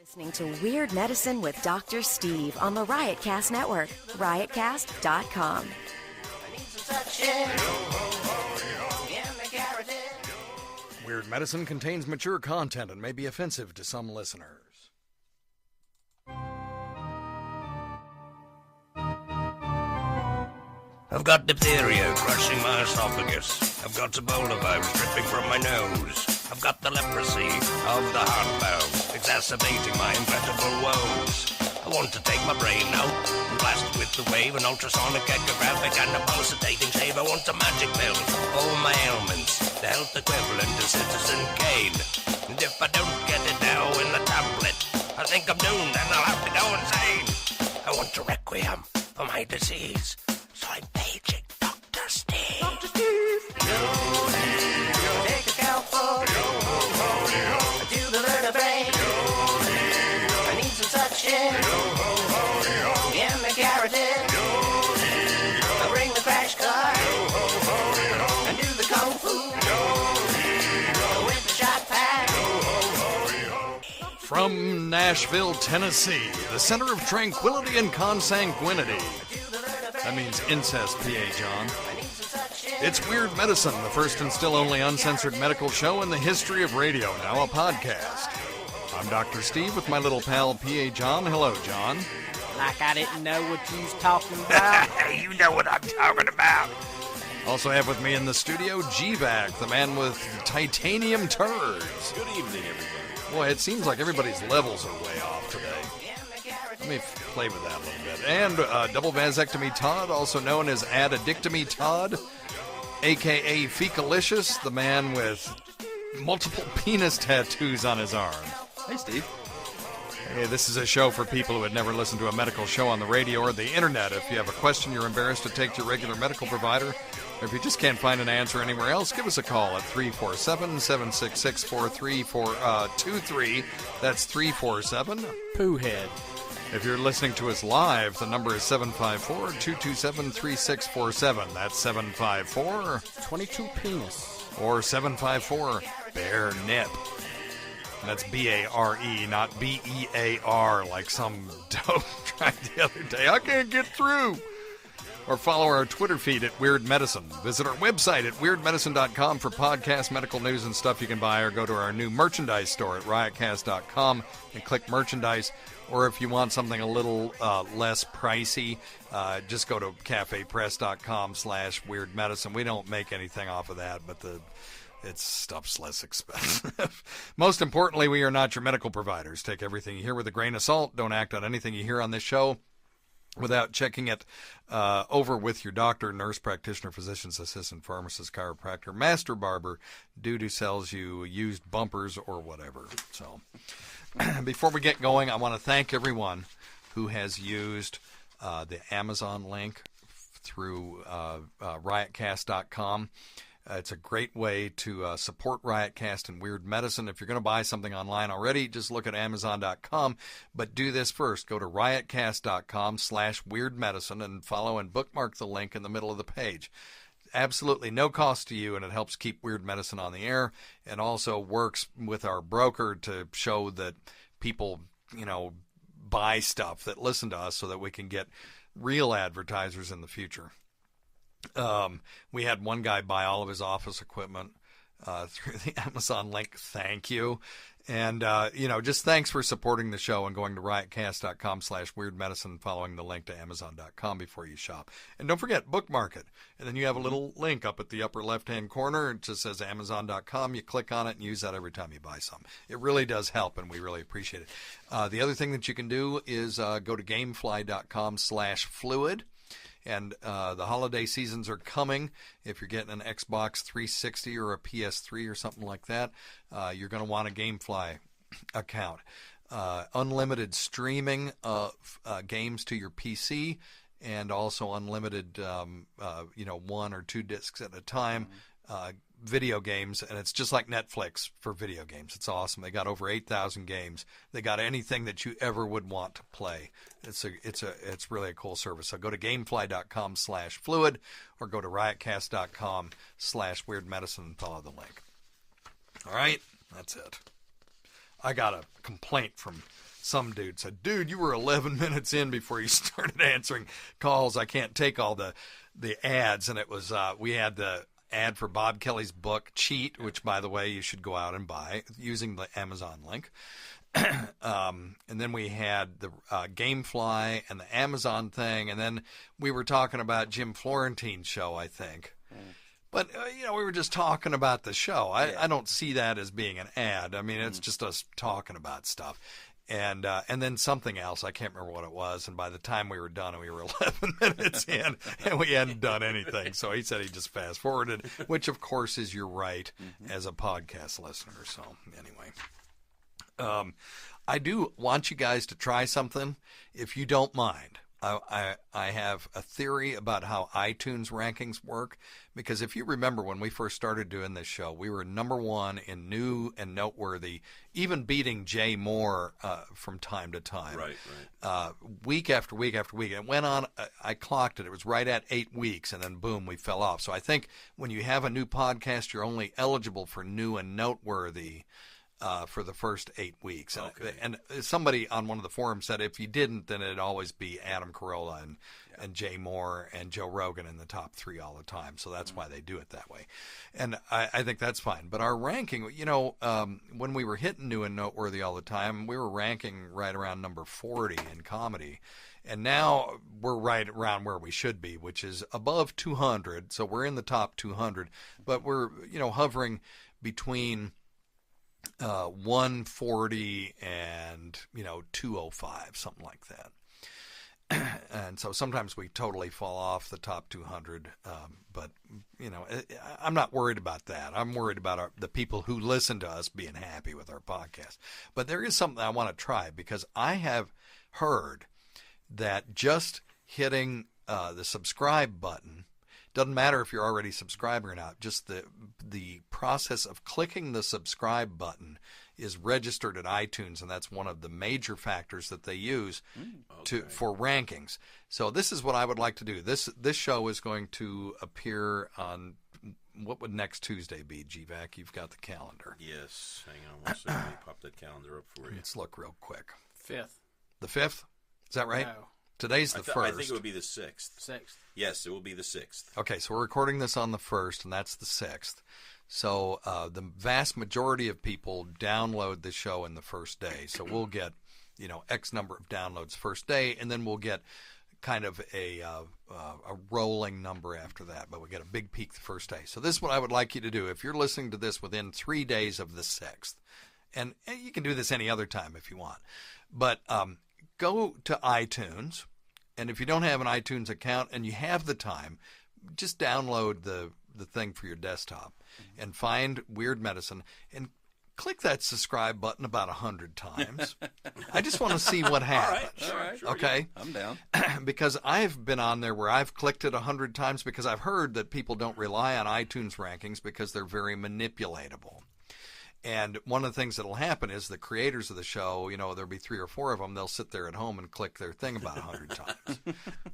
Listening to Weird Medicine with Dr. Steve on the Riotcast Network, riotcast.com. Weird Medicine contains mature content and may be offensive to some listeners. I've got diphtheria crushing my esophagus. I've got Ebola vibes dripping from my nose. I've got the leprosy of the heart valve, exacerbating my incredible woes. I want to take my brain out and blast it with the wave, an ultrasonic echographic and a pulsating shave. I want a magic pill for all my ailments, the health equivalent of Citizen Kane. And if I don't get it now in the tablet, I think I'm doomed and I'll have to go insane. I want a requiem for my disease, so I'm paging Dr. Steve. Dr. Steve! Take a scalpel to the vertebrae. I need some suction in the carotid. I'll bring the crash car and do the kung fu with the shot pack. From Nashville, Tennessee, the center of tranquility and consanguinity. That means incest, P.A. John. It's Weird Medicine, the first and still only uncensored medical show in the history of radio, now a podcast. I'm Dr. Steve with my little pal, P.A. John. Hello, John. Like I didn't know what you was talking about. You know what I'm talking about. Also have with me in the studio, G-Vac, the man with titanium turds. Good evening, everybody. Boy, it seems like everybody's levels are way off today. Let me play with that a little bit. And double vasectomy Todd, also known as Addictomy Todd, a.k.a. Fecalicious, the man with multiple penis tattoos on his arm. Hey, Steve. Hey, this is a show for people who had never listened to a medical show on the radio or the internet. If you have a question you're embarrassed to take to your regular medical provider, or if you just can't find an answer anywhere else, give us a call at 347-766-4323. That's 347 Poohhead. If you're listening to us live, the number is 754-227-3647. That's 754 22 penis. or 754 Bare Nip. And that's B-A-R-E, not B-E-A-R, like some dope tried the other day. I can't get through. Or follow our Twitter feed at Weird Medicine. Visit our website at weirdmedicine.com for podcasts, medical news, and stuff you can buy, or go to our new merchandise store at riotcast.com and click merchandise. Or if you want something a little less pricey, just go to cafepress.com/weirdmedicine. We don't make anything off of that, but it's stuff's less expensive. Most importantly, we are not your medical providers. Take everything you hear with a grain of salt. Don't act on anything you hear on this show without checking it over with your doctor, nurse practitioner, physician's assistant, pharmacist, chiropractor, master barber, dude who sells you used bumpers or whatever. So before we get going, I want to thank everyone who has used the Amazon link through riotcast.com. It's a great way to support Riotcast and Weird Medicine. If you're going to buy something online already, just look at Amazon.com. But do this first. Go to riotcast.com/weirdmedicine and follow and bookmark the link in the middle of the page. Absolutely no cost to you, and it helps keep Weird Medicine on the air, and also works with our broker to show that people, buy stuff that listen to us so that we can get real advertisers in the future. We had one guy buy all of his office equipment through the Amazon link. Thank you. And, just thanks for supporting the show and going to riotcast.com/weirdmedicine, following the link to Amazon.com before you shop. And don't forget, bookmark it. And then you have a little link up at the upper left-hand corner. It just says Amazon.com. You click on it and use that every time you buy some. It really does help, and we really appreciate it. The other thing that you can do is go to gamefly.com/fluid. And the holiday seasons are coming. If you're getting an Xbox 360 or a PS3 or something like that, you're going to want a GameFly account. Unlimited streaming of games to your PC, and also unlimited, 1 or 2 discs at a time, video games. And it's just like Netflix for video games. It's awesome. They got over 8,000 games. They got anything that you ever would want to play. It's really a cool service. So go to gamefly.com/fluid or go to riotcast.com/weirdmedicine and follow the link. All right, that's it. I got a complaint from some dude said, "Dude, you were 11 minutes in before you started answering calls. I can't take all the ads." And it was we had the ad for Bob Kelly's book Cheat, which, by the way, you should go out and buy using the Amazon link. And then we had the Gamefly and the Amazon thing, and then we were talking about Jim Florentine's show, I think. But, we were just talking about the show. I don't see that as being an ad. I mean, it's just us talking about stuff. And then something else, I can't remember what it was, and by the time we were done, we were 11 minutes in, and we hadn't done anything. So he said he just fast-forwarded, which, of course, is your right as a podcast listener. So, anyway. I do want you guys to try something, if you don't mind. I have a theory about how iTunes rankings work, because if you remember when we first started doing this show, we were number one in new and noteworthy, even beating Jay Moore from time to time. Right. Week after week after week. It went on, I clocked it. It was right at 8 weeks, and then boom, we fell off. So I think when you have a new podcast, you're only eligible for new and noteworthy for the first 8 weeks. Okay. And somebody on one of the forums said if you didn't, then it'd always be Adam Carolla and Jay Moore and Joe Rogan in the top 3 all the time. So that's why they do it that way. And I think that's fine. But our ranking, when we were hitting new and noteworthy all the time, we were ranking right around number 40 in comedy. And now we're right around where we should be, which is above 200. So we're in the top 200. But we're, hovering between 140 and 205, something like that. And so sometimes we totally fall off the top 200, but I'm not worried about that. I'm worried about the people who listen to us being happy with our podcast. But there is something I want to try, because I have heard that just hitting the subscribe button, doesn't matter if you're already subscribed or not, just the process of clicking the subscribe button is registered at iTunes, and that's one of the major factors that they use for rankings. So this is what I would like to do. This show is going to appear on, what would next Tuesday be, GVAC? You've got the calendar. Yes. Hang on one second. Let me pop that calendar up for you. Let's look real quick. 5th. The 5th? Is that right? No. Today's the 1st. I think it would be the 6th. 6th. Yes, it will be the 6th. Okay, so we're recording this on the 1st, and that's the 6th. So the vast majority of people download the show in the first day. So we'll get, X number of downloads first day, and then we'll get kind of a rolling number after that. But we get a big peak the first day. So this is what I would like you to do. If you're listening to this within 3 days of the 6th, and you can do this any other time if you want, but go to iTunes, and if you don't have an iTunes account and you have the time, just download the thing for your desktop and find Weird Medicine and click that subscribe button about 100 times. I just want to see what happens. All right. Sure, okay? yeah. I'm down. Because I've been on there where I've clicked it 100 times because I've heard that people don't rely on iTunes rankings because they're very manipulatable. And one of the things that will happen is the creators of the show, there'll be 3 or 4 of them, they'll sit there at home and click their thing about 100 times.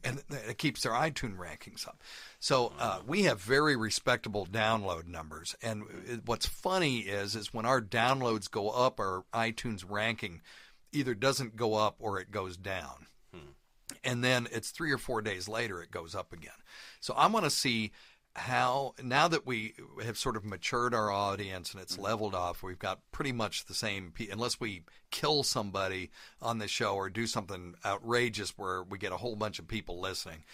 And it keeps their iTunes rankings up. So we have very respectable download numbers. And what's funny is when our downloads go up, our iTunes ranking either doesn't go up or it goes down. And then it's 3 or 4 days later, it goes up again. So I want to see how, now that we have sort of matured our audience and it's leveled off, we've got pretty much the same, unless we kill somebody on the show or do something outrageous where we get a whole bunch of people listening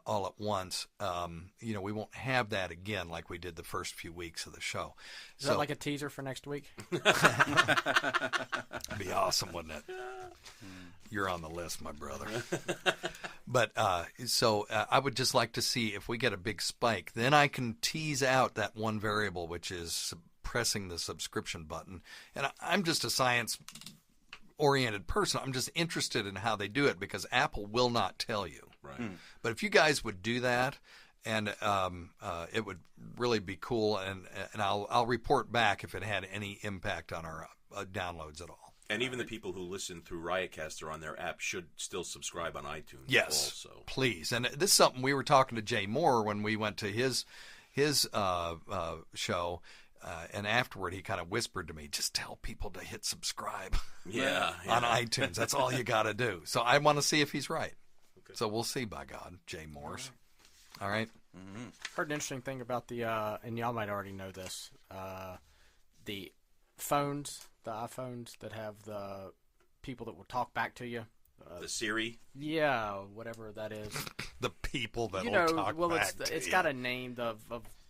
all at once, we won't have that again like we did the first few weeks of the show. Is that like a teaser for next week? It'd be awesome, wouldn't it? You're on the list, my brother. But so I would just like to see if we get a big spike. Then I can tease out that one variable, which is pressing the subscription button. And I'm just a science-oriented person. I'm just interested in how they do it because Apple will not tell you. Right. But if you guys would do that, and it would really be cool, and I'll report back if it had any impact on our downloads at all. And even the people who listen through Riotcaster on their app should still subscribe on iTunes. Yes, also. Please. And this is something we were talking to Jay Moore when we went to his show. And afterward, he kind of whispered to me, just tell people to hit subscribe Yeah. on iTunes. That's all you got to do. So I want to see if he's right. Okay. So we'll see, by God, Jay Morse. All right. Mm-hmm. Heard an interesting thing about the, and y'all might already know this, the phones, the iPhones that have the people that will talk back to you. The Siri? Yeah, whatever that is. The people that will talk back to it's you. got a name of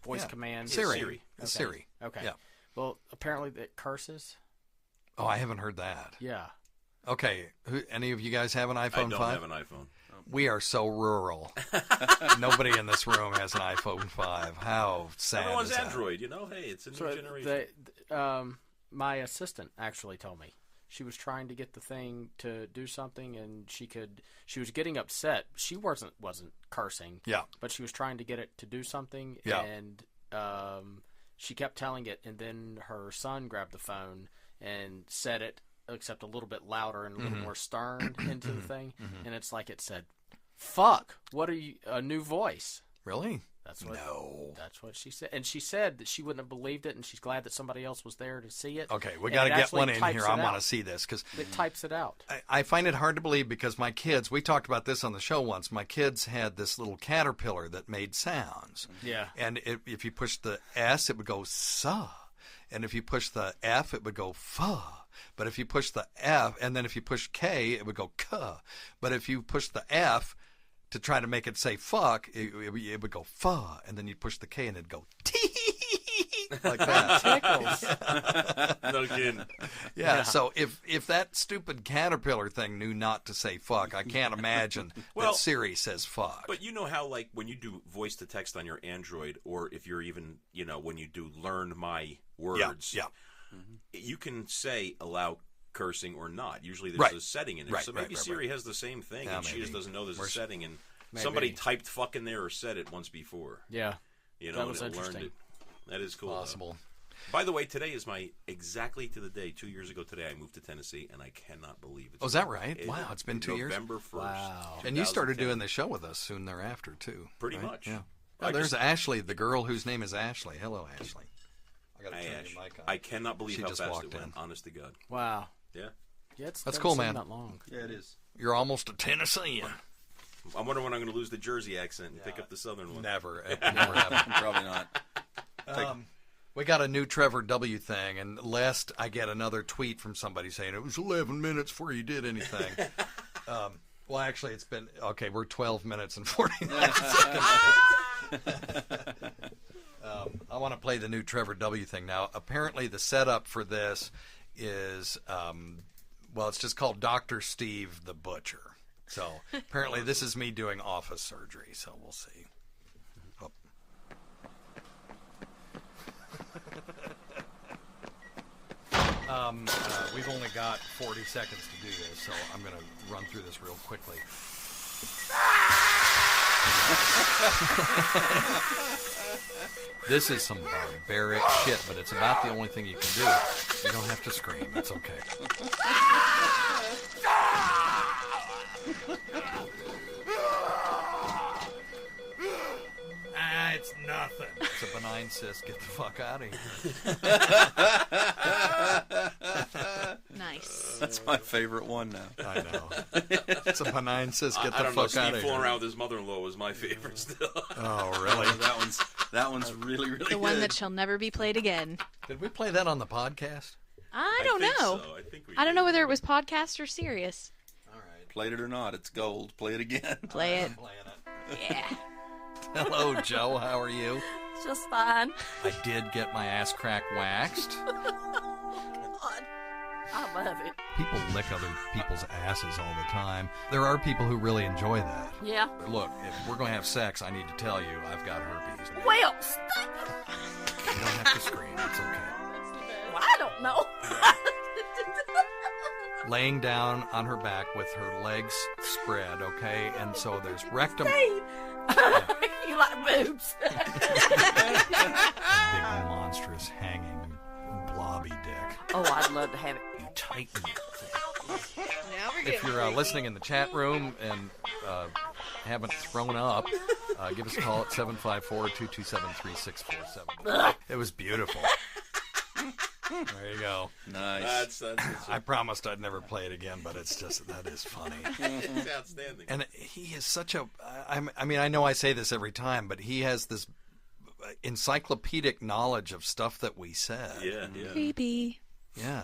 voice command. Siri. Okay. It's Siri. Okay. Yeah. Well, apparently it curses. Oh, I haven't heard that. Yeah. Okay. Any of you guys have an iPhone 5? I don't have an iPhone. We are so rural. Nobody in this room has an iPhone 5. How sad Everyone's is that? Android, Hey, it's a new generation. My assistant actually told me. She was trying to get the thing to do something, and she was getting upset. She wasn't cursing. Yeah. But she was trying to get it to do something, yeah. And she kept telling it, and then her son grabbed the phone and said it, except a little bit louder and a little more stern into the thing, and it's like it said, "Fuck, what are you?" A new voice. Really? That's what she said, and she said that she wouldn't have believed it, and she's glad that somebody else was there to see it. Okay, we got to get one in here. I want to see this because it types it out. I find it hard to believe because my kids. We talked about this on the show once. My kids had this little caterpillar that made sounds. Yeah. And if you push the S, it would go sa, and if you push the F, it would go fa. But if you push the F, and then if you push K, it would go ka. But if you push the F to try to make it say fuck, it would go fa, and then you'd push the K and it'd go tee, like that. Tickles. No kidding. Yeah, so if that stupid caterpillar thing knew not to say fuck, I can't imagine that Siri says fuck. But you know how, like, when you do voice to text on your Android, or if you're even, when you do learn my words, you can say allow cursing or not. Usually there's a setting in it. So maybe Siri has the same thing, and she just doesn't know there's a setting, and somebody typed fuck in there or said it once before. Yeah. That was interesting. Learned it. That is cool. Possible. By the way, today is exactly to the day, 2 years ago today, I moved to Tennessee, and I cannot believe it. Oh, is that right? Wow, it's been 2 years? November 1st. Wow. And you started doing the show with us soon thereafter, too. Pretty much. Yeah. Oh, there's Ashley, the girl whose name is Ashley. Hello, Ashley. I got to turn your mic on. I cannot believe she how just fast walked it went, in. honest to God. Wow. Yeah. That's cool, man. That long. Yeah, it is. You're almost a Tennessean. I wonder when I'm going to lose the Jersey accent and pick up the Southern one. Never. Never happen. Probably not. We got a new Trevor W. thing, and lest I get another tweet from somebody saying it was 11 minutes before you did anything. Well, actually, it's been, we're 12 minutes and 49 seconds. I want to play the new Trevor W. thing. Now, apparently the setup for this is, it's just called Dr. Steve the Butcher. So apparently this is me doing office surgery, so we'll see. Oh. We've only got 40 seconds to do this, so I'm going to run through this real quickly. This is some barbaric shit, but it's about the only thing you can do. You don't have to scream. It's okay. It's nothing. It's a benign cyst. Get the fuck out of here. Nice. That's my favorite one now. I know. It's a benign cyst. Get the I don't know. fuck out Steve of fooling here. around with his mother-in-law was my favorite still. Oh, really? That one's really, really good. The one that shall never be played again. Did we play that on the podcast? I don't know. So. I think we I don't know did. whether it was podcast or serious. All right. Played it or not, it's gold. Play it again. Play it. I'm playing it. Yeah. Hello, Joe. How are you? Just fine. I did get my ass crack waxed. God, I love it. People lick other people's asses all the time. There are people who really enjoy that. Yeah. Look, if we're going to have sex, I need to tell you I've got herpes. Well, You don't have to scream. It's okay. well, I don't know. Laying down on her back with her legs spread, okay? And so there's rectum. Hey, you like boobs. Big, monstrous, hanging, blobby dick. Oh, I'd love to have it. You tighten it. Now we're If you're listening in the chat room and haven't thrown up, give us a call at 754-227-3647. It was beautiful. There you go. Nice. That's I promised I'd never play it again, but it's just, that is funny. it's outstanding. And he is such a, I mean, I know I say this every time, but he has this encyclopedic knowledge of stuff that we said. Yeah. Creepy. Yeah.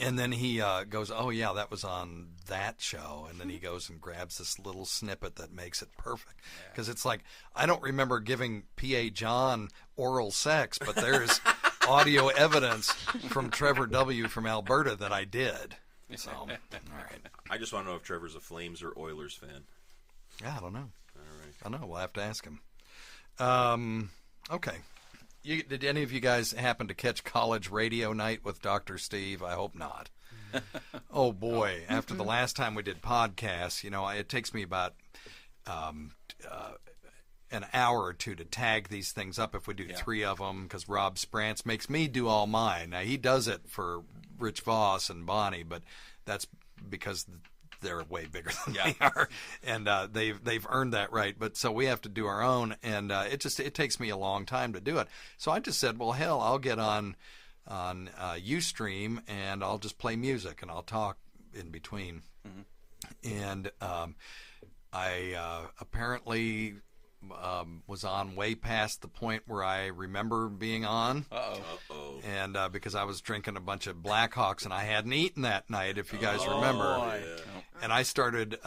And then he goes, oh, yeah, that was on that show. And then he goes and grabs this little snippet that makes it perfect. Because it's like, I don't remember giving P.A. John oral sex, but there's audio evidence from Trevor W. from Alberta that I did. So, all right. I just want to know if Trevor's a Flames or Oilers fan. Yeah, I don't know. All right. I don't know. We'll have to ask him. Okay. Did any of you guys happen to catch College Radio Night with Dr. Steve? I hope not. Oh, boy. After the last time we did podcasts, it takes me about an hour or two to tag these things up if we do 3 of them, because Rob Sprance makes me do all mine. Now, he does it for Rich Voss and Bonnie, but that's because they're way bigger than they are, and they've earned that right. But so we have to do our own, and it takes me a long time to do it. So I just said, well, hell, I'll get on Ustream and I'll just play music and I'll talk in between. And I apparently was on way past the point where I remember being on. Uh-oh. And because I was drinking a bunch of Blackhawks and I hadn't eaten that night, if you guys remember. Yeah. And I started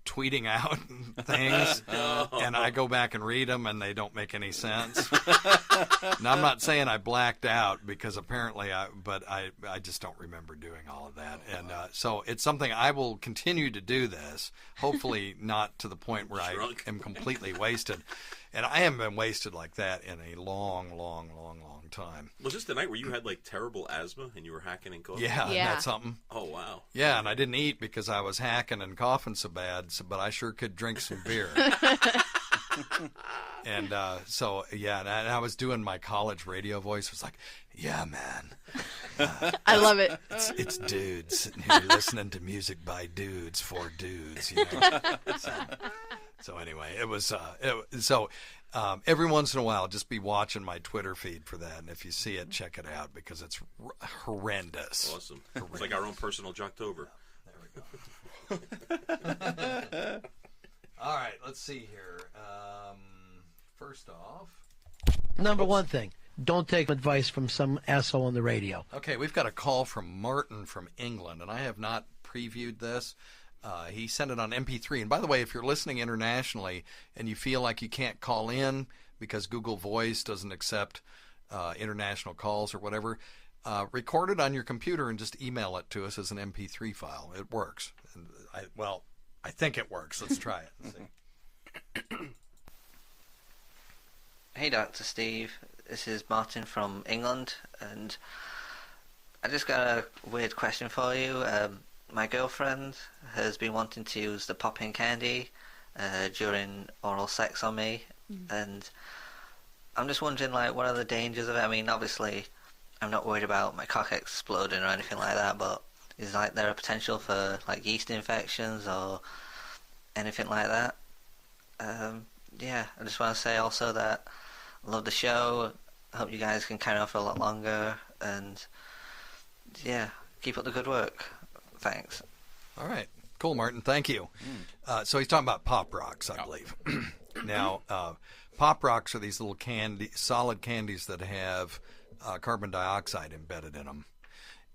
tweeting out things, and I go back and read them, and they don't make any sense. Now, I'm not saying I blacked out, because apparently but I just don't remember doing all of that. And so it's something I will continue to do this, hopefully not to the point where I am completely wasted. And I haven't been wasted like that in a long, long, long, long time. Was this the night where you had like terrible asthma and you were hacking and coughing? Yeah, Yeah. that's something. Oh, wow. Yeah, and I didn't eat because I was hacking and coughing so bad, but I sure could drink some beer. And so, yeah, and I was doing my college radio voice. It was like, yeah, man. I love it. It's dudes sitting here listening to music by dudes for dudes, So anyway, it was every once in a while, just be watching my Twitter feed for that, and if you see it, check it out, because it's horrendous. Awesome. It's like our own personal Jocktober. There we go. All right, let's see here. First off, Number one thing, don't take advice from some asshole on the radio. okay, we've got a call from Martin from England, and I have not previewed this. He sent it on MP3. And by the way, if you're listening internationally and you feel like you can't call in because Google Voice doesn't accept international calls or whatever, record it on your computer and just email it to us as an MP3 file. It works. And I think it works. Let's try it and see. Hey, Dr. Steve. This is Martin from England, and I just got a weird question for you. My girlfriend has been wanting to use the popping candy during oral sex on me, and I'm just wondering, what are the dangers of it? I mean, obviously, I'm not worried about my cock exploding or anything like that, but is there a potential for yeast infections or anything like that? Yeah, I just want to say also that I love the show. I hope you guys can carry on for a lot longer, and yeah, keep up the good work. Thanks. All right. Cool, Martin. Thank you. So he's talking about Pop Rocks, I believe. Now, Pop Rocks are these little solid candies that have carbon dioxide embedded in them.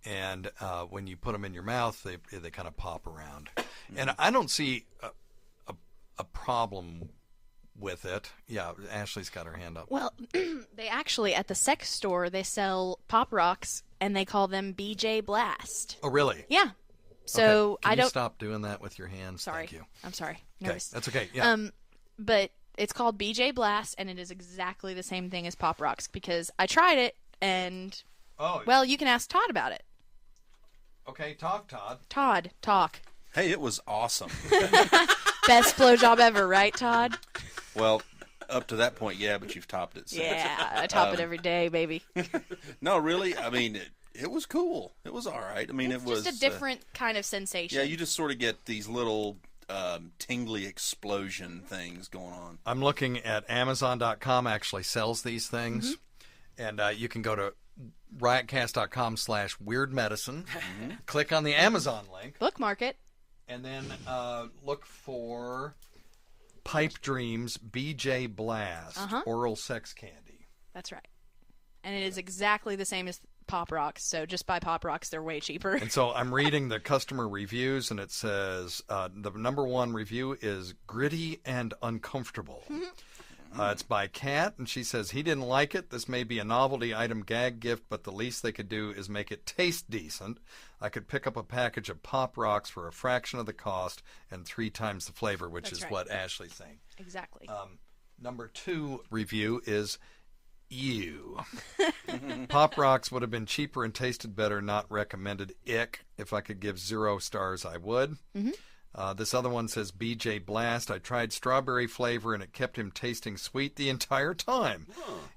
And when you put them in your mouth, they kind of pop around. And I don't see a problem with it. Yeah, Ashley's got her hand up. Well, they actually, at the sex store, they sell Pop Rocks, and they call them BJ Blast. Oh, really? Yeah. So okay. Can I don't. You stop doing that with your hands? Sorry. Thank you. I'm sorry. Okay, Nervous. that's okay. Yeah. But it's called BJ Blast, and it is exactly the same thing as Pop Rocks, because I tried it, and well, you can ask Todd about it. Okay, talk, Todd. Todd, talk. Hey, it was awesome. Best blowjob ever, right, Todd? Well, up to that point, yeah, but you've topped it. So. Yeah, I top it every day, baby. No, really, I mean, it was cool. It was all right. I mean, It's it was just a different kind of sensation. Yeah, you just sort of get these little tingly explosion things going on. I'm looking at Amazon.com. Actually sells these things, and you can go to riotcast.com/weirdmedicine. Click on the Amazon link. Bookmark it. And then look for Pipe Dreams BJ Blast oral sex candy. That's right. And it is exactly the same as Pop Rocks, so just buy Pop Rocks. They're way cheaper. And so I'm reading the customer reviews, and it says the number one review is gritty and uncomfortable. It's by Kat, and she says, he didn't like it. This may be a novelty item gag gift, but the least they could do is make it taste decent. I could pick up a package of Pop Rocks for a fraction of the cost and 3 times the flavor, which is what Ashley's saying. Exactly. Number 2 review is ew. Pop Rocks would have been cheaper and tasted better, not recommended. Ick. If I could give 0 stars, I would. This other one says BJ Blast. I tried strawberry flavor and it kept him tasting sweet the entire time.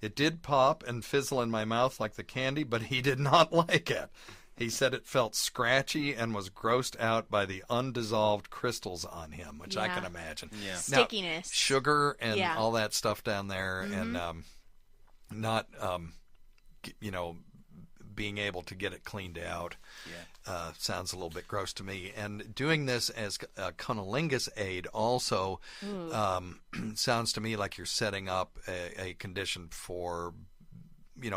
It did pop and fizzle in my mouth like the candy, but he did not like it. He said it felt scratchy and was grossed out by the undissolved crystals on him, which I can imagine. Stickiness. Now, sugar and all that stuff down there, and not, being able to get it cleaned out sounds a little bit gross to me. And doing this as a cunnilingus aid also sounds to me like you're setting up a condition for,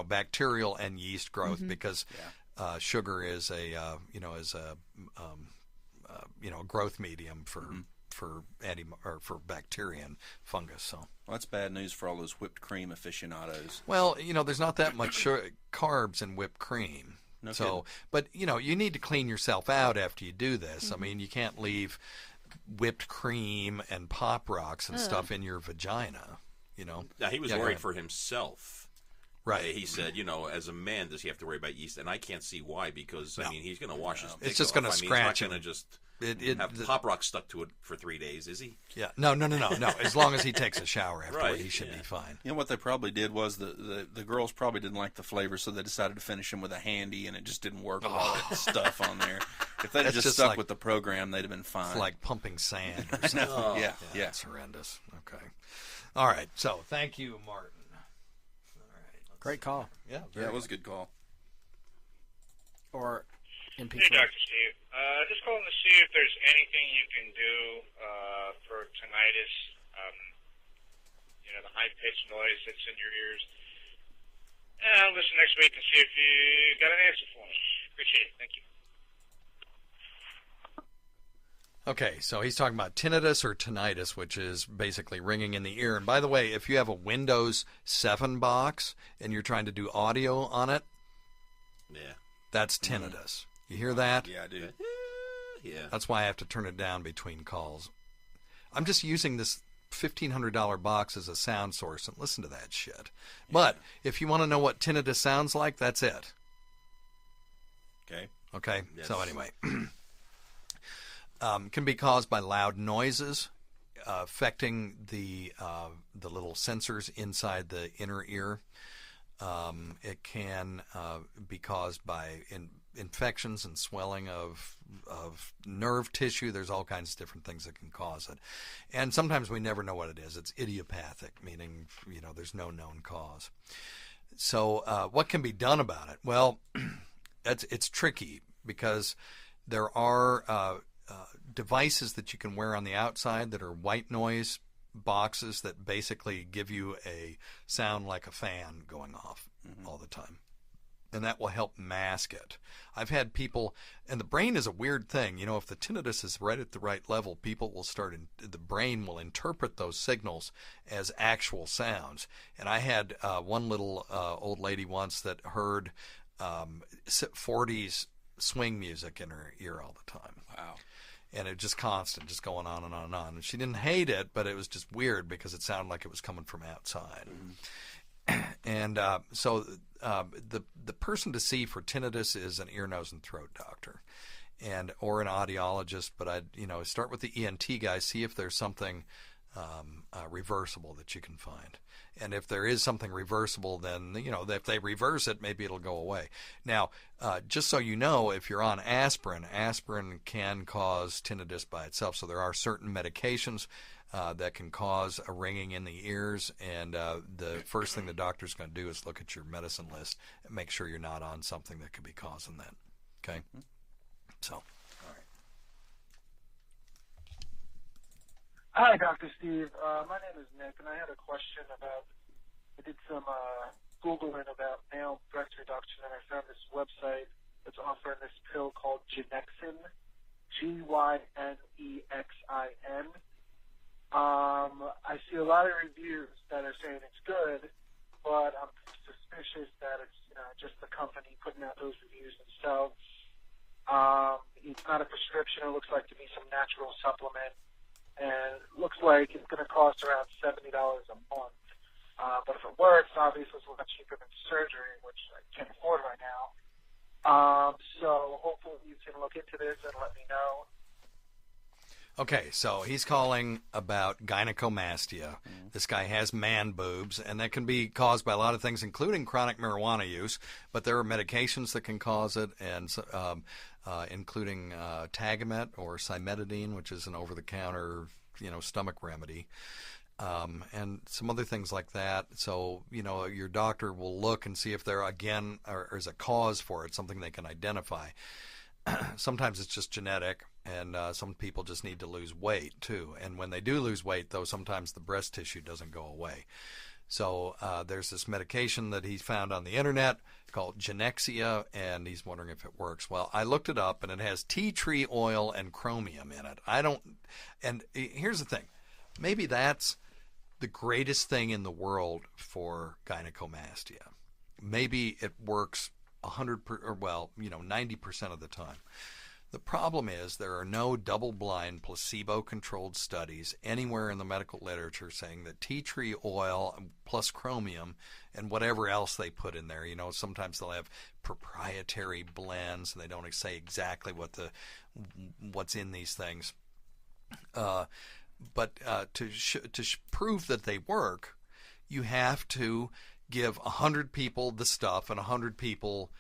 bacterial and yeast growth because sugar is a growth medium for for bacteria and fungus. So that's bad news for all those whipped cream aficionados. Well, there's not that much carbs in whipped cream. No so, kidding. but you need to clean yourself out after you do this. I mean, you can't leave whipped cream and Pop Rocks and stuff in your vagina. Now, he was worried for himself. Right. He said, as a man, does he have to worry about yeast? And I can't see why, because I mean, he's going to wash his. It's just going to scratch. He's not going to just have Pop Rock stuck to it for 3 days, is he? Yeah. No. As long as he takes a shower afterward, he should be fine. What they probably did was the girls probably didn't like the flavor, so they decided to finish him with a handy, and it just didn't work with all that stuff on there. If they'd have just stuck with the program, they'd have been fine. It's like pumping sand. Or I something. know. Yeah. It's horrendous. Okay. All right. So thank you, Martin. Great call. Yeah, it was a good call. Or MP3. Hey, Dr. Steve. Just calling to see if there's anything you can do for tinnitus. The high-pitched noise that's in your ears. I'll listen next week and see if you got an answer for me. Appreciate it. Thank you. Okay, so he's talking about tinnitus or tinnitus, which is basically ringing in the ear. And by the way, if you have a Windows 7 box and you're trying to do audio on it, that's tinnitus. You hear that? Yeah, I do. Yeah. That's why I have to turn it down between calls. I'm just using this $1,500 box as a sound source, and listen to that shit. But if you want to know what tinnitus sounds like, that's it. Okay? Yes. So anyway... can be caused by loud noises affecting the little sensors inside the inner ear. It can be caused by infections and swelling of nerve tissue. There's all kinds of different things that can cause it. And sometimes we never know what it is. It's idiopathic, meaning there's no known cause. So what can be done about it? Well, it's tricky because there are devices that you can wear on the outside that are white noise boxes that basically give you a sound like a fan going off all the time. And that will help mask it. I've had people, and the brain is a weird thing. If the tinnitus is right at the right level, people will the brain will interpret those signals as actual sounds. And I had one little old lady once that heard 40s swing music in her ear all the time. Wow. And it just constant, just going on and on and on. And she didn't hate it, but it was just weird because it sounded like it was coming from outside. And so the person to see for tinnitus is an ear, nose, and throat doctor, or an audiologist. But I'd start with the ENT guy, see if there's something reversible that you can find. And if there is something reversible, then, if they reverse it, maybe it'll go away. Now, just so you know, if you're on aspirin can cause tinnitus by itself. So there are certain medications that can cause a ringing in the ears. And the first thing the doctor's going to do is look at your medicine list and make sure you're not on something that could be causing that. Okay? So, all right. Hi, Dr. Steve. My name is Nick, and I had a question about, I did some Googling about male breast reduction, and I found this website that's offering this pill called Genexin, Gynexin. I see a lot of reviews that are saying it's good, but I'm suspicious that it's just the company putting out those reviews themselves. It's not a prescription. It looks like to be some natural supplement, and it looks like it's going to cost around $70 a month. But if it works, obviously it's a lot cheaper than surgery, which I can't afford right now. So hopefully you can look into this and let me know. Okay, so he's calling about gynecomastia. This guy has man boobs, and that can be caused by a lot of things, including chronic marijuana use. But there are medications that can cause it, and including Tagamet or cimetidine, which is an over-the-counter, stomach remedy, and some other things like that. So, your doctor will look and see if there again is a cause for it, something they can identify. Sometimes it's just genetic, and some people just need to lose weight too. And when they do lose weight, though, sometimes the breast tissue doesn't go away. So there's this medication that he found on the internet called Genexia, and he's wondering if it works. Well, I looked it up, and it has tea tree oil and chromium in it. And here's the thing. Maybe that's the greatest thing in the world for gynecomastia. Maybe it works 90% of the time. The problem is there are no double-blind, placebo-controlled studies anywhere in the medical literature saying that tea tree oil plus chromium and whatever else they put in there. Sometimes they'll have proprietary blends, and they don't say exactly what's in these things. But to prove that they work, you have to give 100 people the stuff and 100 people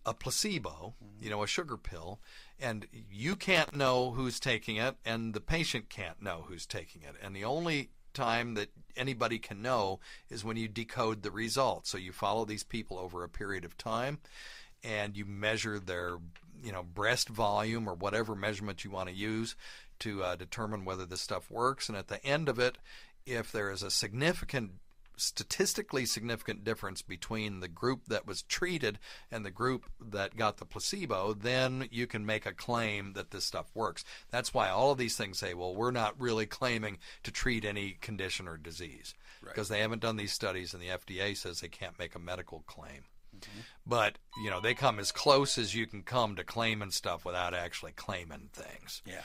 a placebo, a sugar pill, and you can't know who's taking it, and the patient can't know who's taking it. And the only time that anybody can know is when you decode the results. So you follow these people over a period of time, and you measure their, breast volume or whatever measurement you want to use to determine whether this stuff works. And at the end of it, if there is a statistically significant difference between the group that was treated and the group that got the placebo, then you can make a claim that this stuff works. That's why all of these things say, well, we're not really claiming to treat any condition or disease, because they haven't done these studies, and the FDA says they can't make a medical claim. But, they come as close as you can come to claiming stuff without actually claiming things. Yeah.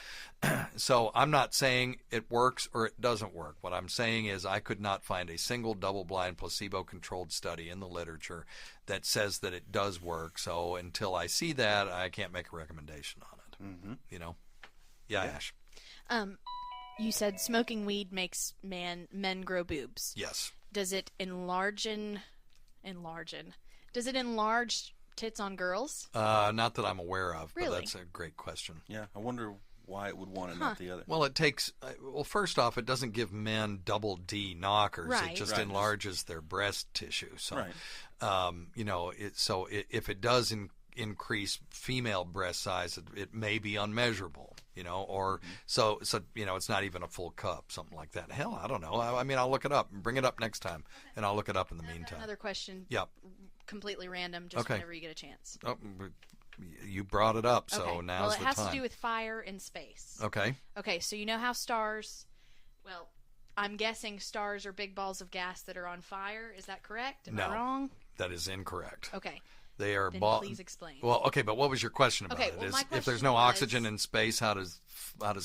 So I'm not saying it works or it doesn't work. What I'm saying is I could not find a single double-blind, placebo-controlled study in the literature that says that it does work. So until I see that, I can't make a recommendation on it. Yeah, Ash. You said smoking weed makes men grow boobs. Yes. Does it enlarge tits on girls? Not that I'm aware of, really? But that's a great question. Yeah, I wonder why it would want it, not the other. Well, it takes. First off, it doesn't give men double D knockers. Right. It just enlarges their breast tissue. So, right. If it does increase female breast size, it may be unmeasurable. So it's not even a full cup, something like that. Hell, I don't know. I'll look it up. Bring it up next time, and I'll look it up in the meantime. Another question. Yep. Completely random, just whenever you get a chance. Oh, you brought it up, so okay. now's the time. Well, it has to do with fire in space. Okay. Okay, so you know how stars, well, I'm guessing stars are big balls of gas that are on fire. Is that correct? Am I wrong? That is incorrect. Okay. They are please explain. Well, okay, but what was your question about it? Well, my question if there's no oxygen in space, how does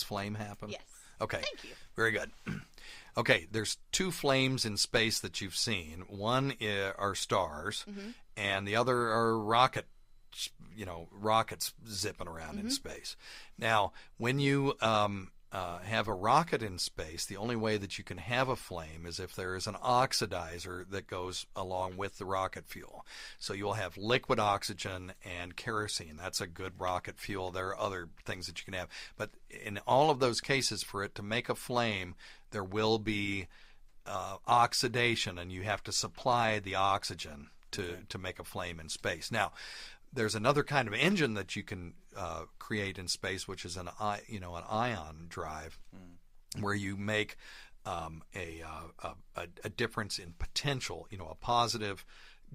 flame happen? Yes. Okay. Thank you. Very good. Okay, there's two flames in space that you've seen. One are stars, and the other are rockets zipping around in space. Now, when you have a rocket in space, the only way that you can have a flame is if there is an oxidizer that goes along with the rocket fuel. So you'll have liquid oxygen and kerosene. That's a good rocket fuel. There are other things that you can have. But in all of those cases, for it to make a flame, there will be oxidation, and you have to supply the oxygen to make a flame in space. Now, there's another kind of engine that you can create in space, which is an ion drive, where you make a difference in potential, a positive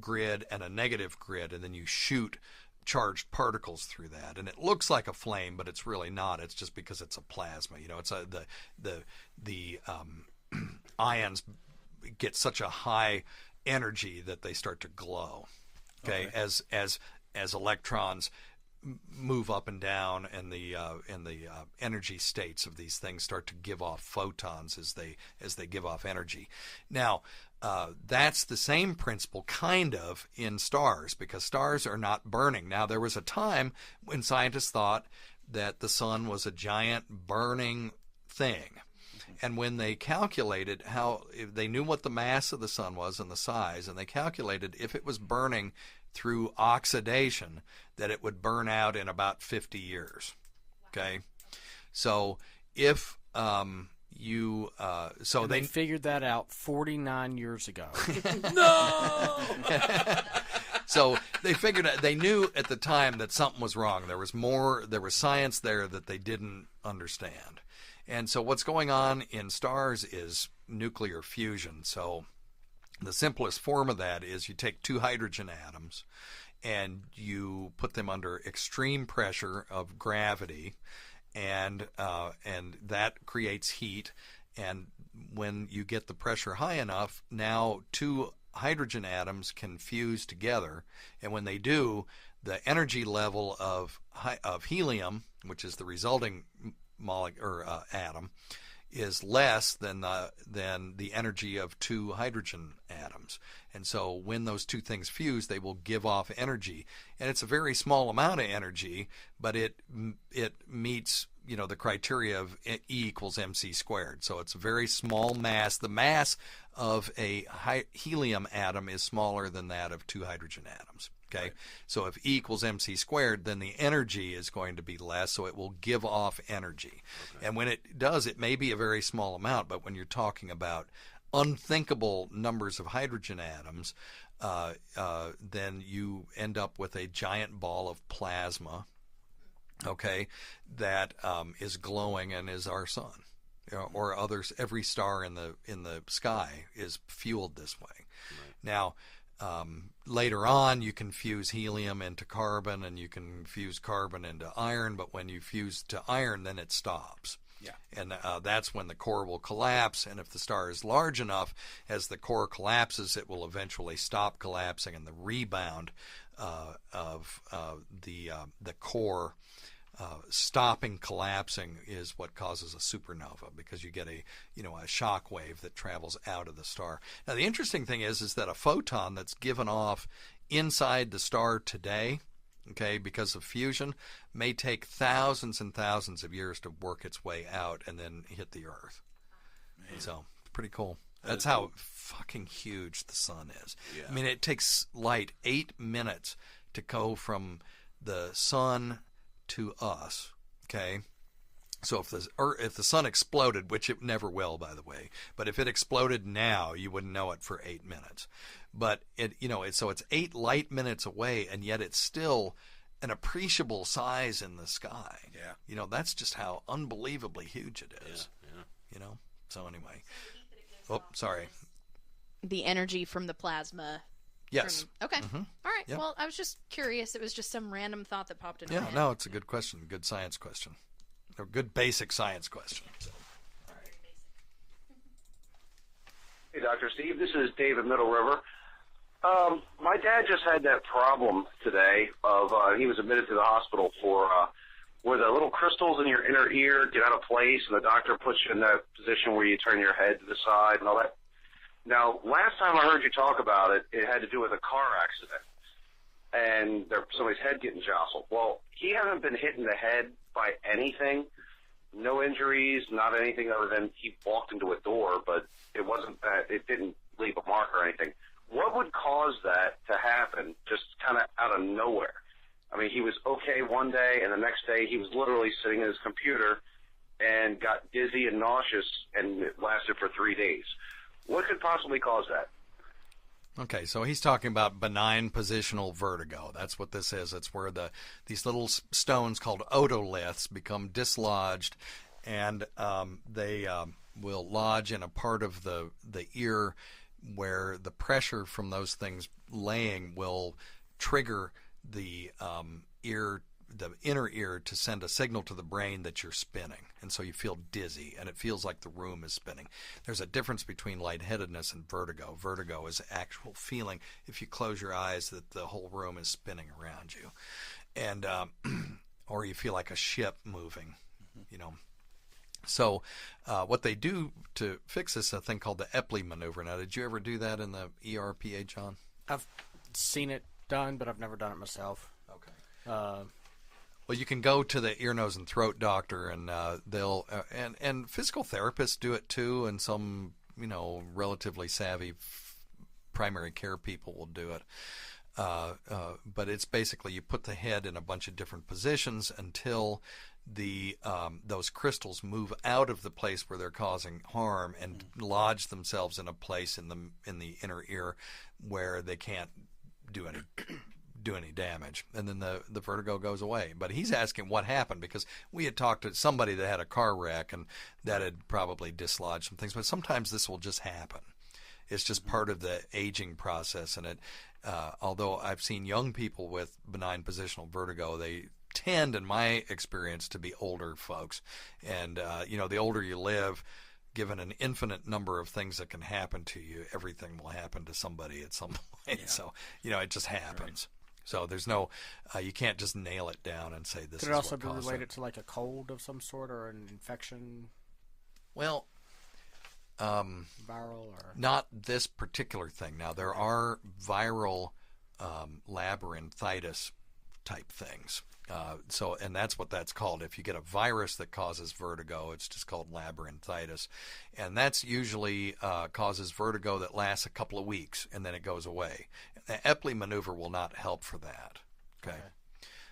grid and a negative grid, and then you shoot charged particles through that, and it looks like a flame, but it's really not. It's just because it's a plasma. It's the ions get such a high energy that they start to glow. Okay. As electrons move up and down, and the energy states of these things start to give off photons as they give off energy. Now, that's the same principle kind of in stars, because stars are not burning. Now, there was a time when scientists thought that the sun was a giant burning thing. And when they calculated they knew what the mass of the sun was and the size, and they calculated if it was burning through oxidation, that it would burn out in about 50 years. Okay? So if they figured that out 49 years ago. No! So they figured out, they knew at the time that something was wrong. There was science there that they didn't understand. And so what's going on in stars is nuclear fusion. So the simplest form of that is you take two hydrogen atoms and you put them under extreme pressure of gravity, and that creates heat. And when you get the pressure high enough, now two hydrogen atoms can fuse together, and when they do, the energy level of helium, which is the resulting atom, is less than the energy of two hydrogen atoms. And so when those two things fuse, they will give off energy, and it's a very small amount of energy, but it meets the criteria of E equals mc squared. So it's a very small mass. The mass of a helium atom is smaller than that of two hydrogen atoms. Okay, right. So if E equals mc squared, then the energy is going to be less, so it will give off energy. Okay. And when it does, it may be a very small amount, but when you're talking about unthinkable numbers of hydrogen atoms, then you end up with a giant ball of plasma, okay, that is glowing and is our sun. Or others. Every star in the sky is fueled this way. Right. Now, later on, you can fuse helium into carbon, and you can fuse carbon into iron, but when you fuse to iron, then it stops. Yeah. And that's when the core will collapse, and if the star is large enough, as the core collapses, it will eventually stop collapsing, and the rebound of the core stopping collapsing is what causes a supernova, because you get a shock wave that travels out of the star. Now, the interesting thing is that a photon that's given off inside the star today, okay, because of fusion, may take thousands and thousands of years to work its way out and then hit the Earth. Man. So, pretty cool. That's how fucking huge the sun is. Yeah. I mean, it takes light 8 minutes to go from the sun to us, okay? So if the sun exploded, which it never will, by the way, but if it exploded now, you wouldn't know it for 8 minutes. But so it's 8 light minutes away, and yet it's still an appreciable size in the sky. Yeah. That's just how unbelievably huge it is. Yeah. So anyway. Oh, sorry. The energy from the plasma. Yes. Okay. Mm-hmm. All right. Yep. Well, I was just curious. It was just some random thought that popped into my head. No, it's a good question. Good science question. Or good basic science question. So. All right. Hey, Dr. Steve. This is David Middle River. My dad just had that problem today of he was admitted to the hospital for where the little crystals in your inner ear get out of place, and the doctor puts you in that position where you turn your head to the side and all that. Now, last time I heard you talk about it, it had to do with a car accident and somebody's head getting jostled. Well, he hasn't been hit in the head by anything, no injuries, not anything other than he walked into a door, but it didn't leave a mark or anything. What would cause that to happen just kind of out of nowhere? I mean, he was okay one day, and the next day he was literally sitting at his computer and got dizzy and nauseous, and it lasted for 3 days. What could possibly cause that? Okay, so he's talking about benign positional vertigo. That's what this is. It's where these little stones called otoliths become dislodged, and they will lodge in a part of the ear where the pressure from those things laying will trigger the inner ear to send a signal to the brain that you're spinning, and so you feel dizzy, and it feels like the room is spinning. There's a difference between lightheadedness and vertigo. Vertigo is actual feeling, if you close your eyes, that the whole room is spinning around you, and or you feel like a ship moving, you know. So what they do to fix this is a thing called the Epley maneuver. Now, did you ever do that in the ERPA, John? I've seen it done, but I've never done it myself. Okay. Well, you can go to the ear, nose, and throat doctor, and they'll and physical therapists do it too, and some relatively savvy primary care people will do it. But it's basically you put the head in a bunch of different positions until those crystals move out of the place where they're causing harm and lodge themselves in a place in the inner ear where they can't do any damage, and then the vertigo goes away. But he's asking what happened, because we had talked to somebody that had a car wreck and that had probably dislodged some things, but sometimes this will just happen. It's just part of the aging process, and it although I've seen young people with benign positional vertigo, they tend, in my experience, to be older folks, and the older you live, given an infinite number of things that can happen to you, everything will happen to somebody at some point. Yeah. So it just happens. Right. So there's no, you can't just nail it down and say this is what caused it. Could it also be related to like a cold of some sort or an infection? Well, viral or not this particular thing. Now there are viral labyrinthitis type things. And that's what that's called. If you get a virus that causes vertigo, it's just called labyrinthitis, and that's usually causes vertigo that lasts a couple of weeks and then it goes away. The Epley maneuver will not help for that. Okay.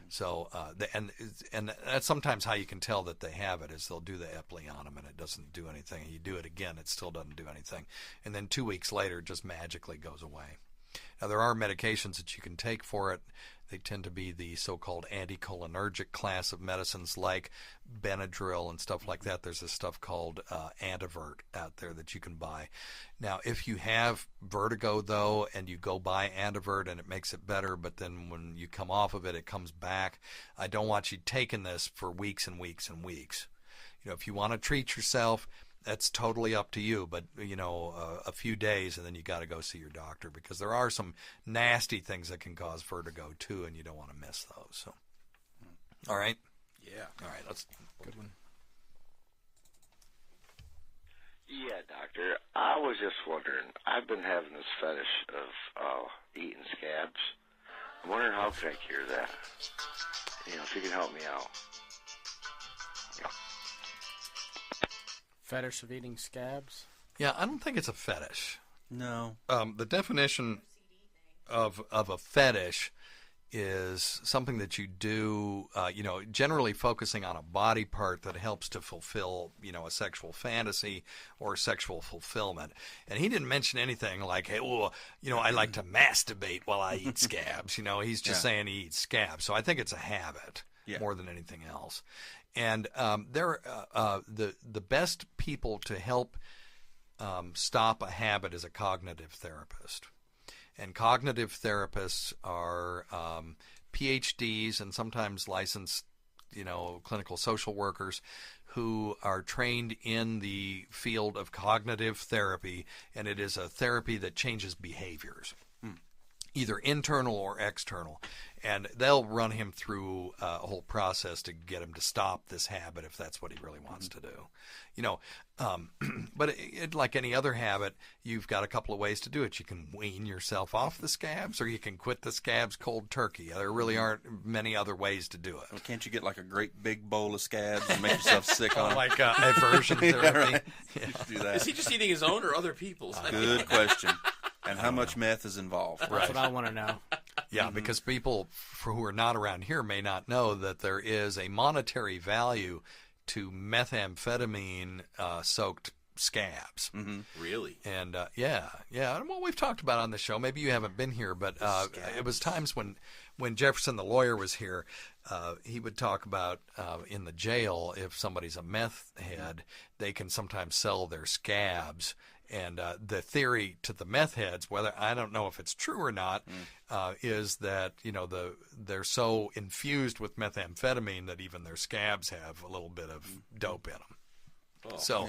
So and that's sometimes how you can tell that they have it is they'll do the Epley on them and it doesn't do anything. And you do it again, it still doesn't do anything, and then 2 weeks later, it just magically goes away. Now there are medications that you can take for it. They tend to be the so-called anticholinergic class of medicines like Benadryl and stuff like that. There's this stuff called Antivert out there that you can buy. Now, if you have vertigo, though, and you go buy Antivert and it makes it better, but then when you come off of it, it comes back, I don't want you taking this for weeks and weeks and weeks. If you want to treat yourself, that's totally up to you, but a few days and then you got to go see your doctor, because there are some nasty things that can cause vertigo too, and you don't want to miss those. So, all right, yeah, all right, that's good one. Yeah, doctor, I was just wondering. I've been having this fetish of eating scabs. I'm wondering how can I cure that? If you can help me out. Fetish of eating scabs? Yeah, I don't think it's a fetish. No. The definition of a fetish is something that you do, generally focusing on a body part that helps to fulfill, a sexual fantasy or sexual fulfillment. And he didn't mention anything like, hey, I like to masturbate while I eat scabs. He's just saying he eats scabs. So I think it's a habit more than anything else. And the best people to help stop a habit is a cognitive therapist. And cognitive therapists are PhDs and sometimes licensed, clinical social workers who are trained in the field of cognitive therapy, and it is a therapy that changes behaviors. either internal or external. And they'll run him through a whole process to get him to stop this habit if that's what he really wants to do. But like any other habit, you've got a couple of ways to do it. You can wean yourself off the scabs, or you can quit the scabs cold turkey. There really aren't many other ways to do it. Well, can't you get like a great big bowl of scabs and make yourself sick on them? Like aversion therapy? Yeah, right. Yeah. Do that. Is he just eating his own or other people's? Good question. And how much meth is involved? That's what I want to know. Yeah, because people who are not around here may not know that there is a monetary value to methamphetamine soaked scabs. Really? And yeah. Well, we've talked about it on the show. Maybe you haven't been here, but it was times when Jefferson the lawyer was here, he would talk about in the jail, if somebody's a meth head, they can sometimes sell their scabs. And the theory to the meth heads, whether I don't know if it's true or not, is that they're so infused with methamphetamine that even their scabs have a little bit of dope in them. Oh, so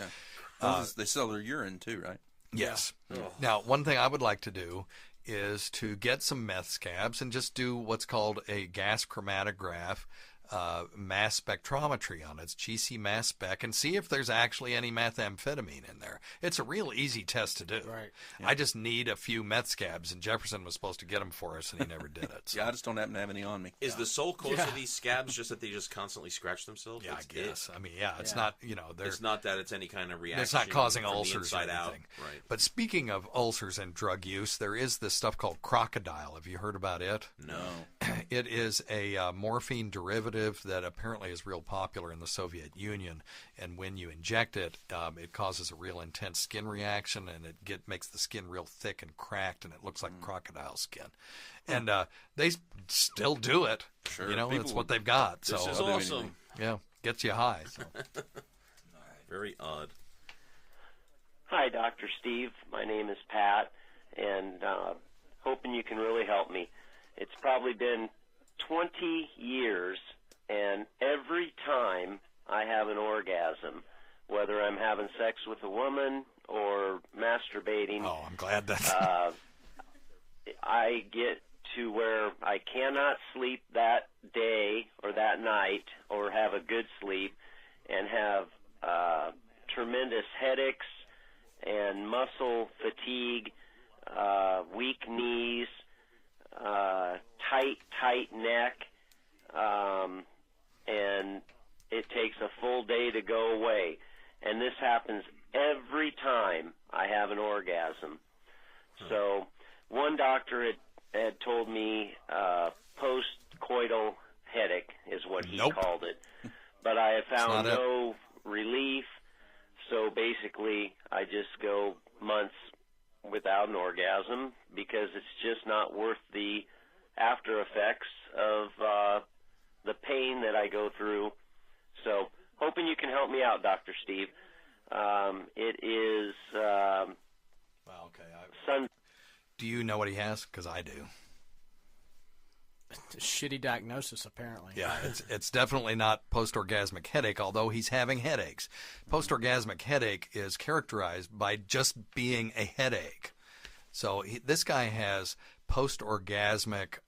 they sell their urine too, right? Yes. Yeah. Oh. Now, one thing I would like to do is to get some meth scabs and just do what's called a gas chromatograph mass spectrometry on it. It's GC mass spec, and see if there's actually any methamphetamine in there. It's a real easy test to do. Right. I just need a few meth scabs, and Jefferson was supposed to get them for us, and he never did it. So. Yeah, I just don't happen to have any on me. Is the sole cause of these scabs just that they just constantly scratch themselves? Yeah, It's I guess. it. I mean, it's not, it's not that it's any kind of reaction. It's not causing from the ulcers or inside out. anything. Right. But speaking of ulcers and drug use, there is this stuff called crocodile. Have you heard about it? No. It is a morphine derivative that apparently is real popular in the Soviet Union, and when you inject it, it causes a real intense skin reaction, and it makes the skin real thick and cracked, and it looks like crocodile skin. And they still do it. Sure, it's what they've got. This so is awesome. Yeah, gets you high. So. Very odd. Hi, Dr. Steve. My name is Pat, and hoping you can really help me. It's probably been 20 years, and every time I have an orgasm, whether I'm having sex with a woman or masturbating, I'm glad that I get to where I cannot sleep that day or that night or have a good sleep, and have tremendous headaches and muscle fatigue, weak knees, tight neck, and it takes a full day to go away. And this happens every time I have an orgasm. So one doctor had told me post-coital headache is what he called it. But I have found no relief. So basically, I just go months without an orgasm because it's just not worth the after effects of the pain that I go through. So hoping you can help me out, Dr. Steve. It is Do you know what he has? Because I do. Shitty diagnosis, apparently. Yeah, it's definitely not post-orgasmic headache, although he's having headaches. Post-orgasmic headache is characterized by just being a headache. So this guy has post-orgasmic,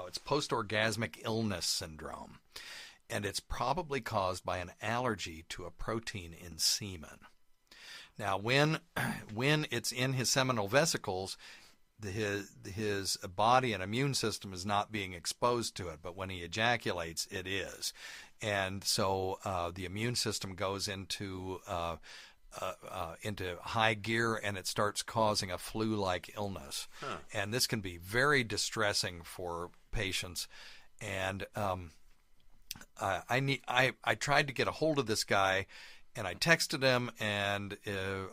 it's post-orgasmic illness syndrome. And it's probably caused by an allergy to a protein in semen. Now, when it's in his seminal vesicles, his body and immune system is not being exposed to it, but when he ejaculates, it is. And so the immune system goes into high gear, and it starts causing a flu-like illness. And this can be very distressing for patients. And I tried to get a hold of this guy, and I texted him, and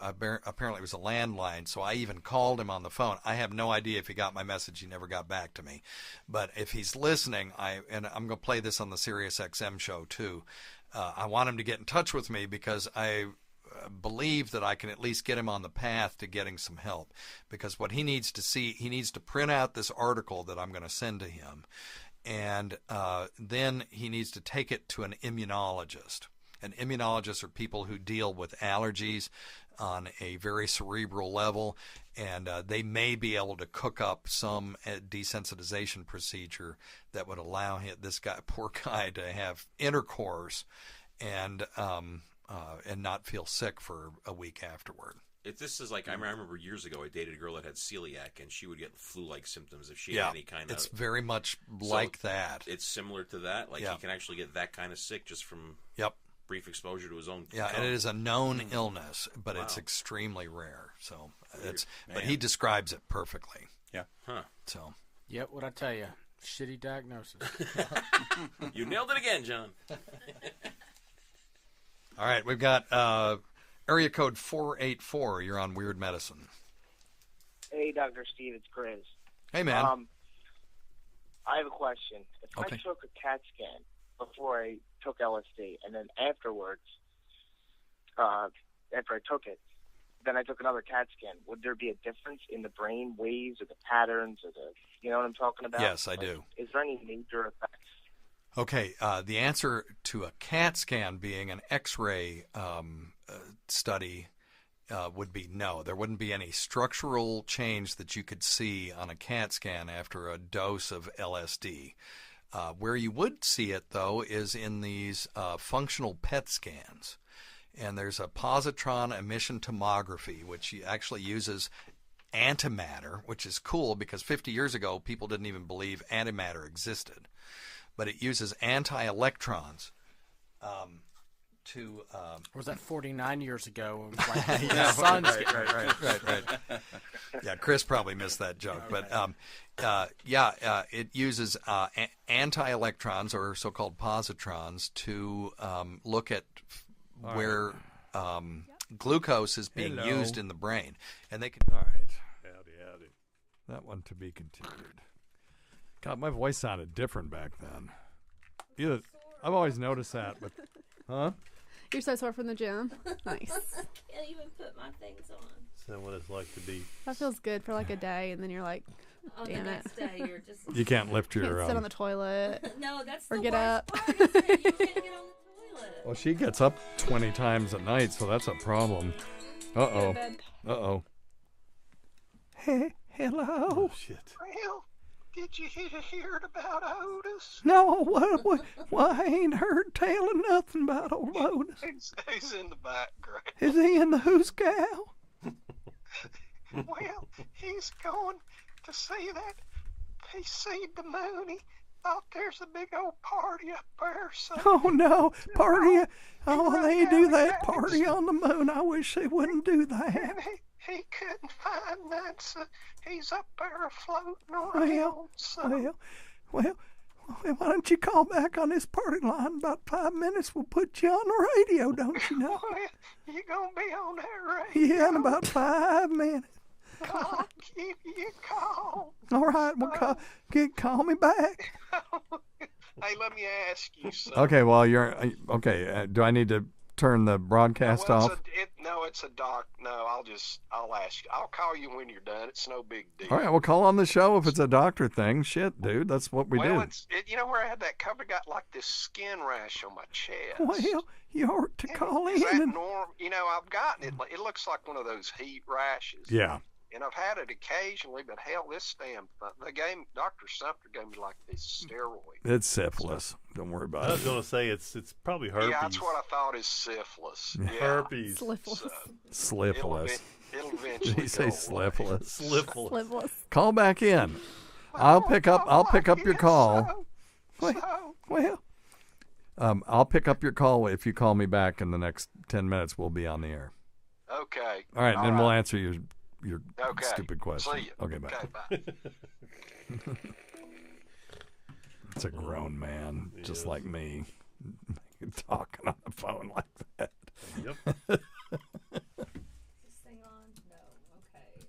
apparently it was a landline, so I even called him on the phone. I have no idea if he got my message. He never got back to me. But if he's listening, and I'm going to play this on the Sirius XM show too, I want him to get in touch with me because I believe that I can at least get him on the path to getting some help. Because what he needs to see, he needs to print out this article that I'm going to send to him, and then he needs to take it to an immunologist. And immunologists are people who deal with allergies, on a very cerebral level, and they may be able to cook up some desensitization procedure that would allow this poor guy, to have intercourse and not feel sick for a week afterward. This is like, I remember years ago I dated a girl that had celiac, and she would get flu-like symptoms if she had any kind of... It's very much like that. It's similar to that? Like, he can actually get that kind of sick just from brief exposure to his own... Yeah, and it is a known illness, but it's extremely rare. So but he describes it perfectly. Yeah. Huh. So. Yep, what'd I tell you? Shitty diagnosis. You nailed it again, John. All right, we've got area code 484. You're on Weird Medicine. Hey, Dr. Steve, it's Chris. Hey, man. I have a question. If I took a CAT scan before I took LSD, and then afterwards, after I took it, then I took another CAT scan, would there be a difference in the brain waves or the patterns or the, you know what I'm talking about? Yes, I do. Is there any major effects? Okay, the answer to a CAT scan being an X-ray study would be no. There wouldn't be any structural change that you could see on a CAT scan after a dose of LSD. Where you would see it, though, is in these functional PET scans. And there's a positron emission tomography, which actually uses antimatter, which is cool because 50 years ago, people didn't even believe antimatter existed. But it uses anti-electrons to... was that 49 years ago? Like, right. Yeah, Chris probably missed that joke. But it uses anti-electrons, or so-called positrons, to look at where glucose is being used in the brain. And they can... All right. Howdy. That one to be continued. God, my voice sounded different back then. I've always noticed that, but... Huh? You're so sore from the gym. Nice. Can't even put my things on. Is that what it's like to be... That feels good for like a day, and then you're like, on damn the it. next day, you're just... You can't lift your... Can't sit on the toilet. No, that's or the get worst up. part, is that you can't get on the toilet. Well, she gets up 20 times a night, so that's a problem. Uh-oh. Uh-oh. Hey, hello. Oh, shit. Well, did you hear about Otis? No, what? I ain't heard tell of nothing about old Otis. He's in the background. Is he in the Who's Gal? Well, he's going to see that. He seen the moon. He thought there's a big old party up there. So Oh, no. Party. Oh, they do that party on the moon. I wish they wouldn't do that. And he couldn't find none, so he's up there floating around. Well, why don't you call back on this party line? In about 5 minutes, we'll put you on the radio, don't you know? Well, you gonna be on that radio? Yeah, in about 5 minutes. I'll give you a call. All right, well, call me back. Hey, let me ask you something. Okay, well, you're... Okay, do I need to turn the broadcast off? It's a doc. No, I'll ask you. I'll call you when you're done. It's no big deal. All right, well, call on the show if it's a doctor thing. Shit, dude, that's what we do. You know where I had that cover? Got like this skin rash on my chest. Well, you ought to call in. Is that normal? You know, I've gotten it. It looks like one of those heat rashes. Yeah. And I've had it occasionally, but hell, this damn Dr. Sumter gave me like this steroid. It's syphilis. Don't worry about it. I was going to say it's probably herpes. Yeah, that's what I thought is syphilis. Yeah. Herpes. Sliphilis. It'll eventually Did he say sliphilis? Sliphilis. Call back in. I'll pick up your call. I'll pick up your call if you call me back in the next 10 minutes. We'll be on the air. Okay. All right, and then we'll answer your stupid question. See you. Okay, bye. Okay, bye. It's a grown man, just like me, talking on the phone like that. Yep. This thing on? No. Okay.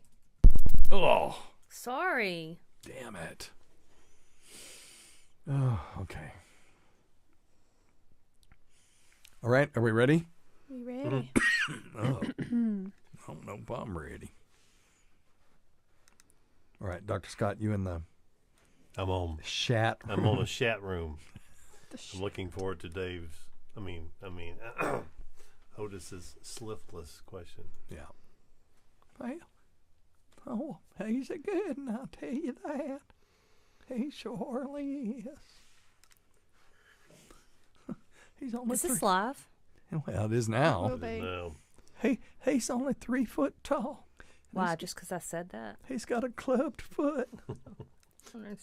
Oh. Sorry. Damn it. Oh, okay. All right, are we ready? We ready? Oh, no, I'm ready. All right, Dr. Scott, you in the... I'm on chat room. I'm on a chat room. I'm looking forward to Dave's. I mean, Otis's sliftless question. Yeah. Well, oh, he's a good one, I'll tell you that. He surely is. He's only Is this live? Well, it is now. Will be. He's only 3 foot tall. Why? Just because I said that? He's got a clubbed foot.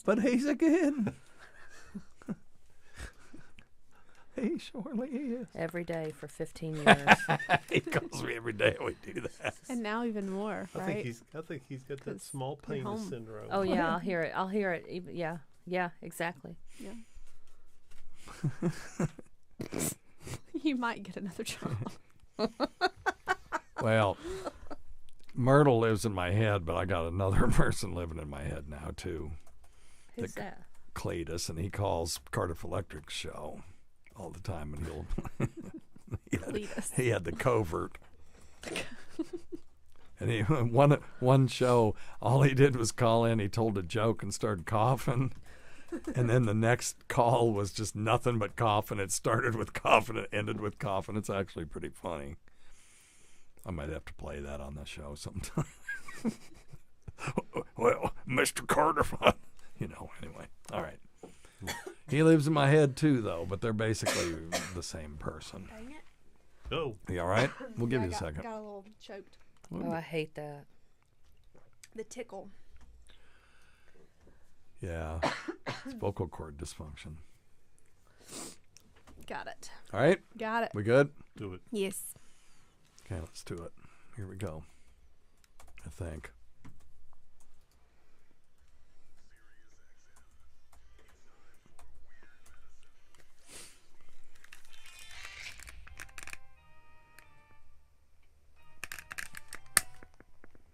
But he's a good one. He surely is. Every day for 15 years. He calls me every day we do that. And now even more, right? I think he's got that small penis syndrome. Oh yeah, I'll hear it. I'll hear it. Yeah, exactly. Yeah. You might get another job. Well, Myrtle lives in my head, but I got another person living in my head now too. Who's that? Cletus, and he calls Cardiff Electric's show all the time, and he had the covert. And he one show, all he did was call in. He told a joke and started coughing, and then the next call was just nothing but coughing. It started with coughing, it ended with coughing. It's actually pretty funny. I might have to play that on the show sometime. Well, Mr. Carter, anyway. All right. He lives in my head too, though, but they're basically the same person. Dang it. Oh. You all right? We'll give you a second. Got a little choked. Oh, I hate that. The tickle. Yeah. It's vocal cord dysfunction. Got it. All right? Got it. We good? Do it. Yes. Okay, let's do it. Here we go. I think.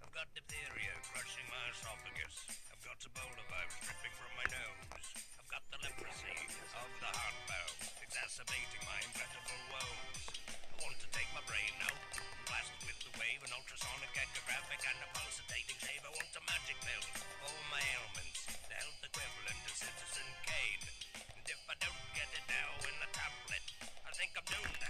I've got diphtheria crushing my esophagus. I've got Ebola virus dripping from my nose. I've got the leprosy of the heart valve, exacerbating my inevitable woes. I want to take my brain out, blast it with the wave, an ultrasonic, echographic, and a pulsating shave. I want a magic pill for all my ailments, the health equivalent to Citizen Kane. And if I don't get it now in a tablet, I think I'm doomed.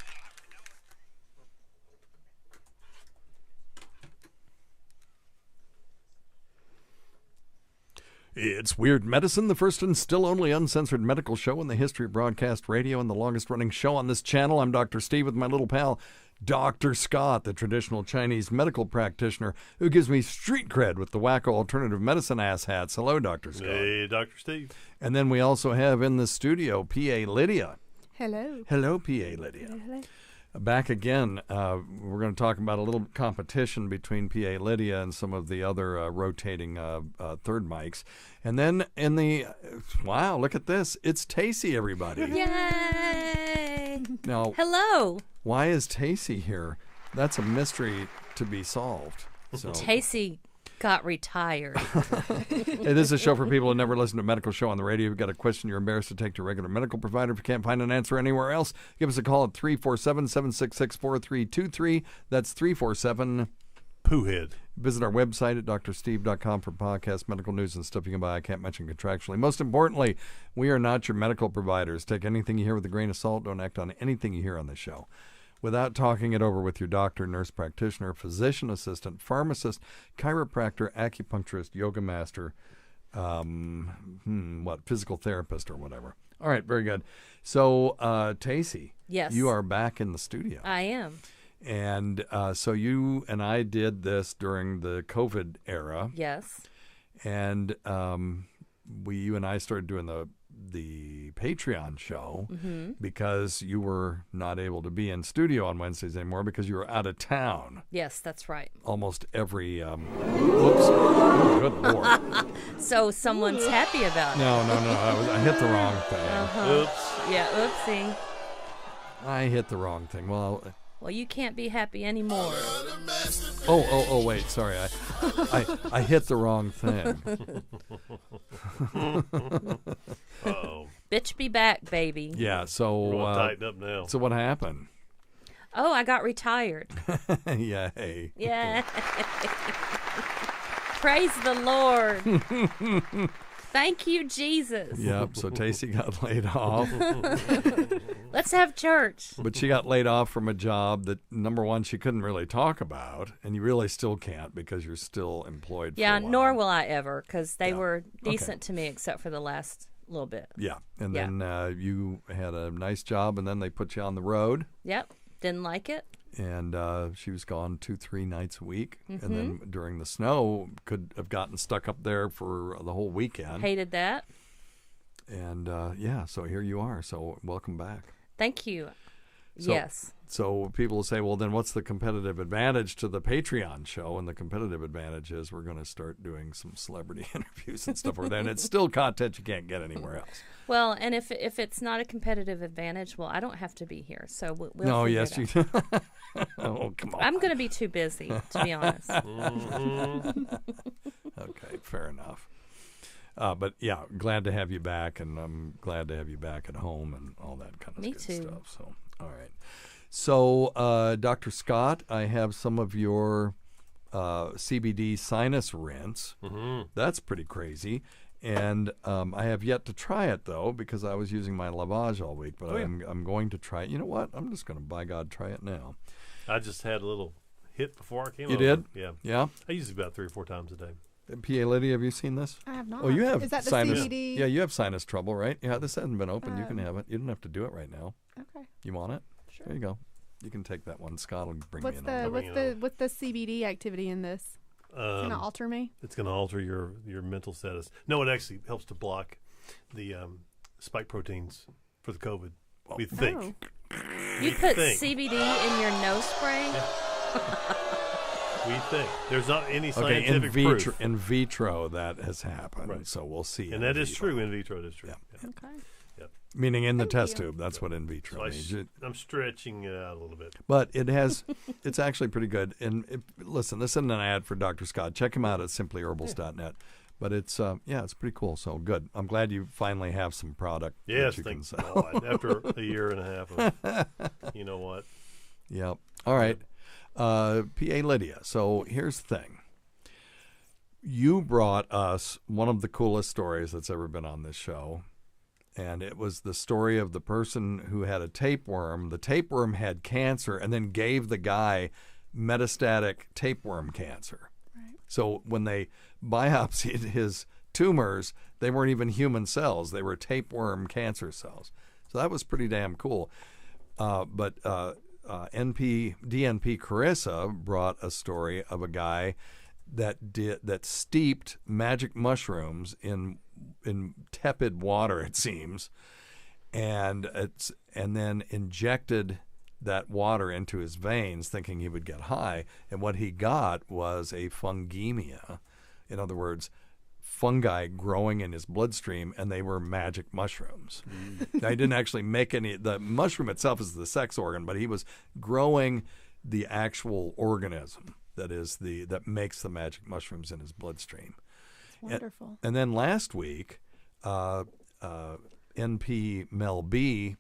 It's Weird Medicine, the first and still only uncensored medical show in the history of broadcast radio and the longest-running show on this channel. I'm Dr. Steve with my little pal, Dr. Scott, the traditional Chinese medical practitioner who gives me street cred with the wacko alternative medicine ass hats. Hello, Dr. Scott. Hey, Dr. Steve. And then we also have in the studio P.A. Lydia. Hello. Hello, P.A. Lydia. Hello. Back again, we're going to talk about a little competition between P.A. Lydia and some of the other rotating third mics. And then in the, wow, look at this. It's Tacie, everybody. Yay! Now, hello. Why is Tacie here? That's a mystery to be solved. So. Tacie got retired. Hey, this is a show for people who never listen to a medical show on the radio. If you've got a question you're embarrassed to take to a regular medical provider, if you can't find an answer anywhere else, give us a call at 347-766-4323. That's 347-POOHEAD. Visit our website at drsteve.com for podcasts, medical news, and stuff you can buy. I can't mention contractually. Most importantly, we are not your medical providers. Take anything you hear with a grain of salt. Don't act on anything you hear on this show without talking it over with your doctor, nurse practitioner, physician assistant, pharmacist, chiropractor, acupuncturist, yoga master, physical therapist or whatever. All right, very good. So, Tacie, yes, you are back in the studio. I am. And so you and I did this during the COVID era. Yes. And you and I started doing the Patreon show because you were not able to be in studio on Wednesdays anymore because you were out of town. Yes, that's right. Almost every whoops. Oh, good Lord. So someone's happy about it. No. I hit the wrong thing. Oops. Yeah, oopsie. I hit the wrong thing. Well, you can't be happy anymore. Oh, wait, sorry. I hit the wrong thing. Uh-oh. Bitch be back, baby. Yeah, so we're all tighten up now. So what happened? Oh, I got retired. Yay. Yeah. Praise the Lord. Thank you, Jesus. Yep. So Tacie got laid off. Let's have church. But she got laid off from a job that, number one, she couldn't really talk about, and you really still can't because you're still employed. Yeah, for a while. nor will I ever, because they were decent to me except for the last little bit. Yeah, and then you had a nice job, and then they put you on the road. Yep, didn't like it. And she was gone 2-3 nights a week, Mm-hmm. and then during the snow, could have gotten stuck up there for the whole weekend. Hated that. And so here you are. So welcome back. Thank you. So, yes. So people will say, well, then what's the competitive advantage to the Patreon show? And the competitive advantage is we're going to start doing some celebrity interviews and stuff like that. And it's still content you can't get anywhere else. Well, and if it's not a competitive advantage, well, I don't have to be here. So we'll no, figure yes, it you out. Oh, come on. I'm going to be too busy, to be honest. Okay, fair enough. But yeah, glad to have you back, and I'm glad to have you back at home and all that kind of Me good too. stuff. So, all right. So, Dr. Scott, I have some of your CBD sinus rinse. Mm-hmm. That's pretty crazy. And I have yet to try it, though, because I was using my lavage all week. But I'm going to try it. You know what? I'm just going to, by God, try it now. I just had a little hit before I came You over. did? Yeah. Yeah? I use it about 3 or 4 times a day. P.A. Lydia, have you seen this? I have not. Oh, you have Is that the sinus? CBD? Yeah, you have sinus trouble, right? Yeah, this hasn't been open. You can have it. You don't have to do it right now. Okay. You want it? Sure. There you go. You can take that one. Scott will bring What's me in. what's the CBD activity in this? It's gonna alter me. It's going to alter your mental status. No, it actually helps to block the spike proteins for the COVID. We think. You put CBD in your nose spray? We think. There's not any Okay, scientific proof. in vitro that has happened, Right. so we'll see. And that is true. In vitro, it is true. Yeah. Okay. Yep. Meaning in the test tube. That's what in vitro So means. I'm stretching it out a little bit. But it has, it's actually pretty good. And listen, this isn't an ad for Dr. Scott. Check him out at simplyherbals.net. But it's it's pretty cool. So good. I'm glad you finally have some product. Yes, that you can thank sell. God. After a year and a half of, you know what? Yep. All right. P.A. Lydia. So here's the thing. You brought us one of the coolest stories that's ever been on this show. And it was the story of the person who had a tapeworm. The tapeworm had cancer and then gave the guy metastatic tapeworm cancer. Right. So when they biopsied his tumors, they weren't even human cells. They were tapeworm cancer cells. So that was pretty damn cool. But DNP Carissa brought a story of a guy that steeped magic mushrooms in tepid water, it seems, and then injected that water into his veins, thinking he would get high. And what he got was a fungemia, in other words, fungi growing in his bloodstream, and they were magic mushrooms. Now, he didn't actually make any. The mushroom itself is the sex organ, but he was growing the actual organism that makes the magic mushrooms in his bloodstream. It's wonderful. And then last week, NP Mel B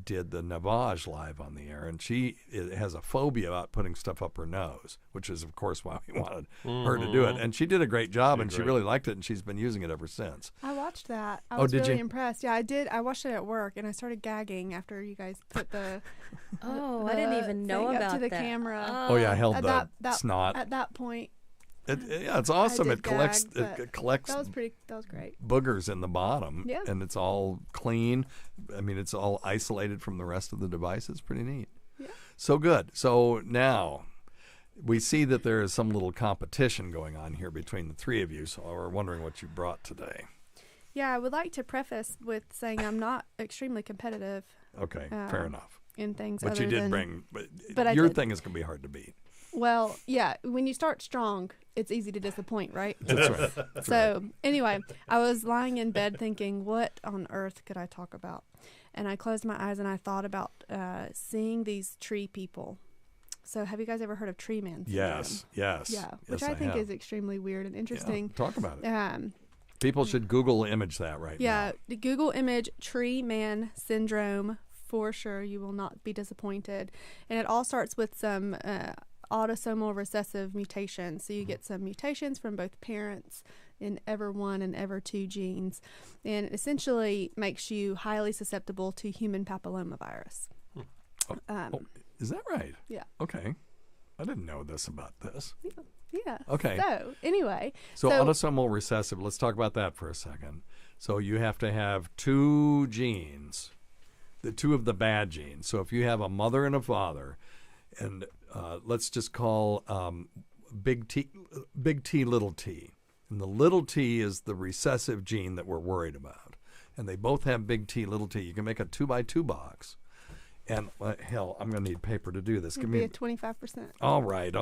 did the Navage live on the air, and she has a phobia about putting stuff up her nose, which is, of course, why we wanted her to do it. And she did a great job, and she really liked it, and she's been using it ever since. I watched that. I was did really you? impressed. Yeah, I did. I watched it at work, and I started gagging after you guys put the I didn't even know thing about up to the that. camera. Oh, yeah, I held At the that snot. At that point, It's awesome. I It did collects gag, it collects That was great. boogers in the bottom, Yeah. and it's all clean. I mean, it's all isolated from the rest of the device. It's pretty neat. Yeah. So good. So now we see that there is some little competition going on here between the three of you. So we're wondering what you brought today. Yeah, I would like to preface with saying I'm not extremely competitive. Okay, fair enough. In things, but other you did than, bring. But your I did. thing is going to be hard to beat. Well, yeah, when you start strong, it's easy to disappoint, right? That's right. That's so anyway, I was lying in bed thinking, what on earth could I talk about? And I closed my eyes and I thought about seeing these tree people. So have you guys ever heard of tree man syndrome? Yes. Yeah, which Yes, I think have. is extremely weird and interesting. Yeah, talk about it. People should Google image that right now. Yeah, the Google image tree man syndrome. For sure, you will not be disappointed. And it all starts with some autosomal recessive mutations. So you get some mutations from both parents in EVER1 and EVER2 genes, and it essentially makes you highly susceptible to human papillomavirus. Is that right? Yeah. Okay. I didn't know this about this. Yeah. Okay. So anyway. So autosomal recessive, let's talk about that for a second. So you have to have 2 genes, the 2 of the bad genes. So if you have a mother and a father, and let's just call big T, little t. And the little t is the recessive gene that we're worried about. And they both have big T, little t. You can make a 2x2 box. And hell, I'm going to need paper to do this. Give me a 25%. All right.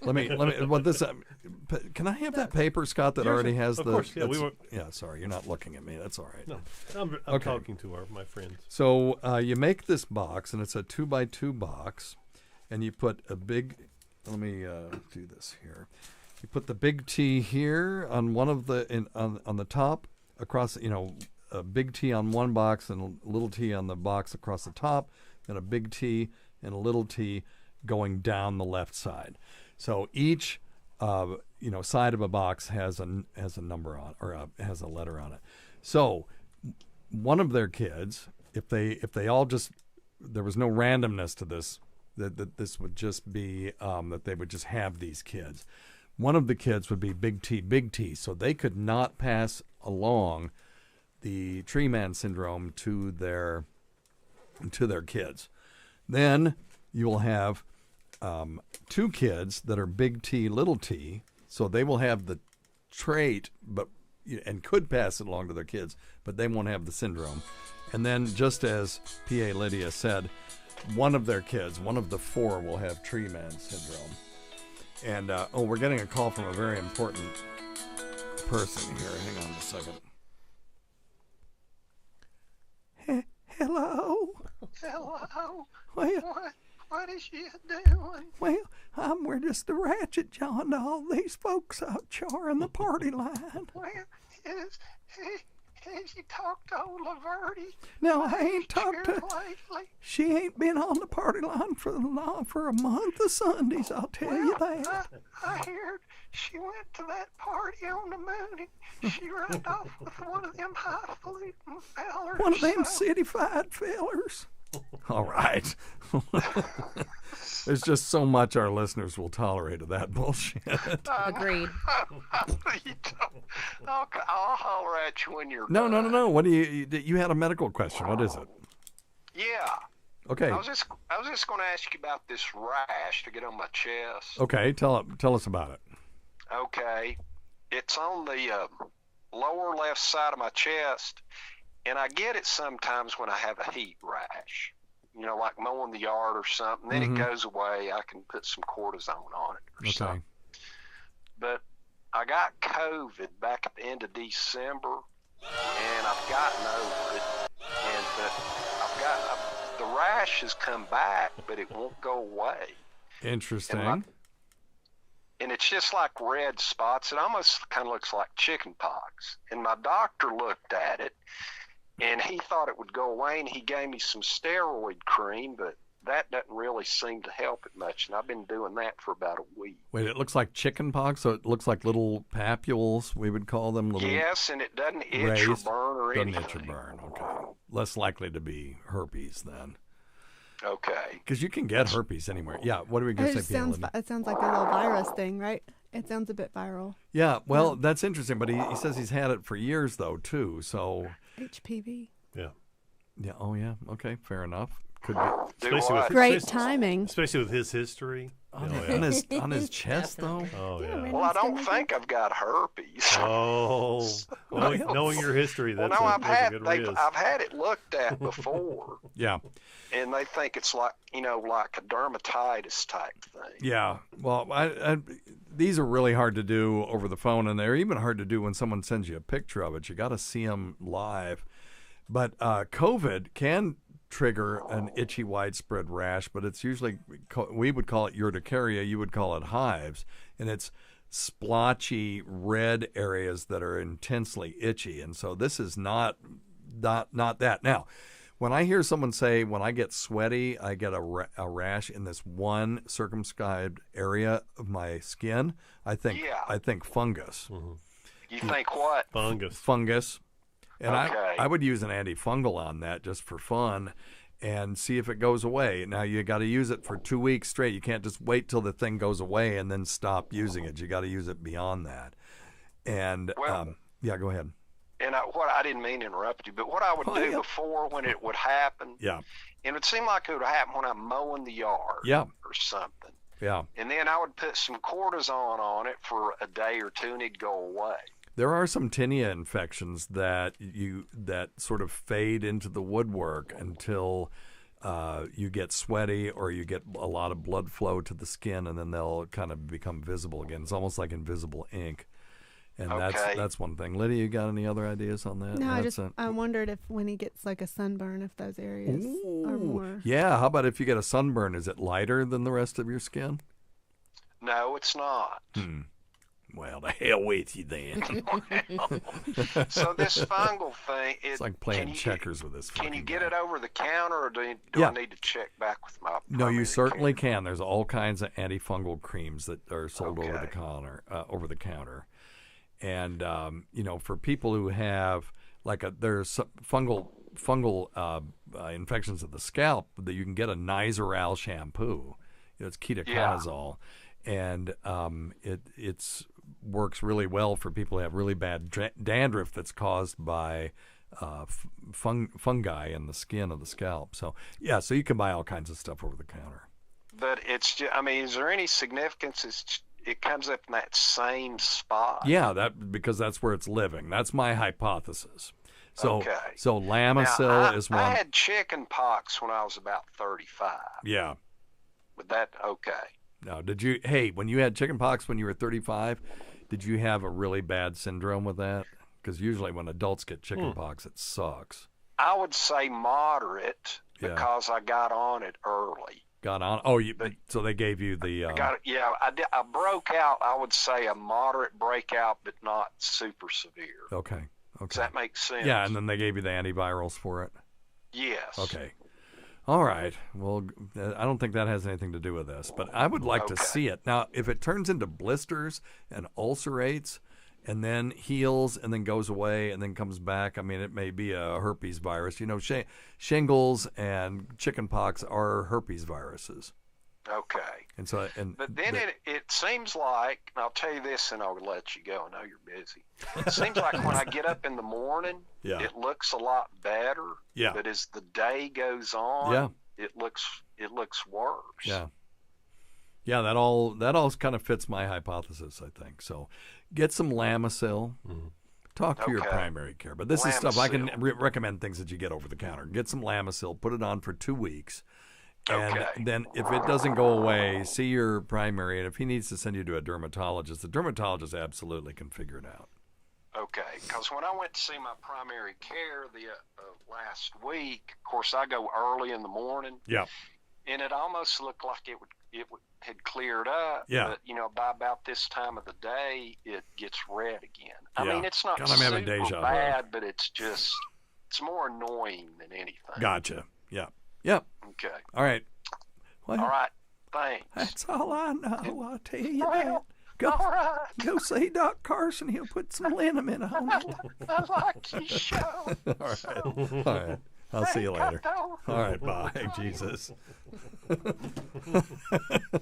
let me. What this? Can I have that paper, Scott? That already has of the. Course, yeah, we were. Yeah, sorry, you're not looking at me. That's all right. No, I'm okay. talking to my friends. So you make this box, and it's a 2x2 box, and you put a big. Let me do this here. You put the big T here on one of the on the top across. A big T on one box and a little t on the box across the top, and a big T and a little t going down the left side. So each side of a box has a number on, or has a letter on it. So one of their kids, if they all just, there was no randomness to this, that this would just be that they would just have these kids. One of the kids would be big T, so they could not pass along the tree man syndrome to their kids. Then you will have 2 kids that are big T, little t, so they will have the trait, and could pass it along to their kids, but they won't have the syndrome. And then, just as P.A. Lydia said, one of their kids, one of the 4, will have tree man syndrome. And we're getting a call from a very important person here. Hang on a second. Hello. Well, what is you doing? Well, we're just the ratchet jawing to all these folks out charring the party line. Well, has you talked to old Laverty? No, I ain't talked to her lately. She ain't been on the party line for a month of Sundays, I'll tell you that. I heard she went to that party on the moon and she ran off with one of them highfalutin fellers. One of them city-fied fellers. All right. There's just so much our listeners will tolerate of that bullshit. Agreed. I'll holler at you when you're No. What do you had a medical question. What is it? Yeah. Okay. I was just going to ask you about this rash to get on my chest. Okay, tell us about it. Okay. It's on the lower left side of my chest, and I get it sometimes when I have a heat rash. Like mowing the yard or something. Then it goes away. I can put some cortisone on it or something. But I got COVID back at the end of December, and I've gotten over it. But the rash has come back, but it won't go away. Interesting. And it's just like red spots. It almost kind of looks like chicken pox. And my doctor looked at it, and he thought it would go away, and he gave me some steroid cream, but that doesn't really seem to help it much, and I've been doing that for about a week. Wait, it looks like chicken pox, so it looks like little papules, we would call them. Yes, and it doesn't itch or burn or anything. Doesn't itch or burn, okay. Less likely to be herpes then. Okay. Because you can get herpes anywhere. Yeah, what are we going to say, It sounds like a little virus thing, right? It sounds a bit viral. Yeah, well, that's interesting, but he says he's had it for years, though, too, so... HPV. Yeah. Yeah, oh, yeah, okay, fair enough. Could be. Great timing. Especially with his history. On his chest, though? Oh, yeah. Well, I don't think I've got herpes. Oh. Knowing your history, that's I've had it looked at before. Yeah. And they think it's like a dermatitis type thing. Yeah. Well, these are really hard to do over the phone, and they're even hard to do when someone sends you a picture of it. You got to see them live. But COVID can trigger an itchy widespread rash, but it's usually, we would call it urticaria, you would call it hives, and it's splotchy red areas that are intensely itchy. And so this is not that. Now, when I hear someone say, when I get sweaty, I get a rash in this one circumscribed area of my skin, I think fungus. You think what? Fungus. And okay. I would use an antifungal on that just for fun and see if it goes away. Now, you got to use it for 2 weeks straight. You can't just wait till the thing goes away and then stop using it. You got to use it beyond that. And, yeah, go ahead. And I didn't mean to interrupt you, but what I would do before when it would happen, yeah, it would seem like it would happen when I'm mowing the yard or something. Yeah. And then I would put some cortisone on it for a day or two and it'd go away. There are some tinea infections that sort of fade into the woodwork until you get sweaty or you get a lot of blood flow to the skin, and then they'll kind of become visible again. It's almost like invisible ink. And that's one thing. Lydia, you got any other ideas on that? No, I wondered if when he gets like a sunburn, if those areas are more. Yeah, how about if you get a sunburn, is it lighter than the rest of your skin? No, it's not. Well, the hell with you then. So this fungal thing, it's like playing checkers with this. Can you get it over the counter, or do I need to check back with my? No, you certainly can. There's all kinds of antifungal creams that are sold over the counter. And for people who have there's fungal infections of the scalp, that you can get a Nizoral shampoo. It's ketoconazole, and it's works really well for people who have really bad dandruff that's caused by fungi in the skin of the scalp. So so you can buy all kinds of stuff over the counter. But it's just, is there any significance? It comes up in that same spot. Yeah, because that's where it's living. That's my hypothesis. So Lamisil is one. I had chicken pox when I was about 35. Yeah. Would that Now, when you had chicken pox when you were 35, did you have a really bad syndrome with that? Because usually when adults get chicken pox, it sucks. I would say moderate because I got on it early. Got on? Oh, so they gave you the... I broke out, I would say a moderate breakout, but not super severe. Okay. Does that make sense? Yeah, and then they gave you the antivirals for it? Yes. Okay. All right. Well, I don't think that has anything to do with this, but I would like to see it. Now, if it turns into blisters and ulcerates and then heals and then goes away and then comes back, it may be a herpes virus. Shingles and chickenpox are herpes viruses. Okay. But then it seems like, and I'll tell you this and I'll let you go. I know you're busy. It seems like when I get up in the morning, it looks a lot better. Yeah. But as the day goes on, it looks worse. Yeah. Yeah, that all kind of fits my hypothesis, I think. So get some Lamisil. Talk to your primary care. But this is stuff I can recommend, things that you get over the counter. Get some Lamisil, put it on for 2 weeks. And then if it doesn't go away, see your primary. And if he needs to send you to a dermatologist, the dermatologist absolutely can figure it out. Okay, because when I went to see my primary care the last week, of course, I go early in the morning. Yeah. And it almost looked like it had cleared up. Yeah. But, by about this time of the day, it gets red again. It's not super bad, but it's more annoying than anything. Gotcha. Yeah. Yep. Okay. All right. Well, all right. Thanks. That's all I know. I'll tell you that. Go see Doc Carson. He'll put some liniment on it. I like your show. All right. I'll see you later. All right. Bye. Jesus.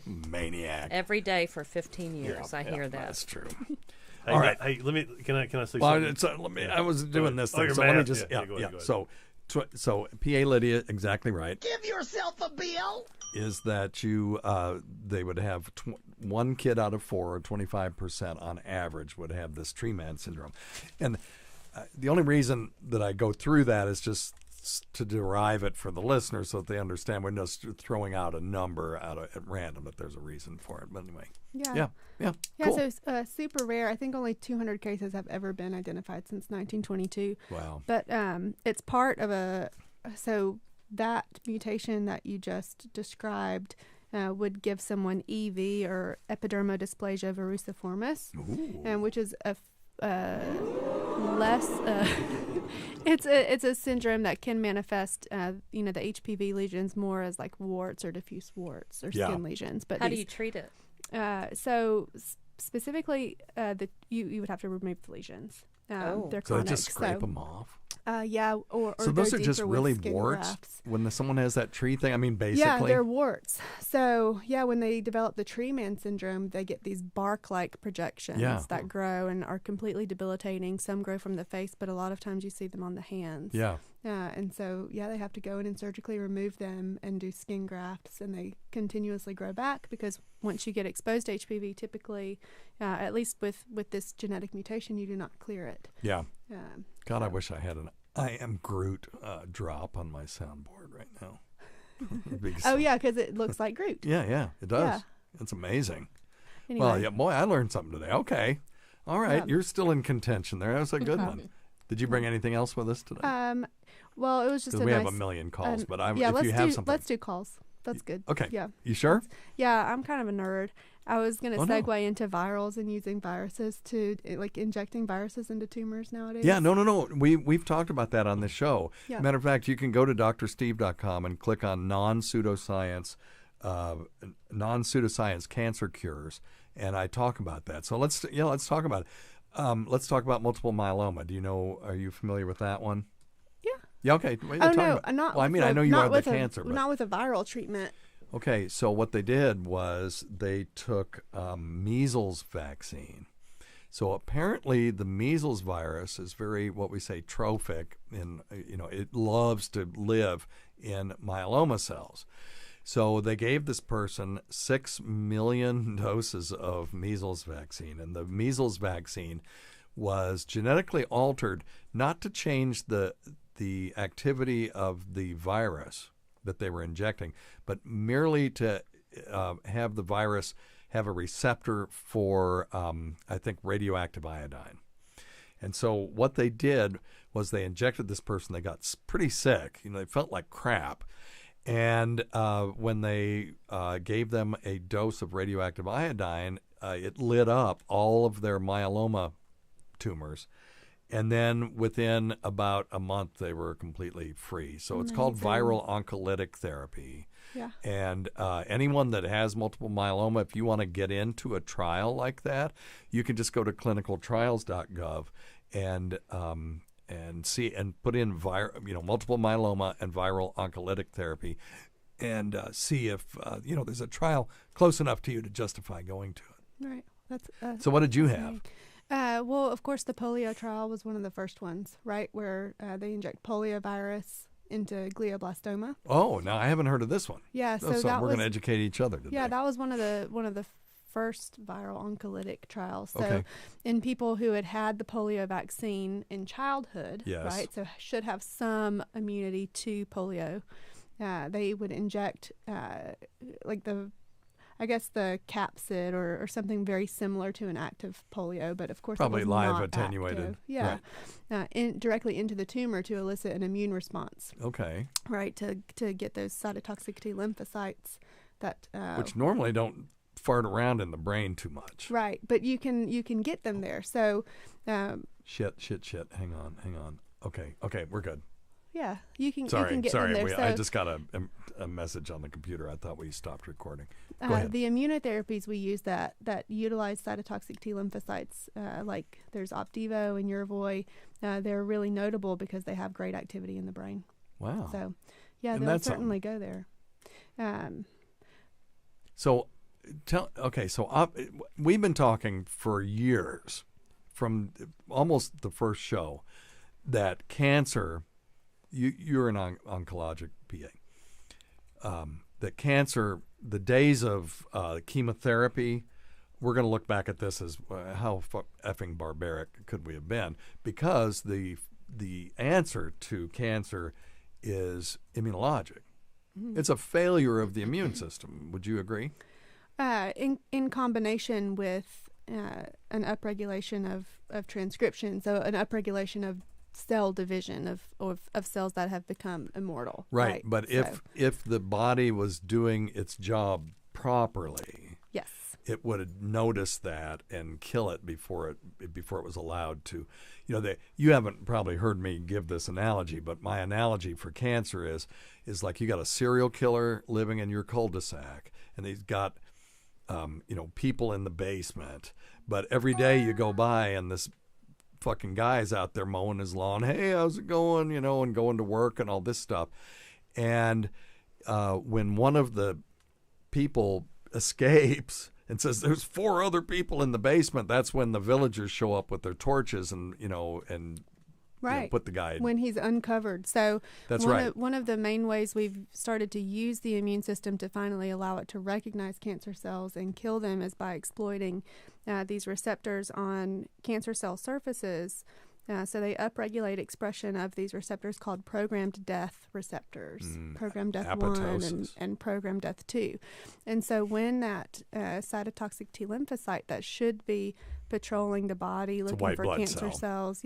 Maniac. Every day for 15 years. I hear that. That's true. Hey, all right. Hey, can I say something? I was doing this thing. So let me just. Go ahead. So PA Lydia, exactly right. Give yourself a bill. Is that they would have one kid out of 4, or 25% on average, would have this tree man syndrome. And the only reason that I go through that is just to derive it for the listeners so that they understand. We're just throwing out a number at random, but there's a reason for it. But anyway. Yeah. Cool. So it's super rare. I think only 200 cases have ever been identified since 1922. Wow. But it's part of so that mutation that you just described would give someone EV, or epidermodysplasia verruciformis, which is a less it's a syndrome that can manifest the HPV lesions more as like warts or diffuse warts or skin lesions. But how do you treat it? So specifically, you would have to remove the lesions. They're So chronic, just scrape them off. Yeah, or so go those are just deeper with really skin warts grafts. when someone has that tree thing. I mean, basically. Yeah, they're warts. So when they develop the tree man syndrome, they get these bark-like projections that grow and are completely debilitating. Some grow from the face, but a lot of times you see them on the hands. Yeah. And so they have to go in and surgically remove them and do skin grafts, and they continuously grow back because once you get exposed to HPV, typically, at least with this genetic mutation, you do not clear it. Yeah. God, I wish I had an I Am Groot drop on my soundboard right now. Oh, yeah, because it looks like Groot. Yeah, it does. Yeah. It's amazing. Anyway. Well, yeah, boy, I learned something today. Okay. All right, you're still in contention there. That was a good one. Did you bring anything else with us today? Well, it was just we have a million calls, but if you have something. Let's do calls. That's good. Okay. Yeah. You sure? Yeah, I'm kind of a nerd. I was going to segue into virals and using viruses to, like, injecting viruses into tumors nowadays. Yeah, no. We've talked about that on this show. Yeah. Matter of fact, you can go to drsteve.com and click on non-pseudoscience cancer cures, and I talk about that. So let's talk about it. Let's talk about multiple myeloma. Are you familiar with that one? Yeah, okay. Not. Well, I mean, I know you have the cancer, but not with a viral treatment. Okay, so what they did was they took measles vaccine. So apparently the measles virus is very, what we say, trophic, and it loves to live in myeloma cells. So they gave this person 6 million doses of measles vaccine, and the measles vaccine was genetically altered not to change the activity of the virus that they were injecting, but merely to have the virus have a receptor for, I think, radioactive iodine. And so what they did was they injected this person. They got pretty sick. They felt like crap. And when they gave them a dose of radioactive iodine, it lit up all of their myeloma tumors. And then within about a month, they were completely free. So it's called viral oncolytic therapy. Yeah. And anyone that has multiple myeloma, if you want to get into a trial like that, you can just go to clinicaltrials.gov and see and put in multiple myeloma and viral oncolytic therapy, and see if there's a trial close enough to you to justify going to it. Right. That's so. What did you have? Well, of course, the polio trial was one of the first ones, right, where they inject poliovirus into glioblastoma. Oh, now I haven't heard of this one. Yeah, so we're going to educate each other today. Yeah, that was one of the first viral oncolytic trials. So in people who had the polio vaccine in childhood, right, so should have some immunity to polio, they would inject the capsid or something very similar to an active polio, but of course probably it was live not attenuated. Active. Yeah, right. Directly into the tumor to elicit an immune response. Okay. Right, to get those cytotoxic T lymphocytes that which normally don't fart around in the brain too much. Right, but you can get them there. So shit. Hang on. Okay, we're good. Yeah, you can. Sorry, you can get them there. I just got a message on the computer. I thought we stopped recording. Go ahead. The immunotherapies we use that utilize cytotoxic T lymphocytes, like there's Opdivo and Yervoy, they're really notable because they have great activity in the brain. Wow. So, yeah, they'll certainly go there. We've been talking for years, from almost the first show, that cancer. You're an oncologic PA. That cancer, the days of chemotherapy, we're going to look back at this as how effing barbaric could we have been, because the answer to cancer is immunologic. Mm-hmm. It's a failure of the immune system. Would you agree? In combination with an upregulation of transcription, so an upregulation of cell division of cells that have become immortal. Right. But if the body was doing its job properly, yes, it would have noticed that and kill it before it was allowed to. You haven't probably heard me give this analogy, but my analogy for cancer is like you got a serial killer living in your cul-de-sac, and he's got people in the basement. But every day you go by and this fucking guy's out there mowing his lawn. Hey, how's it going? And going to work and all this stuff. And when one of the people escapes and says there's 4 other people in the basement, that's when the villagers show up with their torches and right. Put the guy when he's uncovered. So that's right. One of the main ways we've started to use the immune system to finally allow it to recognize cancer cells and kill them is by exploiting these receptors on cancer cell surfaces. So they upregulate expression of these receptors called programmed death receptors, programmed death 1 and programmed death 2. And so when that cytotoxic T lymphocyte that should be patrolling the body looking for cancer cells,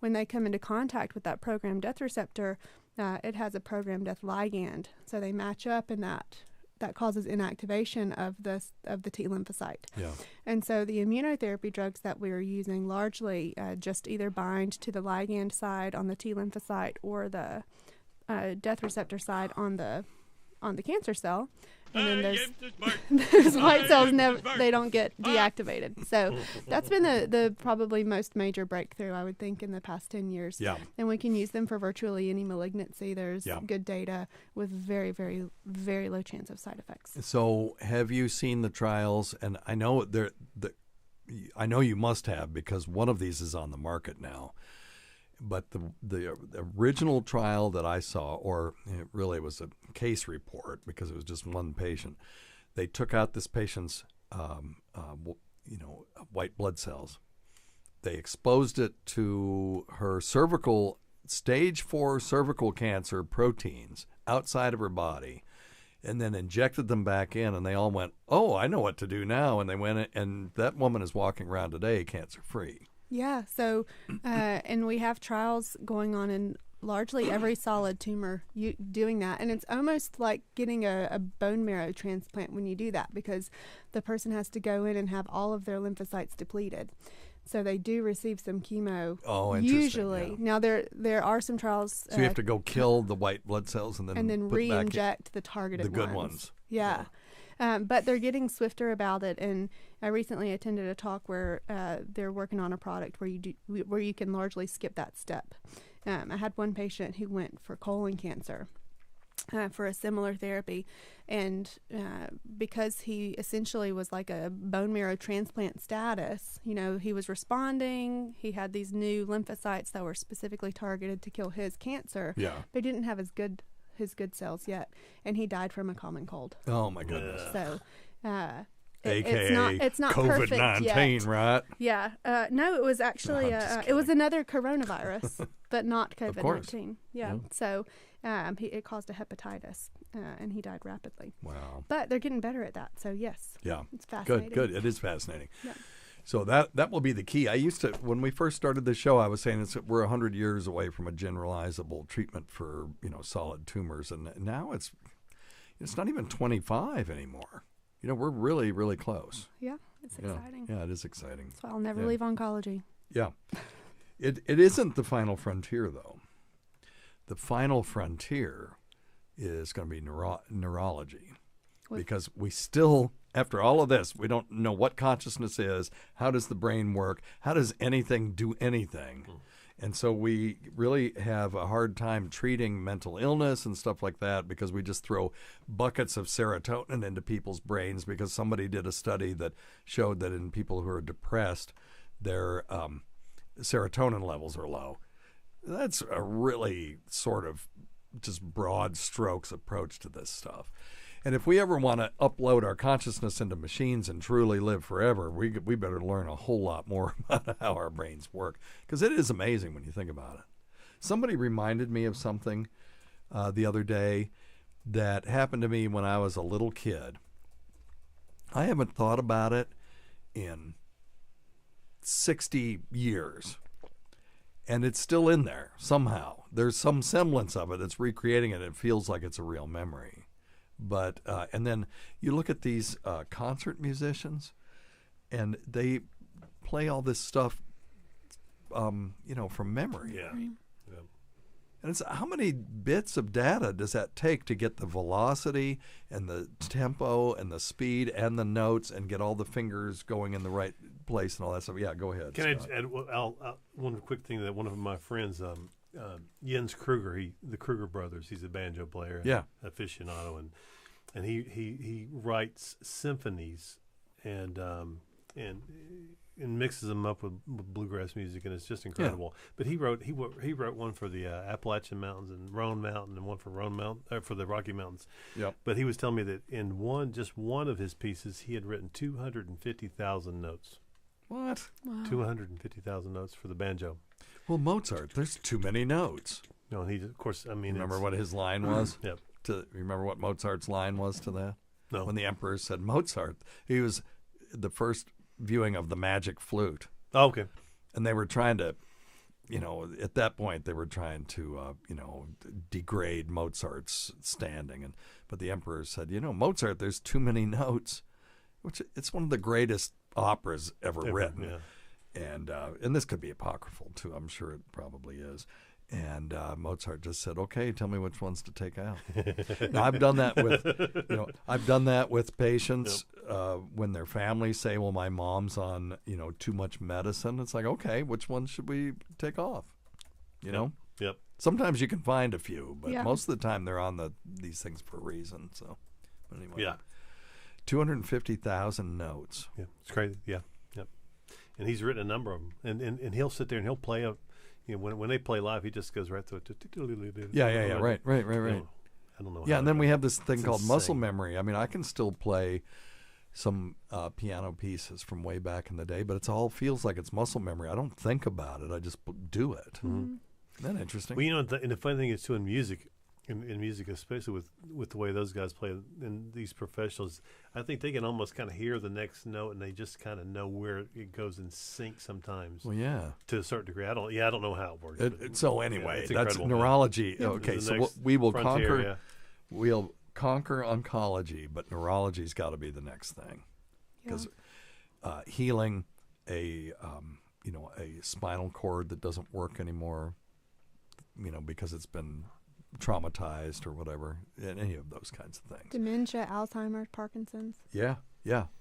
when they come into contact with that programmed death receptor, it has a programmed death ligand. So they match up, and that causes inactivation of the T lymphocyte. Yeah. And so the immunotherapy drugs that we're using largely just either bind to the ligand side on the T lymphocyte or the death receptor side on the cancer cell. And then those white cells they don't get deactivated. So that's been the probably most major breakthrough, I would think, in the past 10 years. Yeah. And we can use them for virtually any malignancy. There's good data with very, very, very low chance of side effects. So have you seen the trials? And I know I know you must have, because one of these is on the market now. But the original trial that I saw, or it really was a case report because it was just one patient, they took out this patient's white blood cells. They exposed it to her stage 4 cervical cancer proteins outside of her body, and then injected them back in, and they all went, oh, I know what to do now. And they went, and that woman is walking around today cancer-free. Yeah, so, and we have trials going on in largely every solid tumor doing that. And it's almost like getting a bone marrow transplant when you do that, because the person has to go in and have all of their lymphocytes depleted. So they do receive some chemo. Oh, interesting. Usually. Yeah. Now, there are some trials. So you have to go kill the white blood cells and then re-inject the targeted ones. The good ones. Yeah. But they're getting swifter about it, and I recently attended a talk where they're working on a product where you can largely skip that step. I had one patient who went for colon cancer for a similar therapy, and because he essentially was like a bone marrow transplant status, he was responding. He had these new lymphocytes that were specifically targeted to kill his cancer. Yeah. They didn't have his good cells yet, and he died from a common cold. Oh my goodness. So AKA it's not COVID-19, right? Yeah. No, it was actually it was another coronavirus, but not COVID-19. Yeah. So it caused a hepatitis, and he died rapidly. Wow. But they're getting better at that. So yes. Yeah. It's fascinating. Good. It is fascinating. Yeah. So that will be the key. I used to, when we first started the show, I was saying we're 100 years away from a generalizable treatment for solid tumors, and now it's not even 25 anymore. We're really, really close. Yeah, it's exciting. Yeah, it is exciting. That's why I'll never leave oncology. Yeah, it isn't the final frontier though. The final frontier is going to be neurology, because we still. After all of this, we don't know what consciousness is. How does the brain work? How does anything do anything? And so we really have a hard time treating mental illness and stuff like that, because we just throw buckets of serotonin into people's brains, because somebody did a study that showed that in people who are depressed, their serotonin levels are low. That's a really sort of just broad strokes approach to this stuff. And if we ever want to upload our consciousness into machines and truly live forever, we better learn a whole lot more about how our brains work, because it is amazing when you think about it. Somebody reminded me of something the other day that happened to me when I was a little kid. I haven't thought about it in 60 years, and it's still in there somehow. There's some semblance of it that's recreating it. It feels like it's a real memory. But and then you look at these concert musicians, and they play all this stuff, from memory. Yeah. And it's how many bits of data does that take to get the velocity and the tempo and the speed and the notes and get all the fingers going in the right place and all that stuff? Yeah, go ahead. Can I add one quick thing that one of my friends, Jens Kruger, the Kruger brothers, he's a banjo player, aficionado, and he writes symphonies and mixes them up with bluegrass music, and it's just incredible. Yeah. But he wrote one for the Appalachian Mountains and Roan Mountain, and one for for the Rocky Mountains. Yep. But he was telling me that in just one of his pieces, he had written 250,000 notes. What? Wow. 250,000 notes for the banjo. Well, Mozart, there's too many notes. No, and he, of course, I mean, remember what his line was? Yep. Remember what Mozart's line was to that? No. When the emperor said Mozart, he was the first viewing of the magic flute. Oh, okay. And they were trying to, at that point they were trying to, degrade Mozart's standing. But the emperor said, Mozart, there's too many notes, which it's one of the greatest operas ever written. Yeah. And this could be apocryphal too. I'm sure it probably is. And Mozart just said, "Okay, tell me which ones to take out." Now, I've done that with patients when their families say, "Well, my mom's on too much medicine." It's like, okay, which ones should we take off? Yep. Sometimes you can find a few, but most of the time they're on these things for a reason. So, anyway, 250,000 notes. Yeah, it's crazy. Yeah, yep. And he's written a number of them, and he'll sit there and he'll play a. When they play live, he just goes right through it. Yeah. Right. I don't know. Yeah, and then we have this thing called muscle memory. I mean, I can still play some piano pieces from way back in the day, but it all feels like it's muscle memory. I don't think about it. I just do it. Mm-hmm. Isn't that interesting? Well, and the funny thing is, too, in music, especially with the way those guys play, and these professionals, I think they can almost kind of hear the next note, and they just kind of know where it goes in sync sometimes. Well, yeah, to a certain degree. I don't know how it works. So anyway, that's neurology. Yeah. Okay, so we will conquer. We'll conquer oncology, but neurology's got to be the next thing, because healing a spinal cord that doesn't work anymore, because it's been traumatized or whatever, any of those kinds of things. Dementia, Alzheimer's, Parkinson's. Yeah,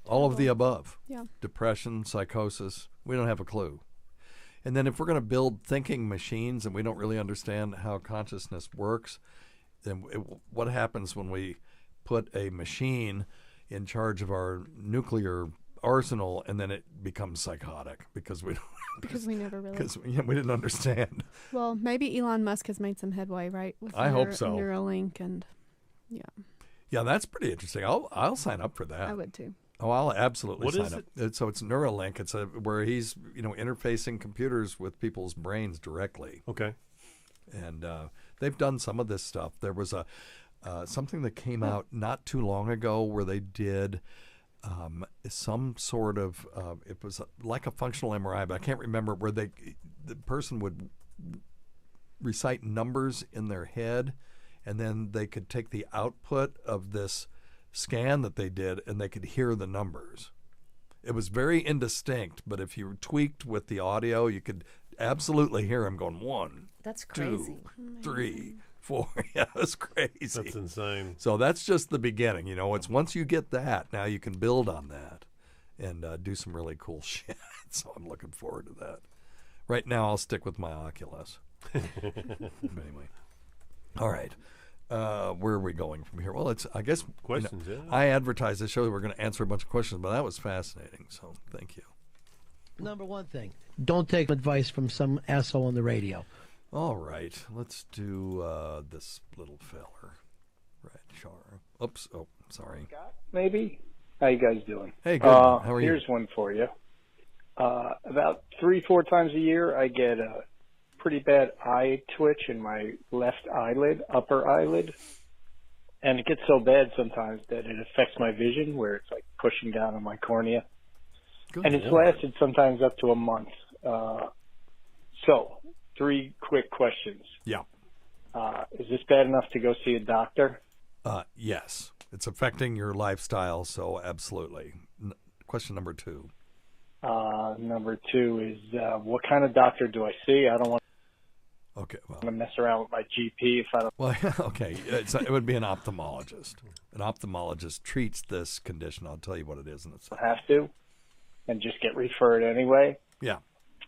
all of the above. Yeah. Depression, psychosis, we don't have a clue. And then if we're going to build thinking machines and we don't really understand how consciousness works, then what happens when we put a machine in charge of our nuclear arsenal and then it becomes psychotic because we don't we never really we didn't understand. Well, maybe Elon Musk has made some headway, right? With I hope so. Neuralink and yeah, that's pretty interesting. I'll sign up for that. I would too. Oh, I'll absolutely sign up. It? So it's Neuralink. It's where he's interfacing computers with people's brains directly. Okay. And they've done some of this stuff. There was something that came out not too long ago where they did some sort of it was like a functional MRI, but I can't remember, where the person would recite numbers in their head, and then they could take the output of this scan that they did and they could hear the numbers. It was very indistinct, but if you tweaked with the audio, you could absolutely hear him going 1, that's crazy, 2, 3, 4. Yeah, it's crazy. That's insane. So that's just the beginning. It's once you get that, now you can build on that and do some really cool shit. So I'm looking forward to that. Right now, I'll stick with my Oculus. Anyway, all right. Where are we going from here? Well, I guess questions. I advertised this show that we're going to answer a bunch of questions, but that was fascinating. So thank you. Number one thing: don't take advice from some asshole on the radio. All right, let's do this little feller. Right, Char. Oops. Oh, sorry. Maybe. How you guys doing? Hey, good. How are you? Here's one for you. About 3-4 times a year, I get a pretty bad eye twitch in my left eyelid, upper eyelid. And it gets so bad sometimes that it affects my vision, where it's like pushing down on my cornea. Good and it's Lord. lasted sometimes up to a month. So, 3 quick questions. Yeah. Is this bad enough to go see a doctor? Yes. It's affecting your lifestyle, so absolutely. Question number 2. Number 2 is, what kind of doctor do I see? I don't want. Okay, well, I'm gonna mess around with my GP if I don't. Well, okay, it would be an ophthalmologist. An ophthalmologist treats this condition. I'll tell you what it is in a second. Have to, and just get referred anyway. Yeah.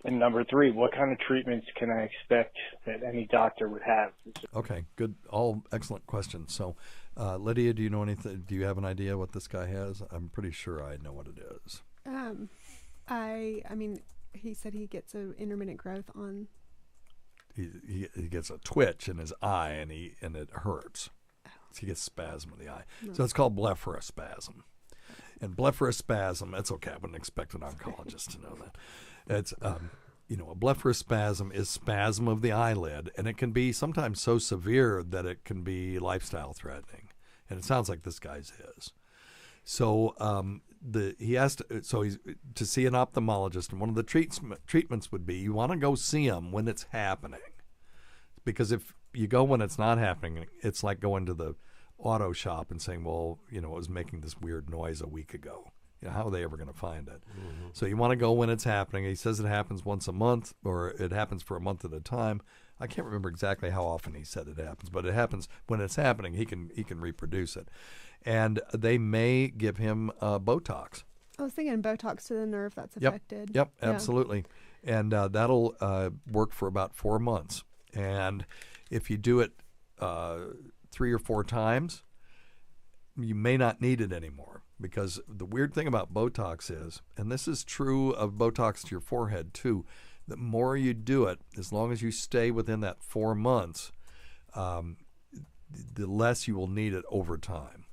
And number 3, what kind of treatments can I expect that any doctor would have? Okay, good. All excellent questions. So, Lydia, do you know anything? Do you have an idea what this guy has? I'm pretty sure I know what it is. I mean, he said he gets an intermittent growth on. He gets a twitch in his eye, and it hurts. So he gets spasm of the eye. No. So it's called blepharospasm. And blepharospasm, that's okay. I wouldn't expect an oncologist to know that. It's a blepharospasm is spasm of the eyelid, and it can be sometimes so severe that it can be lifestyle threatening. And it sounds like this guy's is. So he's to see an ophthalmologist, and one of the treatments would be you want to go see him when it's happening, because if you go when it's not happening, it's like going to the auto shop and saying, well, it was making this weird noise a week ago. How are they ever going to find it? Mm-hmm. So you want to go when it's happening. He says it happens once a month, or it happens for a month at a time. I can't remember exactly how often he said it happens, but it happens when it's happening. He can reproduce it, and they may give him Botox. I was thinking Botox to the nerve that's affected. Yep, absolutely, and that'll work for about 4 months. And if you do it 3 or 4 times, you may not need it anymore. Because the weird thing about Botox is, and this is true of Botox to your forehead too, the more you do it, as long as you stay within that 4 months, the less you will need it over time.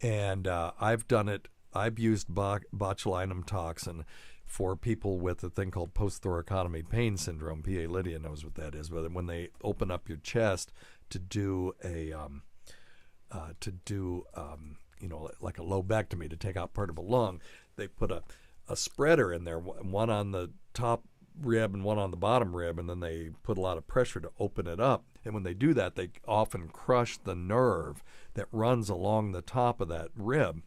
And I've done it. I've used botulinum toxin for people with a thing called post-thoracotomy pain syndrome. PA Lydia knows what that is. But when they open up your chest to do like a lobectomy to take out part of a lung, they put a spreader in there, one on the top rib and one on the bottom rib, and then they put a lot of pressure to open it up. And when they do that, they often crush the nerve that runs along the top of that rib,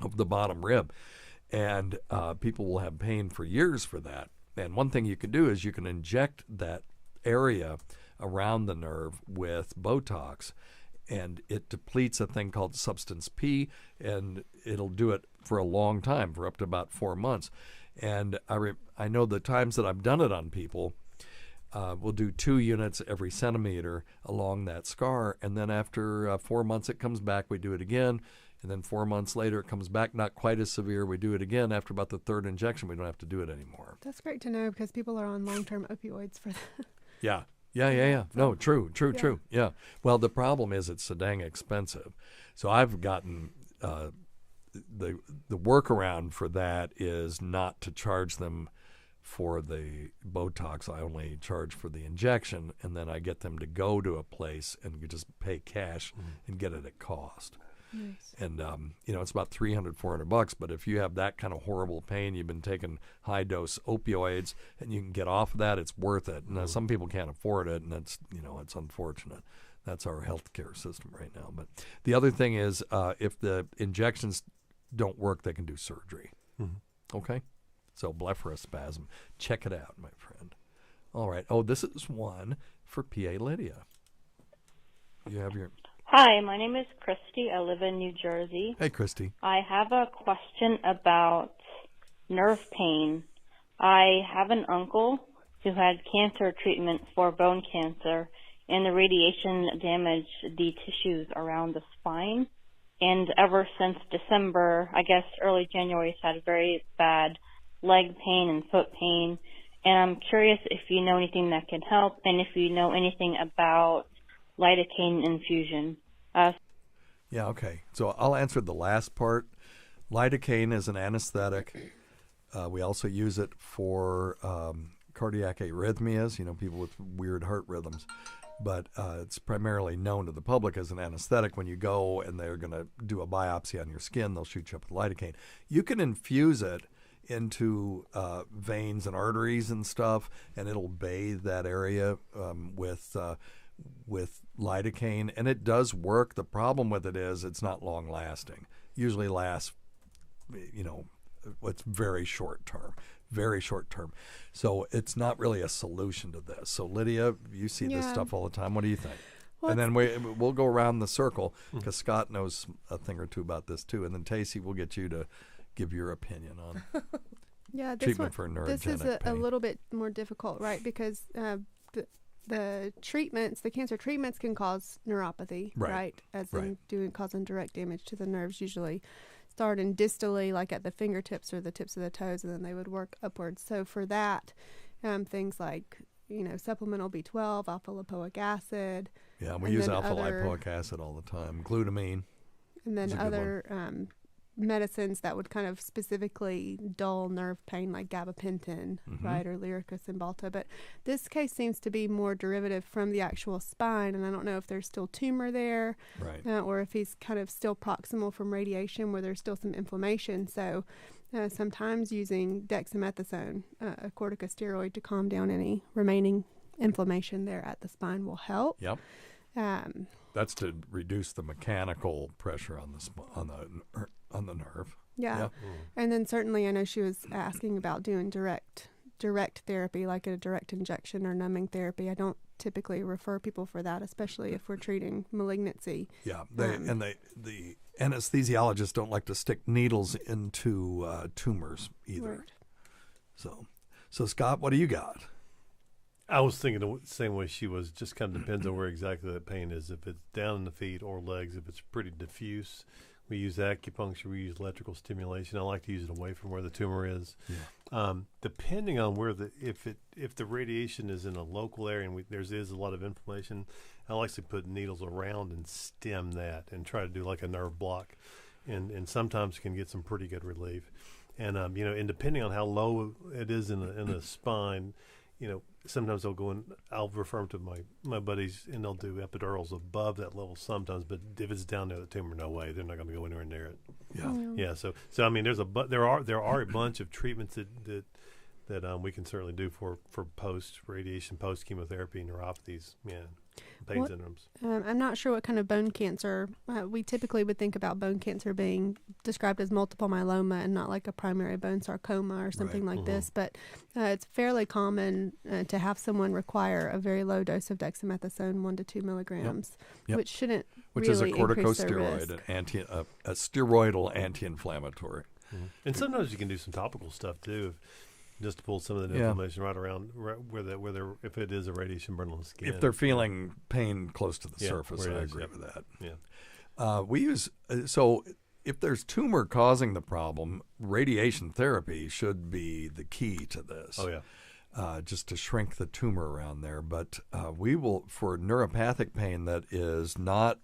of the bottom rib. And people will have pain for years for that. And one thing you can do is you can inject that area around the nerve with Botox, and it depletes a thing called substance P, and it'll do it for a long time, for up to about 4 months. And I know the times that I've done it on people, we'll do 2 units every centimeter along that scar, and then after 4 months it comes back, we do it again, and then 4 months later it comes back, not quite as severe, we do it again. After about the 3rd injection, we don't have to do it anymore. That's great to know, because people are on long-term opioids for that. Yeah. No, true. Yeah. Well, the problem is it's so dang expensive. So I've gotten the workaround for that is not to charge them for the Botox. I only charge for the injection, and then I get them to go to a place and you just pay cash and get it at cost. Nice. And it's about $300-$400, but if you have that kind of horrible pain, you've been taking high dose opioids, and you can get off of that, it's worth it. And some people can't afford it, and it's unfortunate. That's our healthcare system right now. But the other thing is, if the injections don't work, they can do surgery. Mm-hmm. Okay, so blepharospasm, check it out, my friend. All right. Oh, this is one for PA Lydia. You have your. Hi, my name is Christy. I live in New Jersey. Hey, Christy. I have a question about nerve pain. I have an uncle who had cancer treatment for bone cancer, and the radiation damaged the tissues around the spine. And ever since December, I guess early January, he's had very bad leg pain and foot pain. And I'm curious if you know anything that can help, and if you know anything about lidocaine infusion. Yeah, okay. So I'll answer the last part. Lidocaine is an anesthetic. We also use it for cardiac arrhythmias, people with weird heart rhythms. But it's primarily known to the public as an anesthetic. When you go and they're going to do a biopsy on your skin, they'll shoot you up with lidocaine. You can infuse it into veins and arteries and stuff, and it'll bathe that area with lidocaine, and it does work. The problem with it is it's not long lasting. Usually lasts, it's very short term. very short term. So it's not really a solution to this. So Lydia, you see this stuff all the time. What do you think? Well, and then we'll go around the circle because Scott knows a thing or two about this too. And then Tacie, we'll get you to give your opinion on treatment for neurogenic pain. This is a little bit more difficult, right? Because the treatments, the cancer treatments can cause neuropathy, right? As in causing direct damage to the nerves, usually starting distally, like at the fingertips or the tips of the toes, and then they would work upwards. So for that, things like, supplemental B12, alpha lipoic acid. Yeah, we use alpha lipoic acid all the time, glutamine. And then other medicines that would kind of specifically dull nerve pain, like gabapentin, right, or Lyrica Cymbalta. But this case seems to be more derivative from the actual spine, and I don't know if there's still tumor there, or if he's kind of still proximal from radiation where there's still some inflammation. So sometimes using dexamethasone, a corticosteroid, to calm down any remaining inflammation there at the spine will help. Yep. That's to reduce the mechanical pressure on the nerve. Yeah. And then certainly I know she was asking about doing direct therapy, like a direct injection or numbing therapy. I don't typically refer people for that, especially if we're treating malignancy. Yeah, the anesthesiologists don't like to stick needles into tumors either. Right. So Scott, what do you got? I was thinking the same way she was. Just kind of depends on where exactly that pain is. If it's down in the feet or legs, if it's pretty diffuse, we use acupuncture. We use electrical stimulation. I like to use it away from where the tumor is. Yeah. Depending on where if the radiation is in a local area and there is a lot of inflammation, I like to put needles around and stem that and try to do like a nerve block, and sometimes can get some pretty good relief. And and depending on how low it is in the spine. Sometimes they'll go in, I'll refer them to my buddies, and they'll do epidurals above that level sometimes. But if it's down there, the tumor, no way, they're not going to go anywhere near it. Yeah, yeah. So I mean, there are a bunch of treatments that we can certainly do for post radiation, post chemotherapy neuropathies. Yeah. Pain syndromes. I'm not sure what kind of bone cancer. We typically would think about bone cancer being described as multiple myeloma and not like a primary bone sarcoma or something like this. But it's fairly common to have someone require a very low dose of dexamethasone, 1 to 2 milligrams, which shouldn't really is a increase their corticosteroid, risk. a steroidal anti-inflammatory. And sometimes you can do some topical stuff too. Just to pull some of the inflammation right around where if it is a radiation burn on the skin. If they're feeling pain close to the surface, I agree with that. Yeah. We use so if there's tumor causing the problem, radiation therapy should be the key to this. Oh yeah. Just to shrink the tumor around there, but we will for neuropathic pain that is not,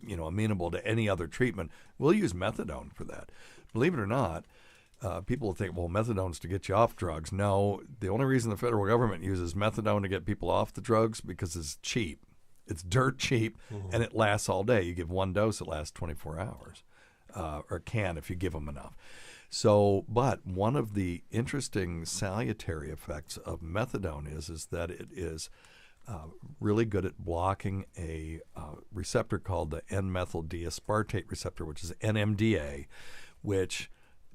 amenable to any other treatment. We'll use methadone for that. Believe it or not. People will think, well, methadone's to get you off drugs. No, the only reason the federal government uses methadone to get people off the drugs because it's cheap. It's dirt cheap, and it lasts all day. You give one dose, it lasts 24 hours, or can if you give them enough. So, but one of the interesting salutary effects of methadone is that it is really good at blocking a receptor called the N-methyl D-aspartate receptor, which is NMDA, which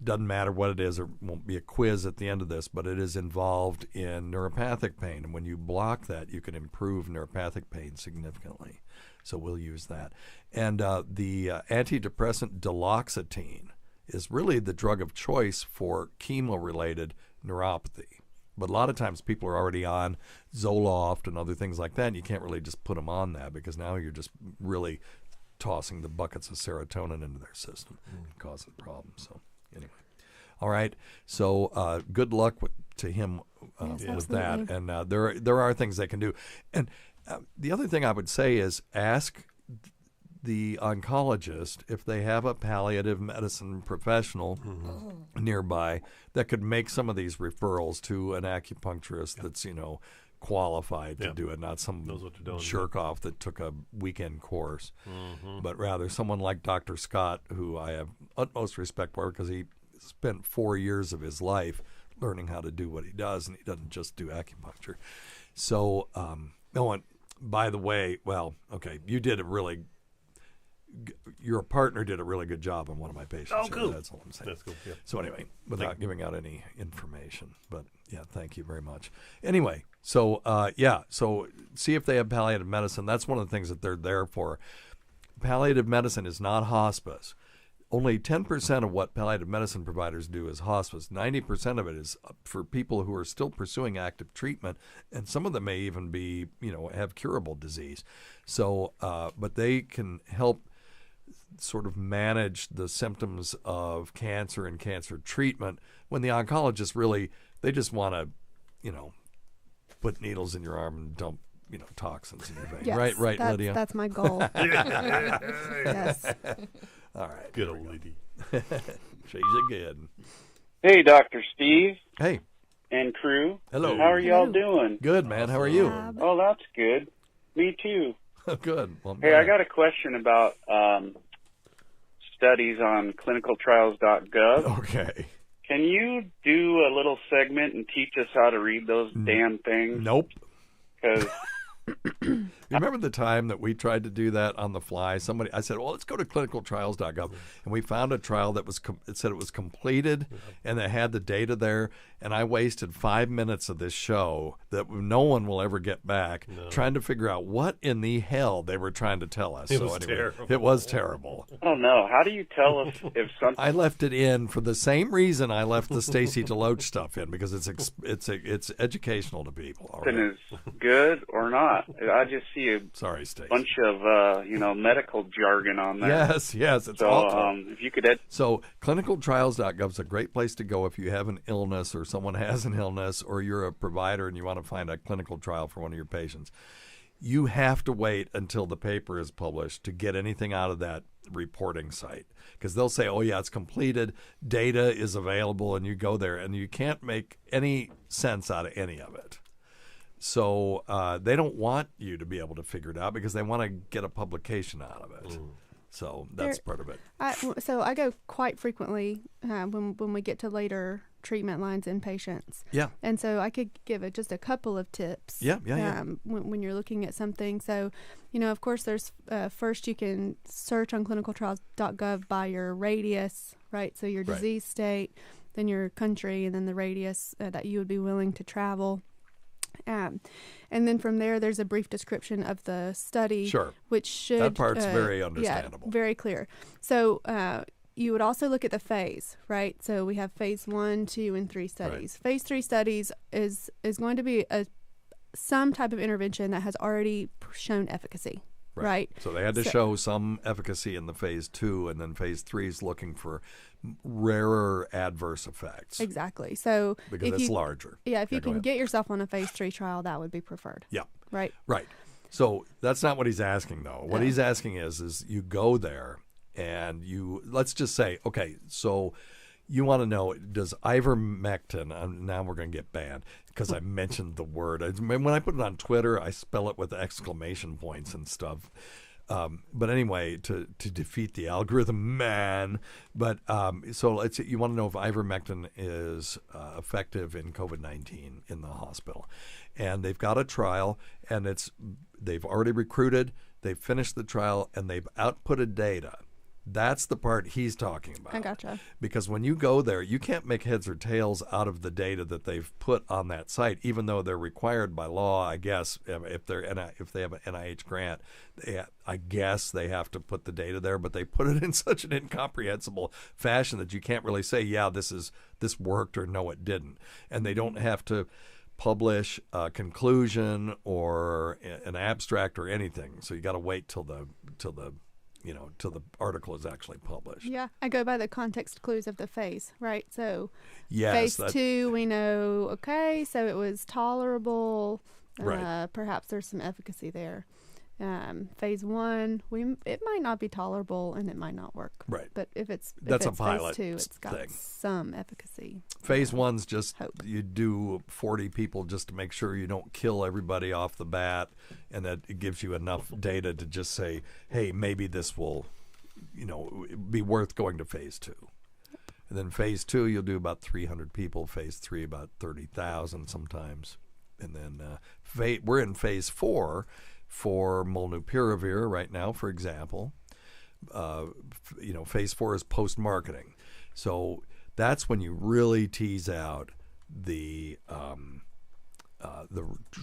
doesn't matter what it is. There won't be a quiz at the end of this, but it is involved in neuropathic pain. And when you block that, you can improve neuropathic pain significantly. So we'll use that. And the antidepressant duloxetine is really the drug of choice for chemo-related neuropathy. But a lot of times people are already on Zoloft and other things like that, and you can't really just put them on that because now you're just really tossing the buckets of serotonin into their system and causing problems. So. Anyway, all right. So good luck to him with that. And there are things they can do. And the other thing I would say is ask the oncologist if they have a palliative medicine professional nearby that could make some of these referrals to an acupuncturist that's qualified to do it, not some jerk off that took a weekend course, but rather someone like Dr. Scott, who I have utmost respect for because he spent 4 years of his life learning how to do what he does, and he doesn't just do acupuncture. So, by the way, you did a really your partner did a really good job on one of my patients. Oh, cool. That's all I'm saying. That's cool. Yeah. So anyway, without giving out any information, but yeah, thank you very much. Anyway, so so see if they have palliative medicine. That's one of the things that they're there for. Palliative medicine is not hospice. Only 10% of what palliative medicine providers do is hospice. 90% of it is for people who are still pursuing active treatment, and some of them may even be, have curable disease. So, but they can help sort of manage the symptoms of cancer and cancer treatment when the oncologists really, they just want to, put needles in your arm and dump, toxins in your vein. Yes, Right, Lydia? That's my goal. Yes. All right. Good old Lydia. She's a good. Hey, Dr. Steve. Hey. And crew. Hello. How are y'all doing? Good, man. How are you? Oh, that's good. Me too. Good. Well, hey, I got a question about studies on clinicaltrials.gov. Okay. Can you do a little segment and teach us how to read those damn things? Nope. Because you remember the time that we tried to do that on the fly? I said, well, let's go to clinicaltrials.gov. And we found a trial that it said it was completed and it had the data there. And I wasted 5 minutes of this show that no one will ever get back trying to figure out what in the hell they were trying to tell us. It was terrible. It was terrible. I don't know. How do you tell us if something... I left it in for the same reason I left the Tacie DeLoach stuff in, because it's educational to people. Something is good or not. I just see a bunch of medical jargon on there. Yes, it's so, awful. If you could So clinicaltrials.gov is a great place to go if you have an illness or someone has an illness, or you're a provider and you want to find a clinical trial for one of your patients. You have to wait until the paper is published to get anything out of that reporting site, because they'll say, oh yeah, it's completed, data is available, and you go there and you can't make any sense out of any of it. So they don't want you to be able to figure it out because they want to get a publication out of it. So that's part of it. So I go quite frequently when we get to later treatment lines in patients. Yeah. And so I could give just a couple of tips. Yeah. When you're looking at something. So, of course, there's first you can search on clinicaltrials.gov by your radius, right? So your disease state, then your country, and then the radius that you would be willing to travel. And then from there, there's a brief description of the study, which should... That part's very understandable. Yeah, very clear. So you would also look at the phase, right? So we have phase 1, 2, and 3 studies. Phase 3 studies is going to be some type of intervention that has already shown efficacy, right? So they had to show some efficacy in the phase 2, and then phase 3 is looking for rarer adverse effects. Exactly. So because it's larger. Yeah, if you can get yourself on a phase 3 trial, that would be preferred. Yeah. Right. So that's not what he's asking, though. What he's asking is you go there and let's just say, okay, so you want to know, does ivermectin, now we're going to get banned because I mentioned the word. When I put it on Twitter, I spell it with exclamation points and stuff. But anyway, to defeat the algorithm, man. But so you want to know if ivermectin is effective in COVID-19 in the hospital, and they've got a trial, and they've already recruited, they've finished the trial, and they've outputted data. That's the part he's talking about. I gotcha. Because when you go there, you can't make heads or tails out of the data that they've put on that site, even though they're required by law, I guess, if they have an NIH grant, I guess they have to put the data there, but they put it in such an incomprehensible fashion that you can't really say, yeah, this worked, or no, it didn't. And they don't have to publish a conclusion or an abstract or anything. So you got to wait till the article is actually published. Yeah, I go by the context clues of the phase, right? So yes, phase 2, we know, okay, so it was tolerable. Right. Perhaps there's some efficacy there. Phase 1, it might not be tolerable and it might not work. Right. But if it's a pilot phase 2, it's got some efficacy. Phase 1's just you do 40 people just to make sure you don't kill everybody off the bat, and that it gives you enough data to just say, hey, maybe this will, be worth going to phase 2. And then phase 2, you'll do about 300 people. Phase 3, about 30,000 sometimes. And then we're in phase 4 for molnupiravir right now, for example. phase 4 is post-marketing. So that's when you really tease out the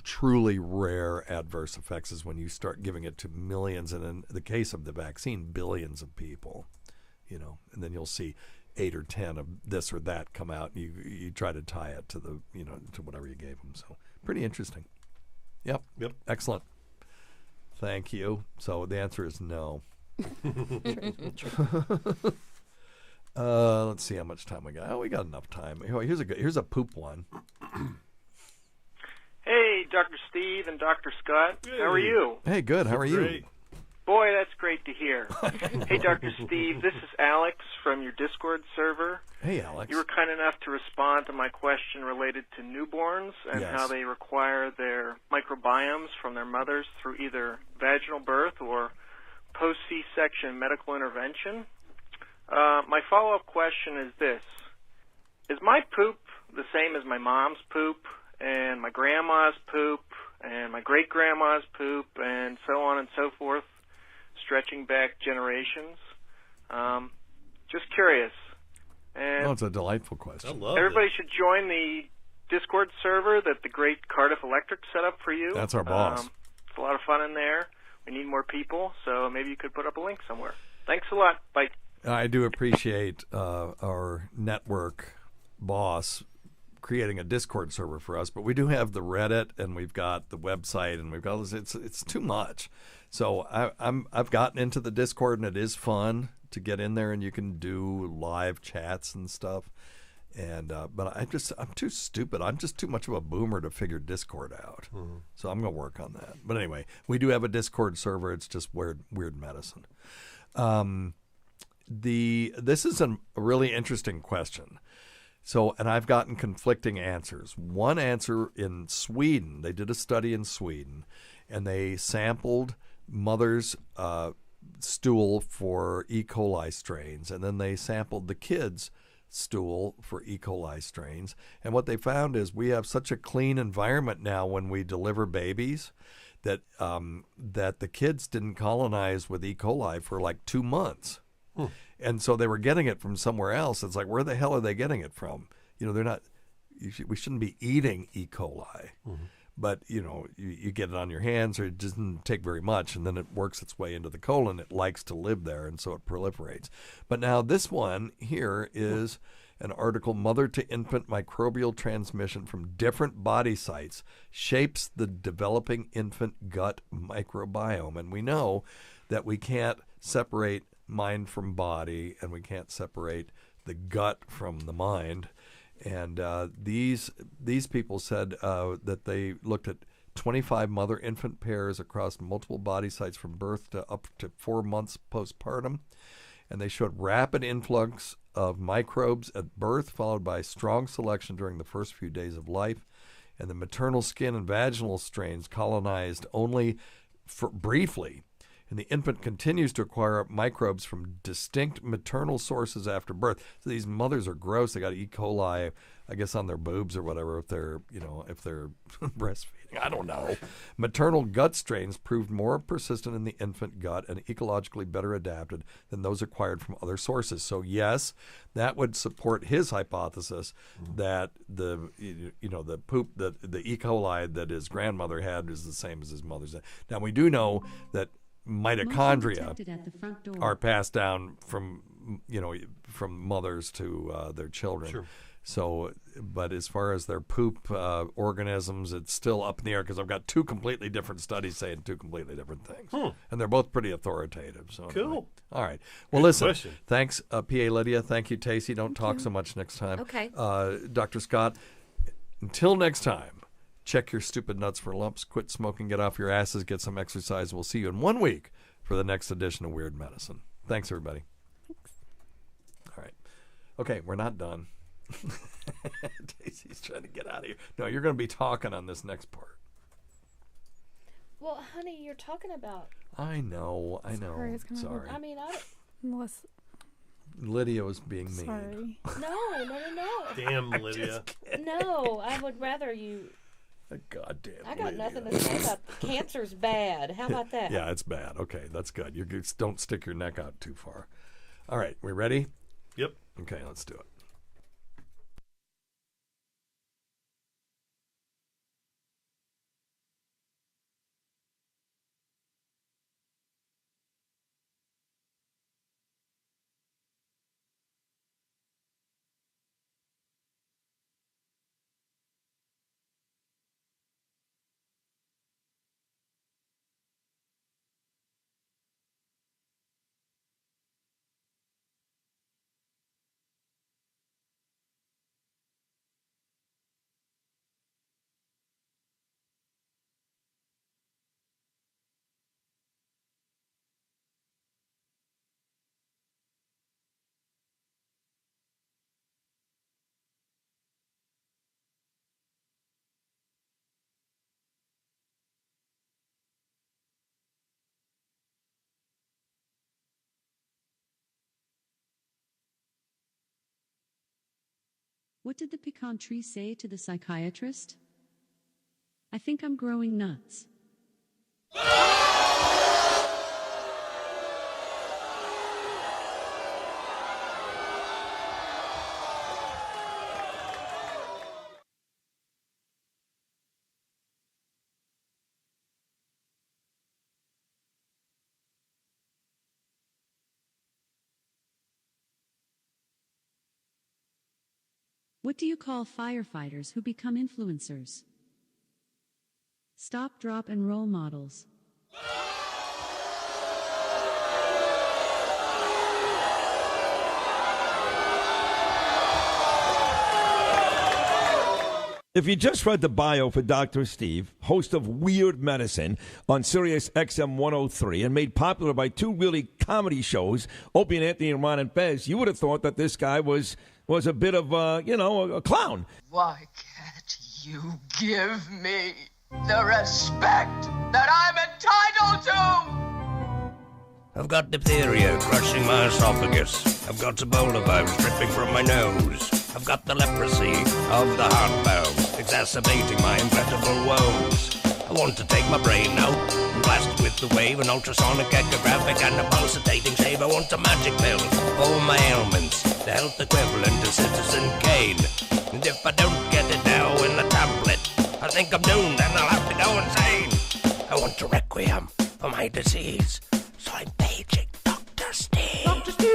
truly rare adverse effects, is when you start giving it to millions, and in the case of the vaccine, billions of people, and then you'll see 8 or 10 of this or that come out, and you try to tie it to the, to whatever you gave them. So pretty interesting. Yep. Excellent. Thank you. So the answer is no. Let's see how much time we got. Oh, we got enough time. Here's a poop one. Hey, Dr. Steve and Dr. Scott. Hey. How are you? Hey, good. How are you? Great. Boy, that's great to hear. Hey, Dr. Steve, this is Alex from your Discord server. Hey, Alex. You were kind enough to respond to my question related to newborns and Yes. how they require their microbiomes from their mothers through either vaginal birth or post-C-section medical intervention. My follow-up question is this. Is my poop the same as my mom's poop and my grandma's poop and my great-grandma's poop and so on and so forth, stretching back generations? Just curious. And it's a delightful question. I love everybody it. should join the Discord server that the great Cardiff Electric set up for you. That's our boss. It's a lot of fun in there. We need more people, so maybe you could put up a link somewhere. Thanks a lot. Bye. I do appreciate our network boss creating a Discord server for us, but we do have the Reddit, and we've got the website, and we've got this. It's too much. So I've gotten into the Discord, and it is fun to get in there, and you can do live chats and stuff. And but I'm too stupid. I'm just too much of a boomer to figure Discord out. Mm-hmm. So I'm gonna work on that. But anyway, we do have a Discord server. It's just weird medicine. This is a really interesting question. So, and I've gotten conflicting answers. One answer in Sweden, they did a study in Sweden, and they sampled mothers' stool for E. coli strains, and then they sampled the kids' stool for E. coli strains. And what they found is we have such a clean environment now when we deliver babies that that the kids didn't colonize with E. coli for like 2 months. And so they were getting it from somewhere else. It's like, where the hell are they getting it from? They're not. We shouldn't be eating E. coli, but you get it on your hands, or it doesn't take very much, and then it works its way into the colon. It likes to live there, and so it proliferates. But now this one here is an article: Mother to Infant Microbial Transmission from Different Body Sites Shapes the Developing Infant Gut Microbiome. And we know that we can't separate mind from body, and we can't separate the gut from the mind. And these people said that they looked at 25 mother-infant pairs across multiple body sites from birth to up to 4 months postpartum, and they showed rapid influx of microbes at birth, followed by strong selection during the first few days of life. And the maternal skin and vaginal strains colonized only briefly. And the infant continues to acquire microbes from distinct maternal sources after birth. So these mothers are gross. They got E. coli, I guess, on their boobs or whatever if they're breastfeeding. I don't know. Maternal gut strains proved more persistent in the infant gut and ecologically better adapted than those acquired from other sources. So yes, that would support his hypothesis that the poop that the E. coli that his grandmother had is the same as his mother's. Now we do know that mitochondria are passed down from mothers to their children. Sure. So, but as far as their poop organisms, it's still up in the air because I've got 2 completely different studies saying 2 completely different things, and they're both pretty authoritative. So cool. Anyway. All right. Well, listen. Thanks, PA Lydia. Thank you, Tacie. Don't talk so much next time. Okay. Dr. Scott. Until next time. Check your stupid nuts for lumps. Quit smoking. Get off your asses. Get some exercise. We'll see you in 1 week for the next edition of Weird Medicine. Thanks, everybody. Thanks. All right. Okay, we're not done. Tacie's trying to get out of here. No, you're going to be talking on this next part. Well, honey, you're talking about... I know. Sorry. I mean, Melissa. Lydia was being mean. Sorry. No. Damn, Lydia. No, I would rather you God damn. I got nothing to say about cancer's bad. How about that? Yeah, it's bad. Okay, that's good. You don't stick your neck out too far. All right, we ready? Yep. Okay, let's do it. What did the pecan tree say to the psychiatrist? I think I'm growing nuts. What do you call firefighters who become influencers? Stop, drop, and roll models. If you just read the bio for Dr. Steve, host of Weird Medicine on Sirius XM 103 and made popular by two really comedy shows, Opie and Anthony and Ron and Fez, you would have thought that this guy was a bit of, a clown. Why can't you give me the respect that I'm entitled to? I've got diphtheria crushing my esophagus. I've got Ebola virus dripping from my nose. I've got the leprosy of the heart valve, exacerbating my incredible woes. I want to take my brain out and blast it with the wave, an ultrasonic, echographic, and a pulsating shave. I want a magic pill for all my ailments, the health equivalent of Citizen Kane. And if I don't get it now in a tablet, I think I'm doomed and I'll have to go insane. I want a requiem for my disease, so I'm paging Dr. Steve. Dr. Steve!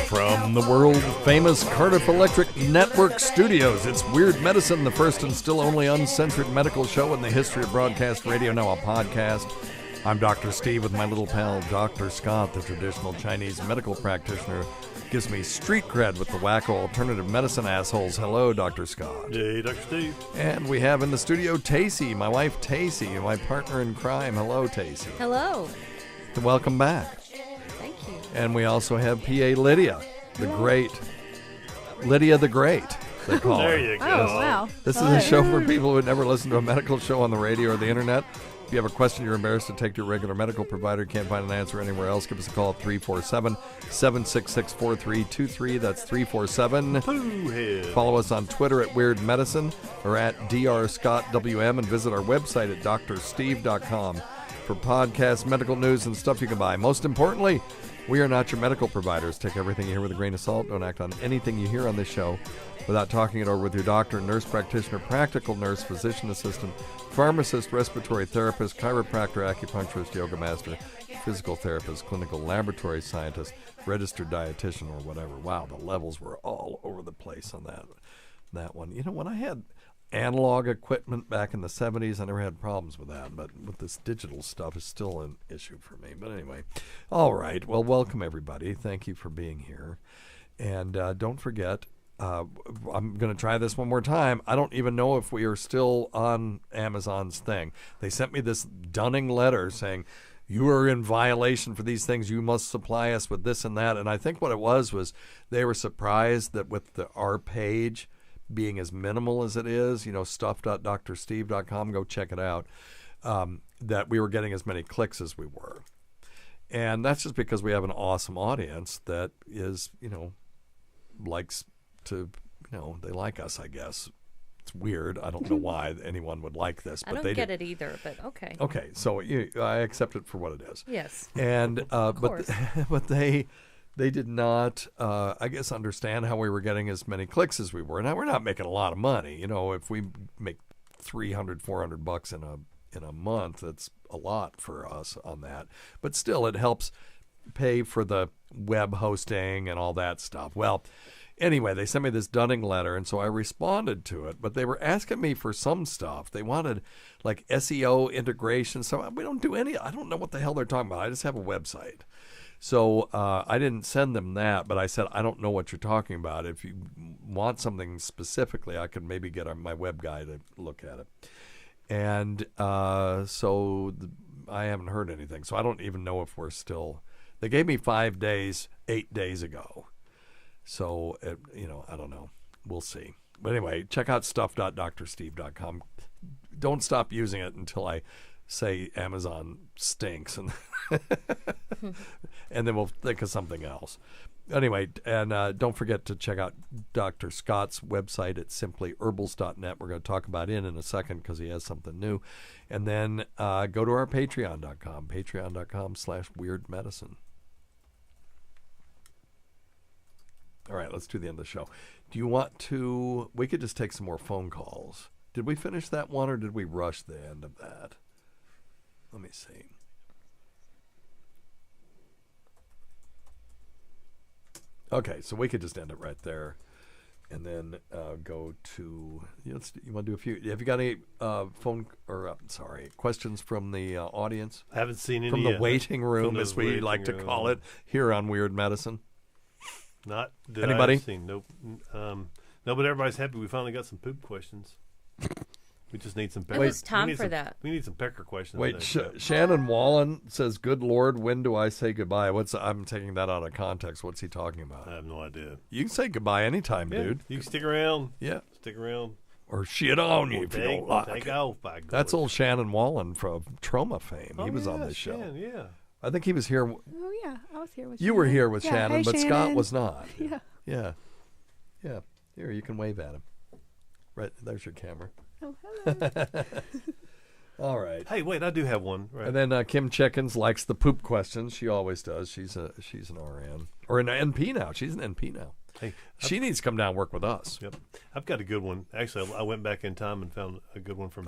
From the world-famous Cardiff Electric Network studios, it's Weird Medicine, the first and still only uncensored medical show in the history of broadcast radio, now a podcast. I'm Dr. Steve with my little pal, Dr. Scott, the traditional Chinese medical practitioner. Gives me street cred with the wacko alternative medicine assholes. Hello, Dr. Scott. Hey, Dr. Steve. And we have in the studio Tacie, my wife Tacie, my partner in crime. Hello, Tacie. Hello. Welcome back. Thank you. And we also have PA Lydia, the great. Lydia the Great, they call her. There you go. Oh, wow. This is a show for people who never listen to a medical show on the radio or the internet. If you have a question you're embarrassed to take to your regular medical provider, can't find an answer anywhere else, give us a call at 347-766-4323. That's 347. Follow us on Twitter at Weird Medicine or at drscottwm, and visit our website at drsteve.com for podcasts, medical news, and stuff you can buy. Most importantly, we are not your medical providers. Take everything you hear with a grain of salt. Don't act on anything you hear on this show without talking it over with your doctor, nurse practitioner, practical nurse, physician assistant, pharmacist, respiratory therapist, chiropractor, acupuncturist, yoga master, physical therapist, clinical laboratory scientist, registered dietitian, or whatever. Wow, the levels were all over the place on that one. You know, when I had analog equipment back in the 70s, I never had problems with that, but with this digital stuff, it's still an issue for me. But anyway, all right. Well, welcome, everybody. Thank you for being here. And don't forget, I'm going to try this one more time. I don't even know if we are still on Amazon's thing. They sent me this dunning letter saying, you are in violation for these things. You must supply us with this and that. And I think what it was they were surprised that with our page being as minimal as it is, stuff.drsteve.com, go check it out, that we were getting as many clicks as we were. And that's just because we have an awesome audience that is, likes to, they like us, I guess. It's weird. I don't know why anyone would like this, but I don't get it either. But okay. Okay, so I accept it for what it is. Yes. And but they did not, I guess, understand how we were getting as many clicks as we were. Now we're not making a lot of money. If we make $300-$400 in a month, that's a lot for us on that. But still, it helps pay for the web hosting and all that stuff. Well, anyway, they sent me this Dunning letter, and so I responded to it. But they were asking me for some stuff. They wanted like SEO integration. So we don't do any. I don't know what the hell they're talking about. I just have a website. So I didn't send them that, but I said, I don't know what you're talking about. If you want something specifically, I could maybe get my web guy to look at it. And so I haven't heard anything. So I don't even know if we're still. They gave me 5 days 8 days ago. So, I don't know. We'll see. But anyway, check out stuff.drsteve.com. Don't stop using it until I say Amazon stinks, and and then we'll think of something else. Anyway, and don't forget to check out Dr. Scott's website at simplyherbals.net. We're going to talk about in a second because he has something new. And then go to our patreon.com, patreon.com/weirdmedicine. All right, let's do the end of the show. Do you want to... We could just take some more phone calls. Did we finish that one, or did we rush the end of that? Let me see. Okay, so we could just end it right there, and then go to... You want to do a few... Have you got any questions from the audience? I haven't seen any from the waiting room, as we like to call it, here on Weird Medicine. Not that anybody? I've seen. Nope. No, but everybody's happy. We finally got some poop questions. We just need some. It was time for that. We need some pecker questions. Wait, Shannon Wallen says, "Good Lord, when do I say goodbye?" I'm taking that out of context. What's he talking about? I have no idea. You can say goodbye anytime, dude. You can stick around. Yeah, stick around. Or shit on you if you don't like. Take off, That's old Shannon Wallen from Trauma fame. He was on this show. Shannon, yeah. I think he was here. Oh yeah, I was here with. You were here with Shannon, hey, but Shannon. Scott was not. Yeah. Here, you can wave at him. Right there's your camera. Oh, hello. All right. Hey, wait, I do have one. Right. And then Kim Chickens likes the poop questions. She always does. She's an RN or an NP now. She's an NP now. Hey, she needs to come down and work with us. Yep, I've got a good one. Actually, I went back in time and found a good one from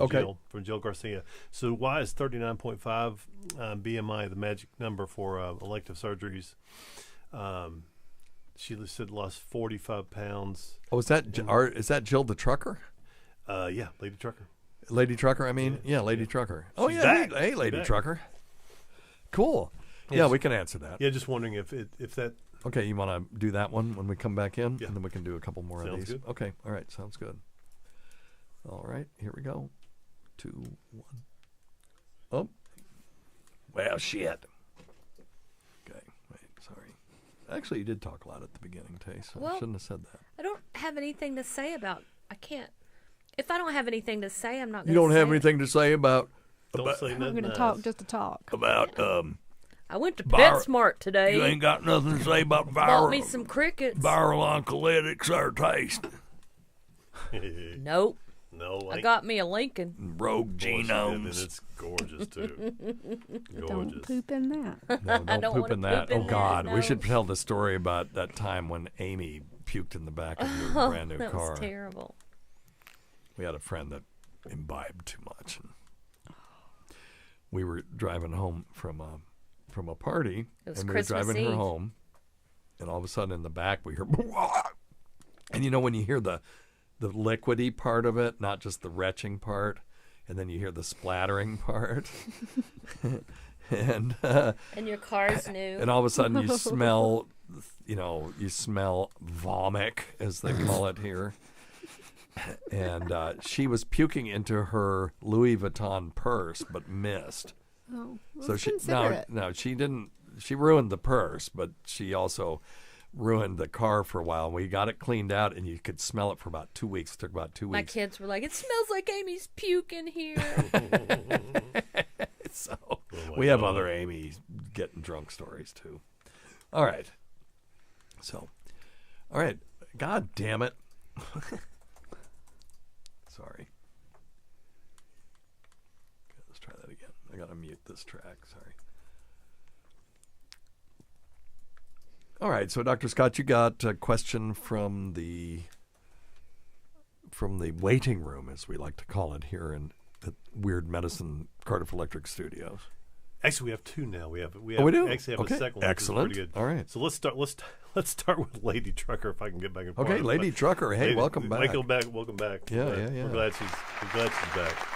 Jill Garcia. So, why is 39.5 BMI the magic number for elective surgeries? She said lost 45 pounds. Oh, is that Jill the trucker? Yeah, Lady Trucker. Lady Trucker, I mean? Yeah, Lady Trucker. Oh, She's yeah. back. Hey, Lady Back. Trucker. Cool. Yeah, we can answer that. Yeah, just wondering if that... Okay, you want to do that one when we come back in? Yeah. And then we can do a couple more of these. Good. Okay, all right, sounds good. All right, here we go. 2, 1. Oh. Well, shit. Okay, wait, sorry. Actually, you did talk a lot at the beginning, Tacie. So I shouldn't have said that. I don't have anything to say about... I can't... If I don't have anything to say, I'm not going to You don't have anything to say about... Don't say I'm nothing. going to talk just to talk. About, I went to PetSmart today. You ain't got nothing to say about Bought me some crickets. viral oncolytics or taste. Nope. No, I got me a Lincoln. Rogue genomes. And it's gorgeous, too. Don't poop in that. No, I don't don't poop wanna in that. poop in Oh, God. that, We no. should tell the story about that time when Amy puked in the back of your brand new that car. was terrible. We had a friend that imbibed too much. And we were driving home from a party, It was and we Christmas were driving her Eve. home, and all of a sudden in the back we hear, and you know when you hear the liquidy part of it, not just the retching part, and then you hear the splattering part, and your car's new. and all of a sudden you smell, vomit, as they call it here. And she was puking into her Louis Vuitton purse, but missed. Oh, So she didn't. She ruined the purse, but she also ruined the car for a while. We got it cleaned out, and you could smell it for about 2 weeks. It took about 2 My weeks. kids were like, "It smells like Amy's puke in here." So we have other Amy getting drunk stories too. All right. So, all right. God damn it. Sorry. Okay, let's try that again. I got to mute this track. Sorry. All right, so Dr. Scott, you got a question from the waiting room, as we like to call it here in the Weird Medicine Cardiff Electric Studios. Actually, we have two now. We have we do? actually have Okay. a second one. Excellent. Which is pretty good. All right. So let's start with Lady Trucker, if I can get back in. Okay, Lady Trucker. Hey, welcome back. Welcome back. Yeah. We're glad she's back.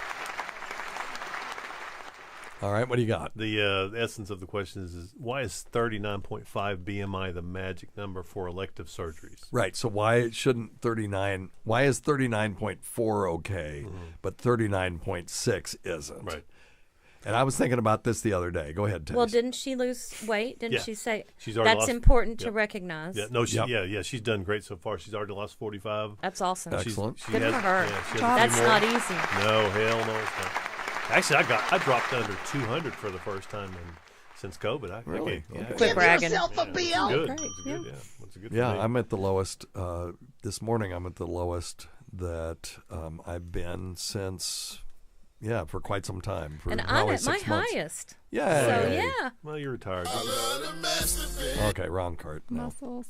All right, what do you got? The essence of the question is why is 39.5 BMI the magic number for elective surgeries? Right. So why is 39.4 okay, but 39.6 isn't? Right. And I was thinking about this the other day. Go ahead, Tacie. Well, didn't she lose weight? Didn't Yeah. she say She's already that's lost- important to Yep. recognize? Yeah, no, she's done great so far. She's already lost 45. That's awesome. Excellent. Good for her. she has a That's few more. not easy. No, hell no, it's not. Actually, I dropped under 200 for the first time since COVID. Really? Okay. Quit bragging. Good. Great, That's good. Yeah, I'm at the lowest. This morning, I'm at the lowest that I've been since. Yeah, for quite some time. For And I'm probably at my 6 months. highest. Yeah. So, yeah. Well, you're retired. Okay, wrong cart. No. Muscles.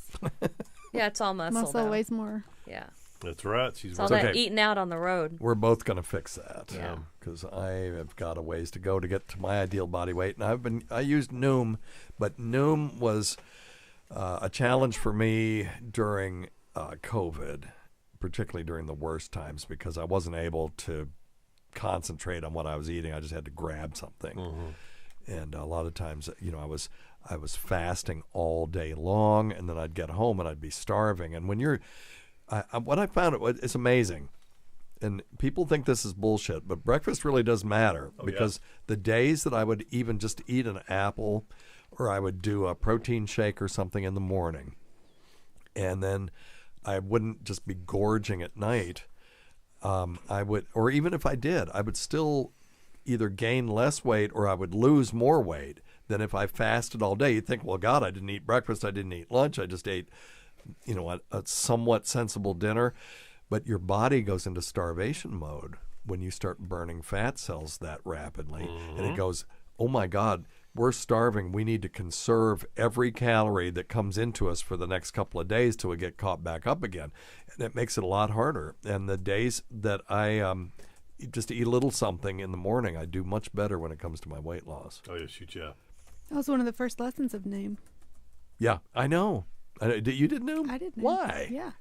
Yeah, it's all muscle. Muscle now. weighs more. Yeah. That's right. She's It's all that eating out on the road. We're both going to fix that. Yeah. Because I have got a ways to go to get to my ideal body weight. And I used Noom, but Noom was a challenge for me during COVID, particularly during the worst times, because I wasn't able to concentrate on what I was eating. I just had to grab something. And a lot of times, I was fasting all day long, and then I'd get home and I'd be starving. And when you're what I found, it's amazing. And people think this is bullshit, but breakfast really does matter because the days that I would even just eat an apple or I would do a protein shake or something in the morning, and then I wouldn't just be gorging at night, I would, or even if I did, I would still either gain less weight or I would lose more weight than if I fasted all day. You'd think, well, God, I didn't eat breakfast, I didn't eat lunch, I just ate a somewhat sensible dinner. But your body goes into starvation mode when you start burning fat cells that rapidly. And it goes, oh my God, we're starving. We need to conserve every calorie that comes into us for the next couple of days till we get caught back up again. And it makes it a lot harder. And the days that I just eat a little something in the morning, I do much better when it comes to my weight loss. Oh, yeah, shoot, yeah. That was one of the first lessons of Noom. Yeah, I know. You did Noom? I did Noom. Why? Yeah.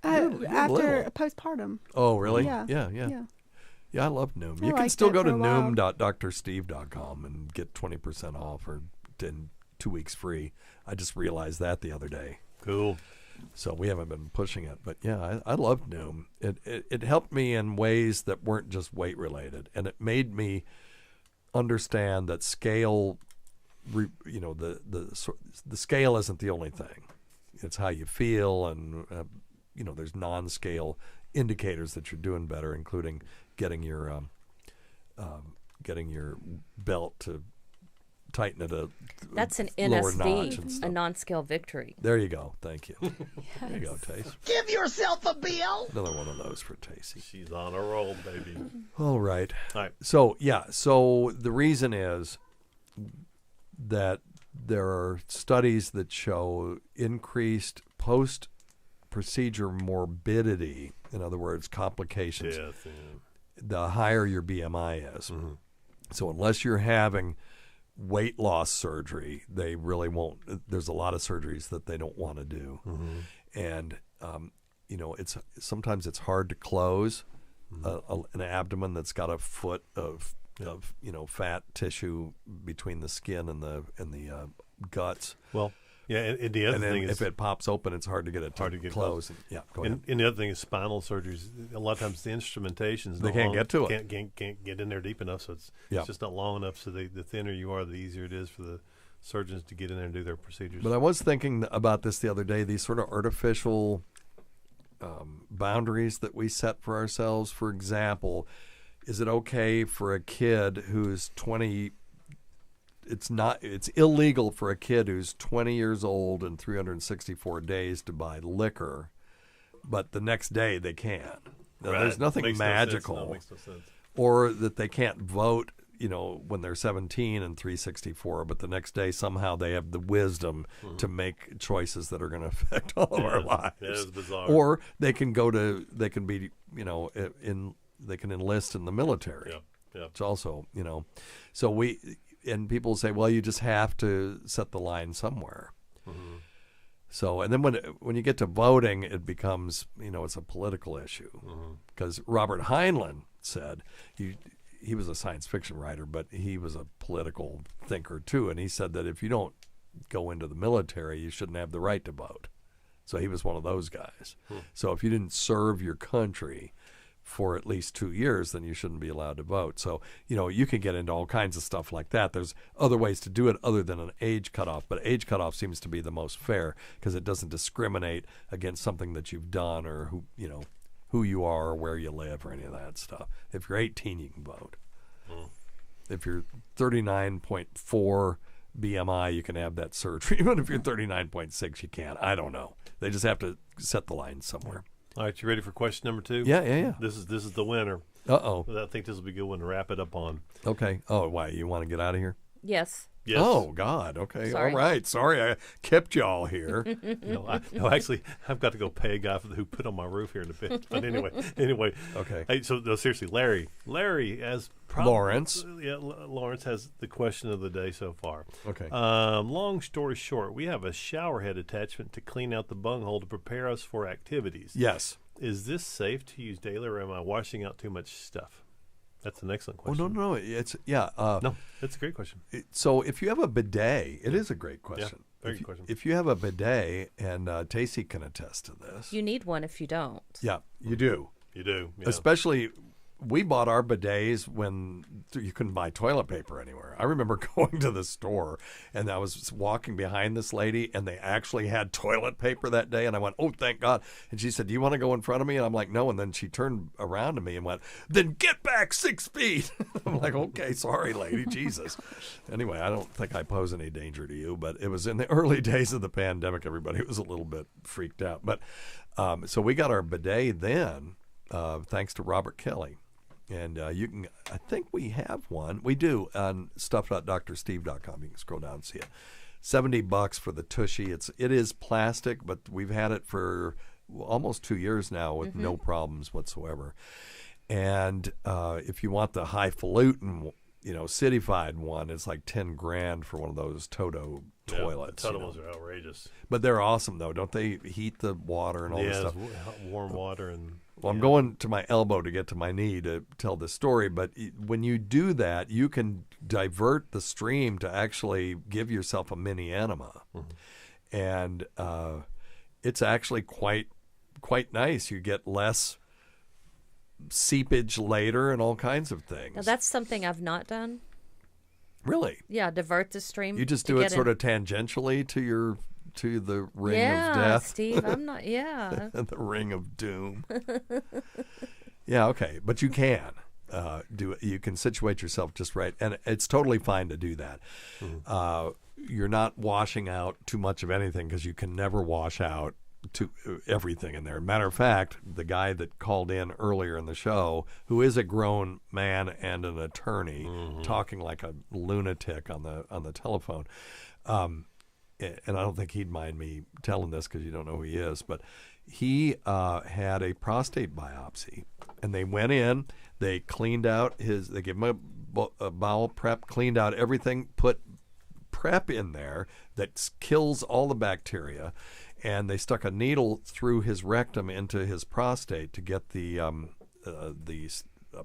You're After little. postpartum. Oh, really? Yeah. Yeah, I love Noom. I You can liked still it go to for a while. noom.drsteve.com and get 20% off or 2 weeks free. I just realized that the other day. Cool. So we haven't been pushing it, but yeah, I love Noom. It helped me in ways that weren't just weight related, and it made me understand that scale, the scale isn't the only thing. It's how you feel, and there's non-scale indicators that you're doing better, including getting your belt to tighten at a That's an lower notch and NSV, a stuff. non-scale victory. There you go. Thank you. There you go, Tace. Give yourself a bill. Another one of those for Tacie. She's on a roll, baby. All right. All right. So the reason is that there are studies that show increased post-procedure morbidity, in other words, complications, the higher your BMI is. So unless you're having weight loss surgery, they really won't. There's a lot of surgeries that they don't want to do. And, it's sometimes it's hard to close an abdomen that's got a foot of fat tissue between the skin and the guts. Well, yeah, and the other thing is, if it pops open, it's hard to get it to close. Go ahead. And the other thing is spinal surgeries. A lot of times the instrumentations They can't get to it. Can't get in there deep enough, so it's just not long enough. So the thinner you are, the easier it is for the surgeons to get in there and do their procedures. But I was thinking about this the other day. These sort of artificial boundaries that we set for ourselves. For example, is it okay for a kid who's 20? It's illegal for a kid who's 20 years old and 364 days to buy liquor, but the next day they can. There's nothing magical. No, makes no sense. Or that they can't vote, when they're 17 and 364, but the next day somehow they have the wisdom to make choices that are going to affect all of our lives. Yeah, it's bizarre. Or they can they can enlist in the military. Yeah. It's also, so and people say, well, you just have to set the line somewhere. Mm-hmm. So, and then when you get to voting, it becomes, it's a political issue. Because Robert Heinlein said, he was a science fiction writer, but he was a political thinker too. And he said that if you don't go into the military, you shouldn't have the right to vote. So he was one of those guys. So if you didn't serve your country for at least 2 years, then you shouldn't be allowed to vote. So, you can get into all kinds of stuff like that. There's other ways to do it other than an age cutoff, but age cutoff seems to be the most fair because it doesn't discriminate against something that you've done or who you are or where you live or any of that stuff. If you're 18, you can vote. If you're 39.4 BMI, you can have that surgery. Even if you're 39.6, you can't. I don't know. They just have to set the line somewhere. All right, you ready for question number 2? Yeah. This is the winner. Uh-oh. I think this will be a good one to wrap it up on. Okay. Oh, why? You want to get out of here? Yes. Yes. Oh, God. Okay. Sorry. All right. Sorry I kept y'all here. No, actually, I've got to go pay a guy who put on my roof here in a bit. But anyway. Okay. Hey, so no, seriously, Larry as Lawrence. Yeah, Lawrence has the question of the day so far. Okay. Long story short, we have a shower head attachment to clean out the bunghole to prepare us for activities. Yes. Is this safe to use daily, or am I washing out too much stuff? That's an excellent question. Oh, no. It's, no, that's a great question. So if you have a bidet, it is a great question. Yeah, very good question. If you have a bidet, and Tacie can attest to this. You need one if you don't. Yeah, you do. You do. Yeah. Especially, we bought our bidets when you couldn't buy toilet paper anywhere. I remember going to the store, and I was walking behind this lady, and they actually had toilet paper that day, and I went, oh, thank God. And she said, do you want to go in front of me? And I'm like, no. And then she turned around to me and went, then get back 6 feet. I'm like, okay, sorry, lady, Jesus. Anyway, I don't think I pose any danger to you, but it was in the early days of the pandemic. Everybody was a little bit freaked out. But so we got our bidet then, thanks to Robert Kelly. And you can, I think we have one. We do on stuff.drsteve.com. You can scroll down and see it. $70 for the Tushy. It is plastic, but we've had it for almost 2 years now with no problems whatsoever. And if you want the highfalutin, cityfied one, it's like $10,000 for one of those Toto toilets. The Toto ones are outrageous. But they're awesome though. Don't they heat the water and all this stuff? Warm water and. Well, I'm going to my elbow to get to my knee to tell this story, but when you do that, you can divert the stream to actually give yourself a mini enema. And it's actually quite nice. You get less seepage later and all kinds of things. Now, that's something I've not done. Really? Yeah, divert the stream. You just do it sort of tangentially to the ring of death. Steve, I'm not. Yeah. The ring of doom. Yeah, okay, but you can do it. You can situate yourself just right, and it's totally fine to do that. You're not washing out too much of anything because you can never wash out to everything in there. Matter of fact, the guy that called in earlier in the show, who is a grown man and an attorney, talking like a lunatic on the telephone. And I don't think he'd mind me telling this because you don't know who he is, but he had a prostate biopsy, and they went in, they cleaned out they gave him a bowel prep, cleaned out everything, put prep in there that kills all the bacteria, and they stuck a needle through his rectum into his prostate to get the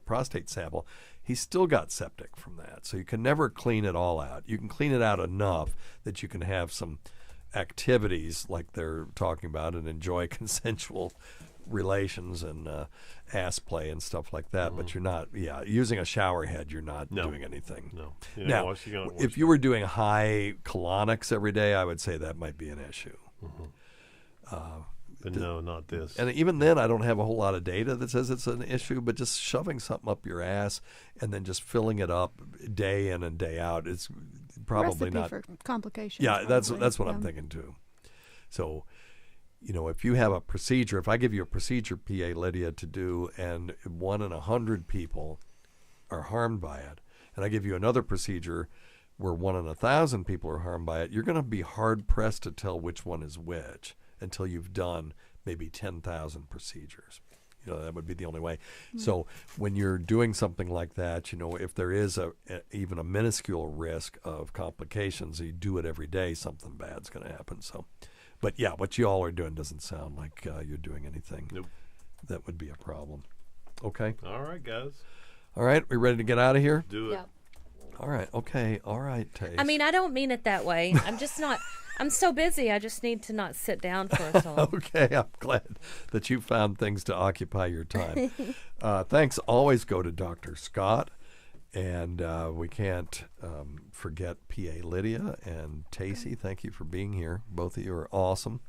prostate sample. He still got septic from that. So you can never clean it all out. You can clean it out enough that you can have some activities like they're talking about and enjoy consensual relations and ass play and stuff like that. But you're not, using a shower head, you're not doing anything. No. Now, if you were doing high colonics every day, I would say that might be an issue. But no, not this. And even then, I don't have a whole lot of data that says it's an issue, but just shoving something up your ass and then just filling it up day in and day out, it's probably Recipe not for complications. Yeah, probably. that's what I'm thinking too. So if you have a procedure, if I give you a procedure, PA Lydia, to do, and 1 in 100 people are harmed by it, and I give you another procedure where 1 in 1,000 people are harmed by it, you're going to be hard-pressed to tell which one is which until you've done maybe 10,000 procedures. That would be the only way. So when you're doing something like that, if there is even a minuscule risk of complications, you do it every day, something bad's going to happen. So, but yeah, what you all are doing doesn't sound like you're doing anything that would be a problem. Okay. All right, guys. All right, we ready to get out of here? Do it. Yep. All right. Okay. All right, Tace. I mean, I don't mean it that way. I'm just not. I'm so busy. I just need to not sit down for us all. Okay. I'm glad that you found things to occupy your time. Thanks always go to Dr. Scott. And we can't forget PA Lydia and Tacie. Thank you for being here. Both of you are awesome.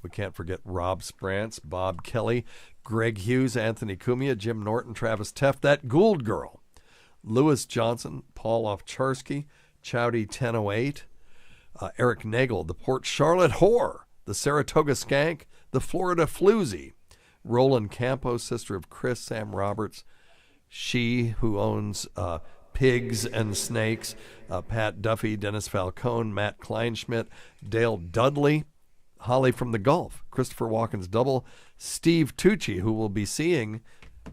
We can't forget Rob Sprance, Bob Kelly, Greg Hughes, Anthony Cumia, Jim Norton, Travis Teff, that Gould girl, Lewis Johnson, Paul Ovcharsky, Chowdy 1008, Eric Nagel, the Port Charlotte Whore, the Saratoga Skank, the Florida Floozy, Roland Campos, sister of Chris, Sam Roberts, she who owns Pigs and Snakes, Pat Duffy, Dennis Falcone, Matt Kleinschmidt, Dale Dudley, Holly from the Gulf, Christopher Walken's double, Steve Tucci, who we'll be seeing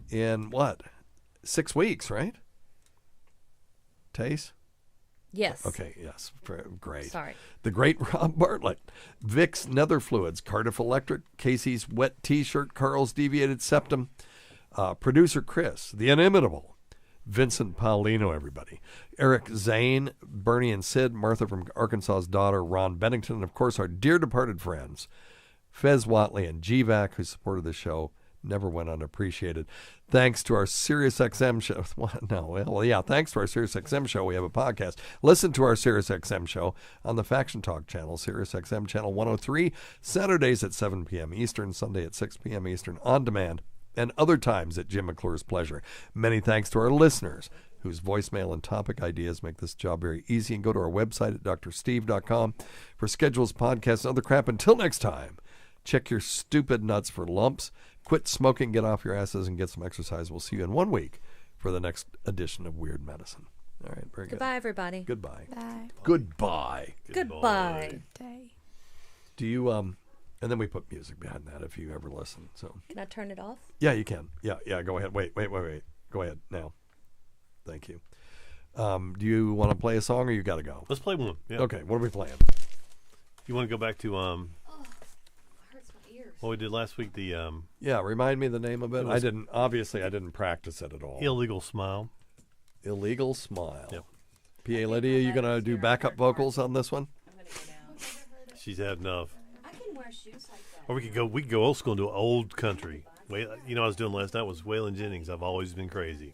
in, 6 weeks, right? Tace? Yes. Okay, yes. Great. Sorry. The great Rob Bartlett, Vicks Nether Fluids, Cardiff Electric, Casey's Wet T-Shirt, Carl's Deviated Septum, producer Chris, the inimitable Vincent Paulino, everybody, Eric Zane, Bernie and Sid, Martha from Arkansas's Daughter, Ron Bennington, and of course our dear departed friends, Fez Watley and GVAC, who supported the show, never went unappreciated. Thanks to our SiriusXM show. Thanks to our SiriusXM show, we have a podcast. Listen to our SiriusXM show on the Faction Talk channel, SiriusXM channel 103, Saturdays at 7 p.m. Eastern, Sunday at 6 p.m. Eastern, on demand, and other times at Jim McClure's pleasure. Many thanks to our listeners, whose voicemail and topic ideas make this job very easy. And go to our website at drsteve.com for schedules, podcasts, and other crap. Until next time, check your stupid nuts for lumps. Quit smoking, get off your asses, and get some exercise. We'll see you in 1 week for the next edition of Weird Medicine. All right, very good. Goodbye, everybody. Goodbye. Bye. Goodbye. Goodbye. Good day. Do you and then we put music behind that if you ever listen. So can I turn it off? Yeah, you can. Yeah. Go ahead. Wait. Go ahead now. Thank you. Do you want to play a song or you got to go? Let's play one. Yeah. Okay. What are we playing? You want to go back to what we did last week? Remind me the name of it. I didn't practice it at all. Illegal Smile. Illegal Smile. Yep. PA Lydia, you gonna do backup vocals on this one? She's had enough. I can wear shoes like that. Or we could go old school and do old country. What I was doing last night was Waylon Jennings. I've always been crazy.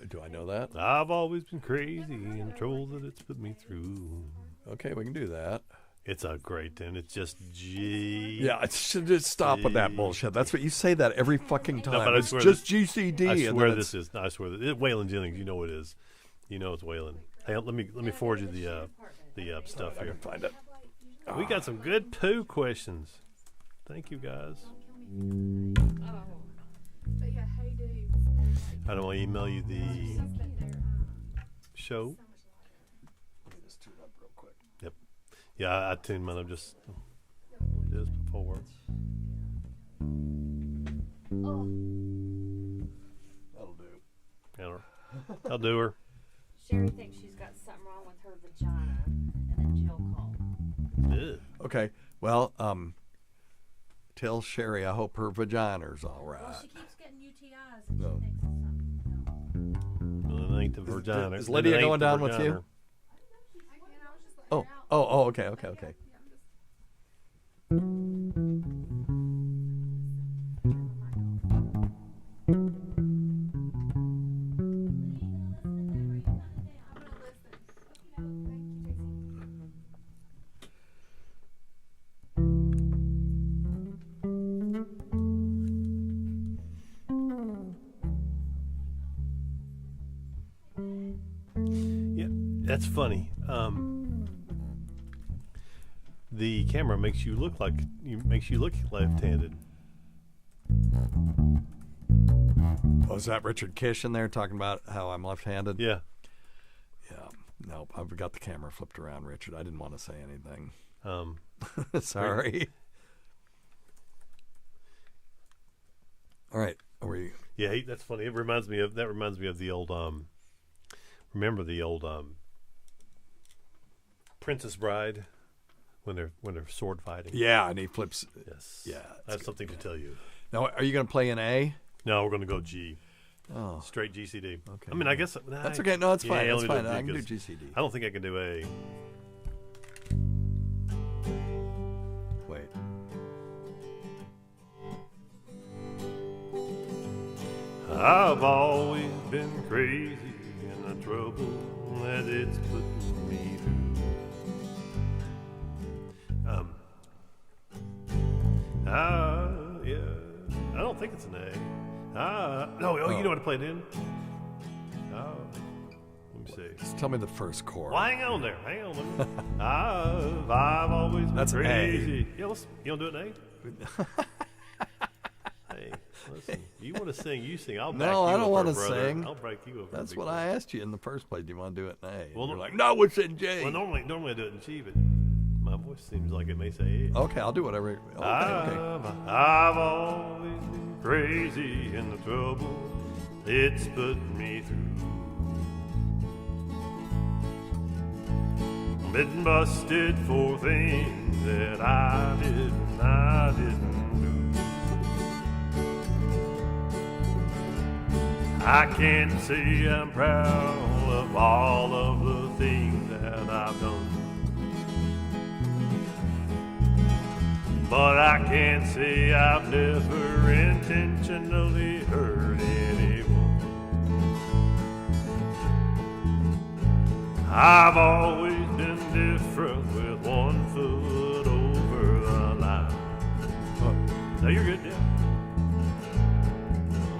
Do I know that? I've always been crazy and the trouble that it's put me through. Okay, we can do that. It's a great tune. It's just G. Yeah, just stop with that bullshit. That's what you say that every fucking time. No, but it's just GCD. I swear this is. I swear that Waylon Jennings. You know it is. You know it's Waylon. Hey, let me forward you the stuff here. I can find it. We got some good poo questions. Thank you, guys. I don't want to email you the show. Yep. Yeah, I tuned mine up just before. That'll do. I'll do her. Sherry thinks she's got something wrong with her vagina, and then Jill called. Ew. Okay. Well, tell Sherry I hope her vagina's all right. Well, she keeps getting UTIs, and No. she thinks it's something. No. Well, it ain't the vagina. Is Lydia going down with you? Oh, okay. Yeah, that's funny. the camera makes you look left-handed. Oh, is that Richard Kish in there talking about how I'm left-handed? Yeah. Yeah. Nope. I've got the camera flipped around, Richard. I didn't want to say anything. Sorry. All right. Are we? Yeah, that's funny. It reminds me of the old. Remember the old Princess Bride when they're sword fighting? Yeah, and he flips. Yes. Yeah, I have something to tell you. Now, are you going to play an A? No, we're going to go G. Oh, straight GCD. Okay. I mean, I guess that's okay. No, it's fine. Yeah, that's fine. I can do GCD. I don't think I can do A. Wait. I've always been crazy in the trouble that it's put me through. Yeah. I don't think it's an A. No, you know what to play it in? Let me see. Just tell me the first chord. Well, hang on there. I've always been crazy. A. Yeah, you want to do an A? Hey, listen. You want to sing? You sing. I'll back you up. No, I don't want to brother. sing. I'll break you up. That's what I asked you in the first place. Do you want to do it in A? Well, you're like, no, it's in J. Well, normally I do it in G, but my voice seems like it may say A. Okay, I'll do whatever. Okay. I've always been crazy in the trouble it's put me through. Been busted for things that I didn't do. I can't say I'm proud of all of the things that I've done, but I can't say I've never intentionally hurt anyone. I've always been different with one foot over the line. No, you're good, yeah.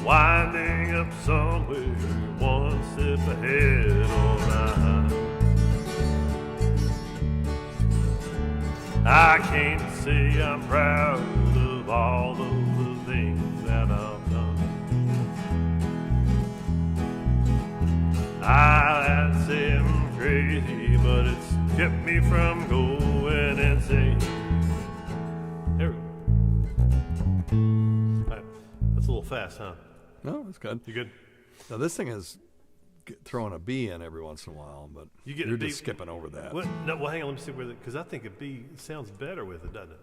Winding up somewhere one step ahead or behind. I can't say I'm proud of all of the things that I've done. I'd say I'm crazy, but it's kept me from going insane. There we go. All right. That's a little fast, huh? No, that's good. You good? Now, this thing is throwing a B in every once in a while, but you're just skipping over that. What? No, well, hang on. Let me see where because I think a B sounds better with it, doesn't it?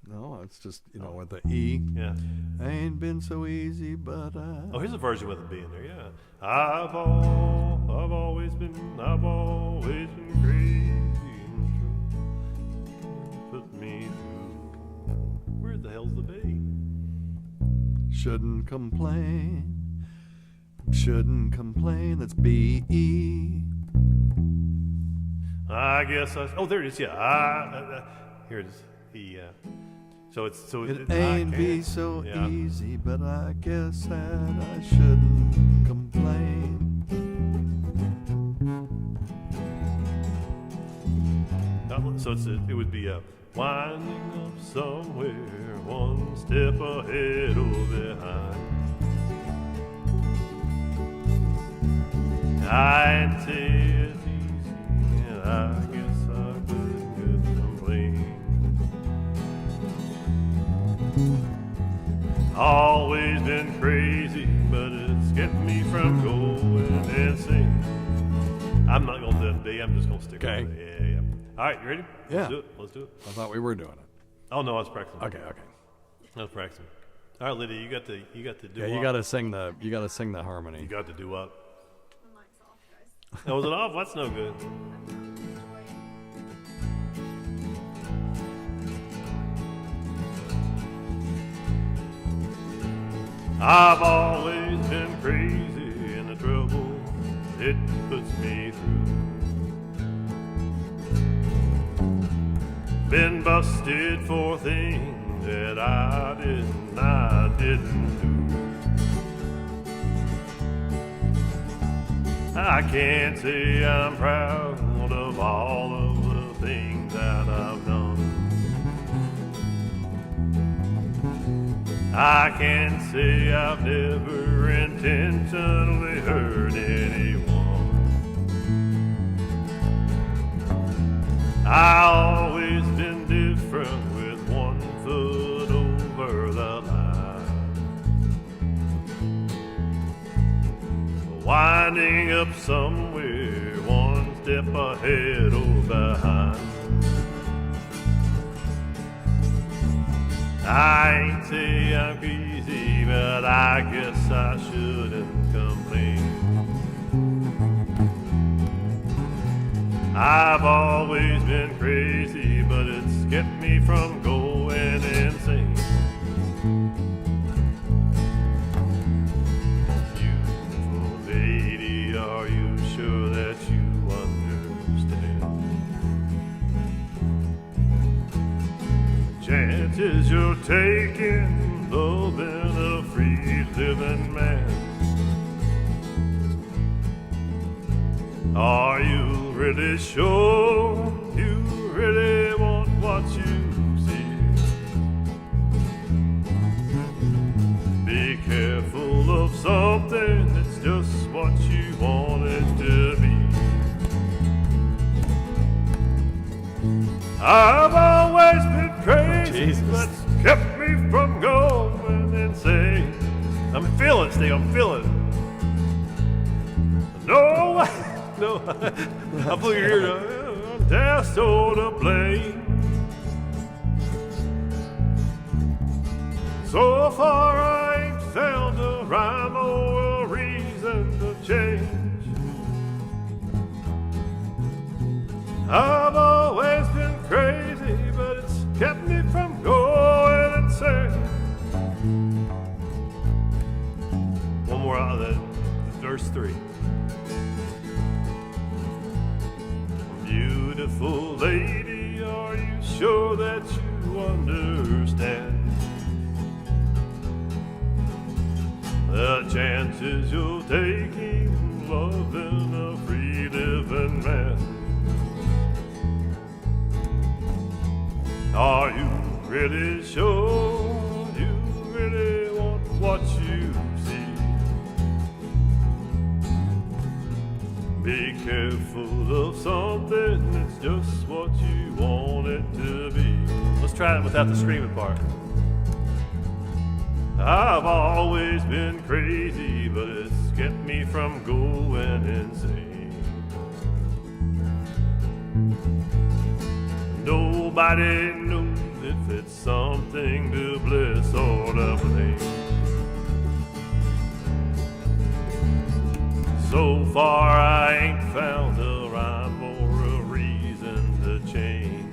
No, it's just, with the E. Yeah. Ain't been so easy, but Oh, here's a version with a B in there, yeah. I've always been crazy and true. Put me through. Where the hell's the B? Shouldn't complain. That's B-E. I guess there it is, yeah. Here it is. E, It ain't be so easy, but I guess that I shouldn't complain. So it would be winding up somewhere one step ahead or behind. I'd say it's easy, and I guess I couldn't complain. Always been crazy, but it's kept me from going insane. I'm not going to do B. I'm just going to stick with it. Yeah. All right, you ready? Yeah. Let's do it. I thought we were doing it. Oh no, I was practicing. Okay. I was practicing. All right, Lydia, you got to do. Yeah, you got to sing the harmony. You got to do up. Oh, was it off? That's no good. I've always been crazy in the trouble it puts me through. Been busted for things that I didn't do. I can't say I'm proud of all of the things that I've done, I can't say I've never intentionally hurt anyone. I always been different with one foot over the line. Winding up somewhere one step ahead or behind. I ain't say I'm crazy, but I guess I shouldn't complain. I've always been crazy, but it's kept me from going insane. Beautiful lady, are you sure that you understand? Chances you're taking, loving a free living man. Are you really sure you really want what you see? Be careful of something that's just what you want it to be. I've always been crazy, but kept me from going insane. I'm feeling, Steve, I'm feeling it. No, no, I blew your ear down. That's all to blame. So far I ain't found a rhyme or a reason to change. I've always been crazy, but it's kept me from going insane. One more out of that, verse 3. Beautiful lady, are you sure that you understand? The chances you're taking, loving a free living man. Are you really sure you really want what you see? Be careful of something that's just what you want it to be. Let's try it without the screaming part. I've always been crazy, but it's kept me from going insane. Nobody knows if it's something to bliss or to blame. So far I ain't found a rhyme or a reason to change.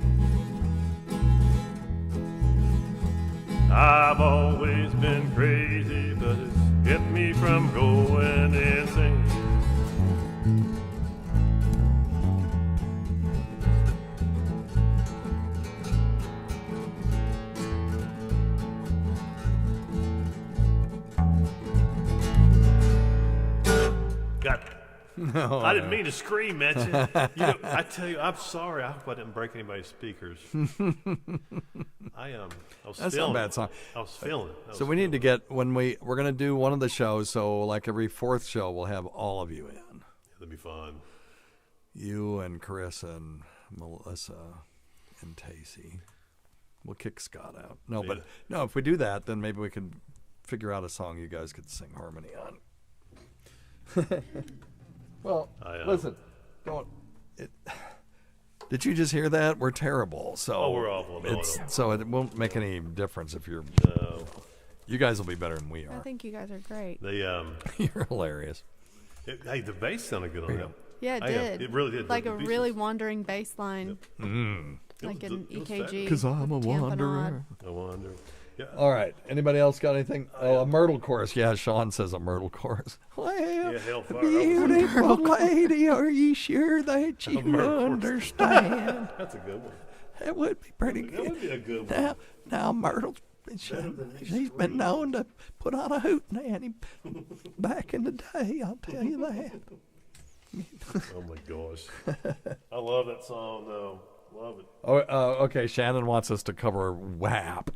I've always been crazy, but it's kept me from going insane. God, No, I didn't mean to scream at you. You know, I tell you, I'm sorry. I hope I didn't break anybody's speakers. I was That's feeling not a bad it. song. I was feeling it. So we need to get we're going to do one of the shows. So like every fourth show, we'll have all of you in. That'd be fun. You and Carissa and Melissa and Tacie. We'll kick Scott out. No, Yeah. but no. If we do that, then maybe we could figure out a song you guys could sing harmony on. Well, listen, don't. Did you just hear that? We're terrible. So we're awful. No, so it won't make any difference if you're. You guys will be better than we I are. think you guys are great. You're hilarious. Hey, the bass sounded good on that. Yeah, it did. It really did. Like The a pieces. really wandering bass line. Like an EKG. Because I'm a with wanderer. I wonder. Yeah. All right. Anybody else got anything? Oh, a Myrtle chorus. Yeah, Sean says a Myrtle chorus. Well, Yeah, Hellfire. beautiful lady, are you sure that you understand? That's a good one. That would be pretty That good. would be a good one. Now Myrtle, she's been known to put on a hootenanny back in the day. I'll tell you that. Oh my gosh, I love that song though. Love it. Oh, okay. Shannon wants us to cover WAP.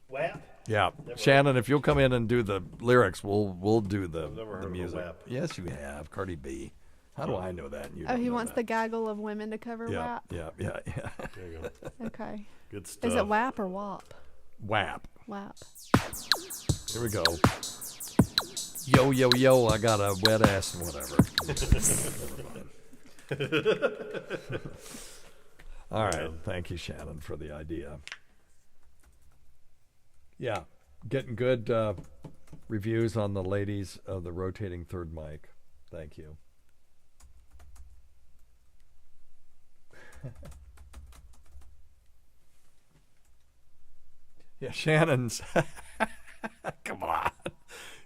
WAP. Yeah, Shannon, if you'll come in and do the lyrics, we'll do the music. WAP. Yes, you have. Cardi B. How do I know that? And you Oh, don't he know wants that? the gaggle of women to cover WAP? Yeah. There you go. Okay. Good stuff. Is it WAP or WAP? WAP. WAP. Here we go. Yo, yo, yo, I got a wet ass and whatever. All right. Thank you, Shannon, for the idea. Yeah. Getting good reviews on the ladies of the rotating third mic. Thank you. Yeah, Shannon's. Come on.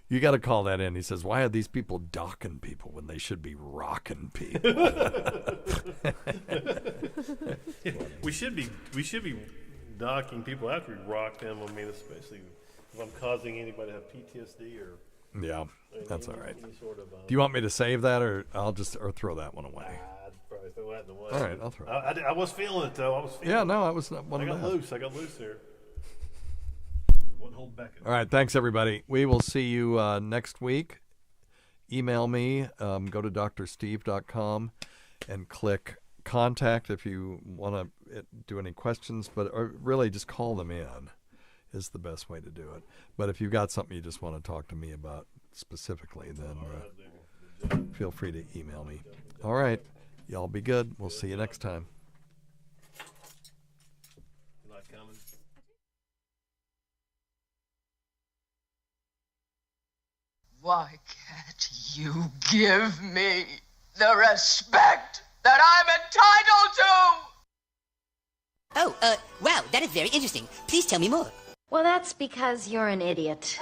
You got to call that in. He says, why are these people docking people when they should be rocking people? we should be docking people after we rock them. I mean, especially if I'm causing anybody to have PTSD or. Yeah, that's all right. Any sort of, do you want me to save that, or I'll just throw that one away? I'd probably throw that away. All right, I'll throw it. I was feeling it though. Yeah, no, I was not one of I them. got loose there. Wouldn't hold back. All right, thanks everybody. We will see you next week. Email me. Go to drsteve.com and click contact if you want to do any questions. But really, just call them in is the best way to do it. But if you've got something you just want to talk to me about specifically, then feel free to email me. All right, y'all be good. We'll see you next time. Why can't you give me the respect that I'm entitled to? Oh, wow, that is very interesting. Please tell me more. Well, that's because you're an idiot.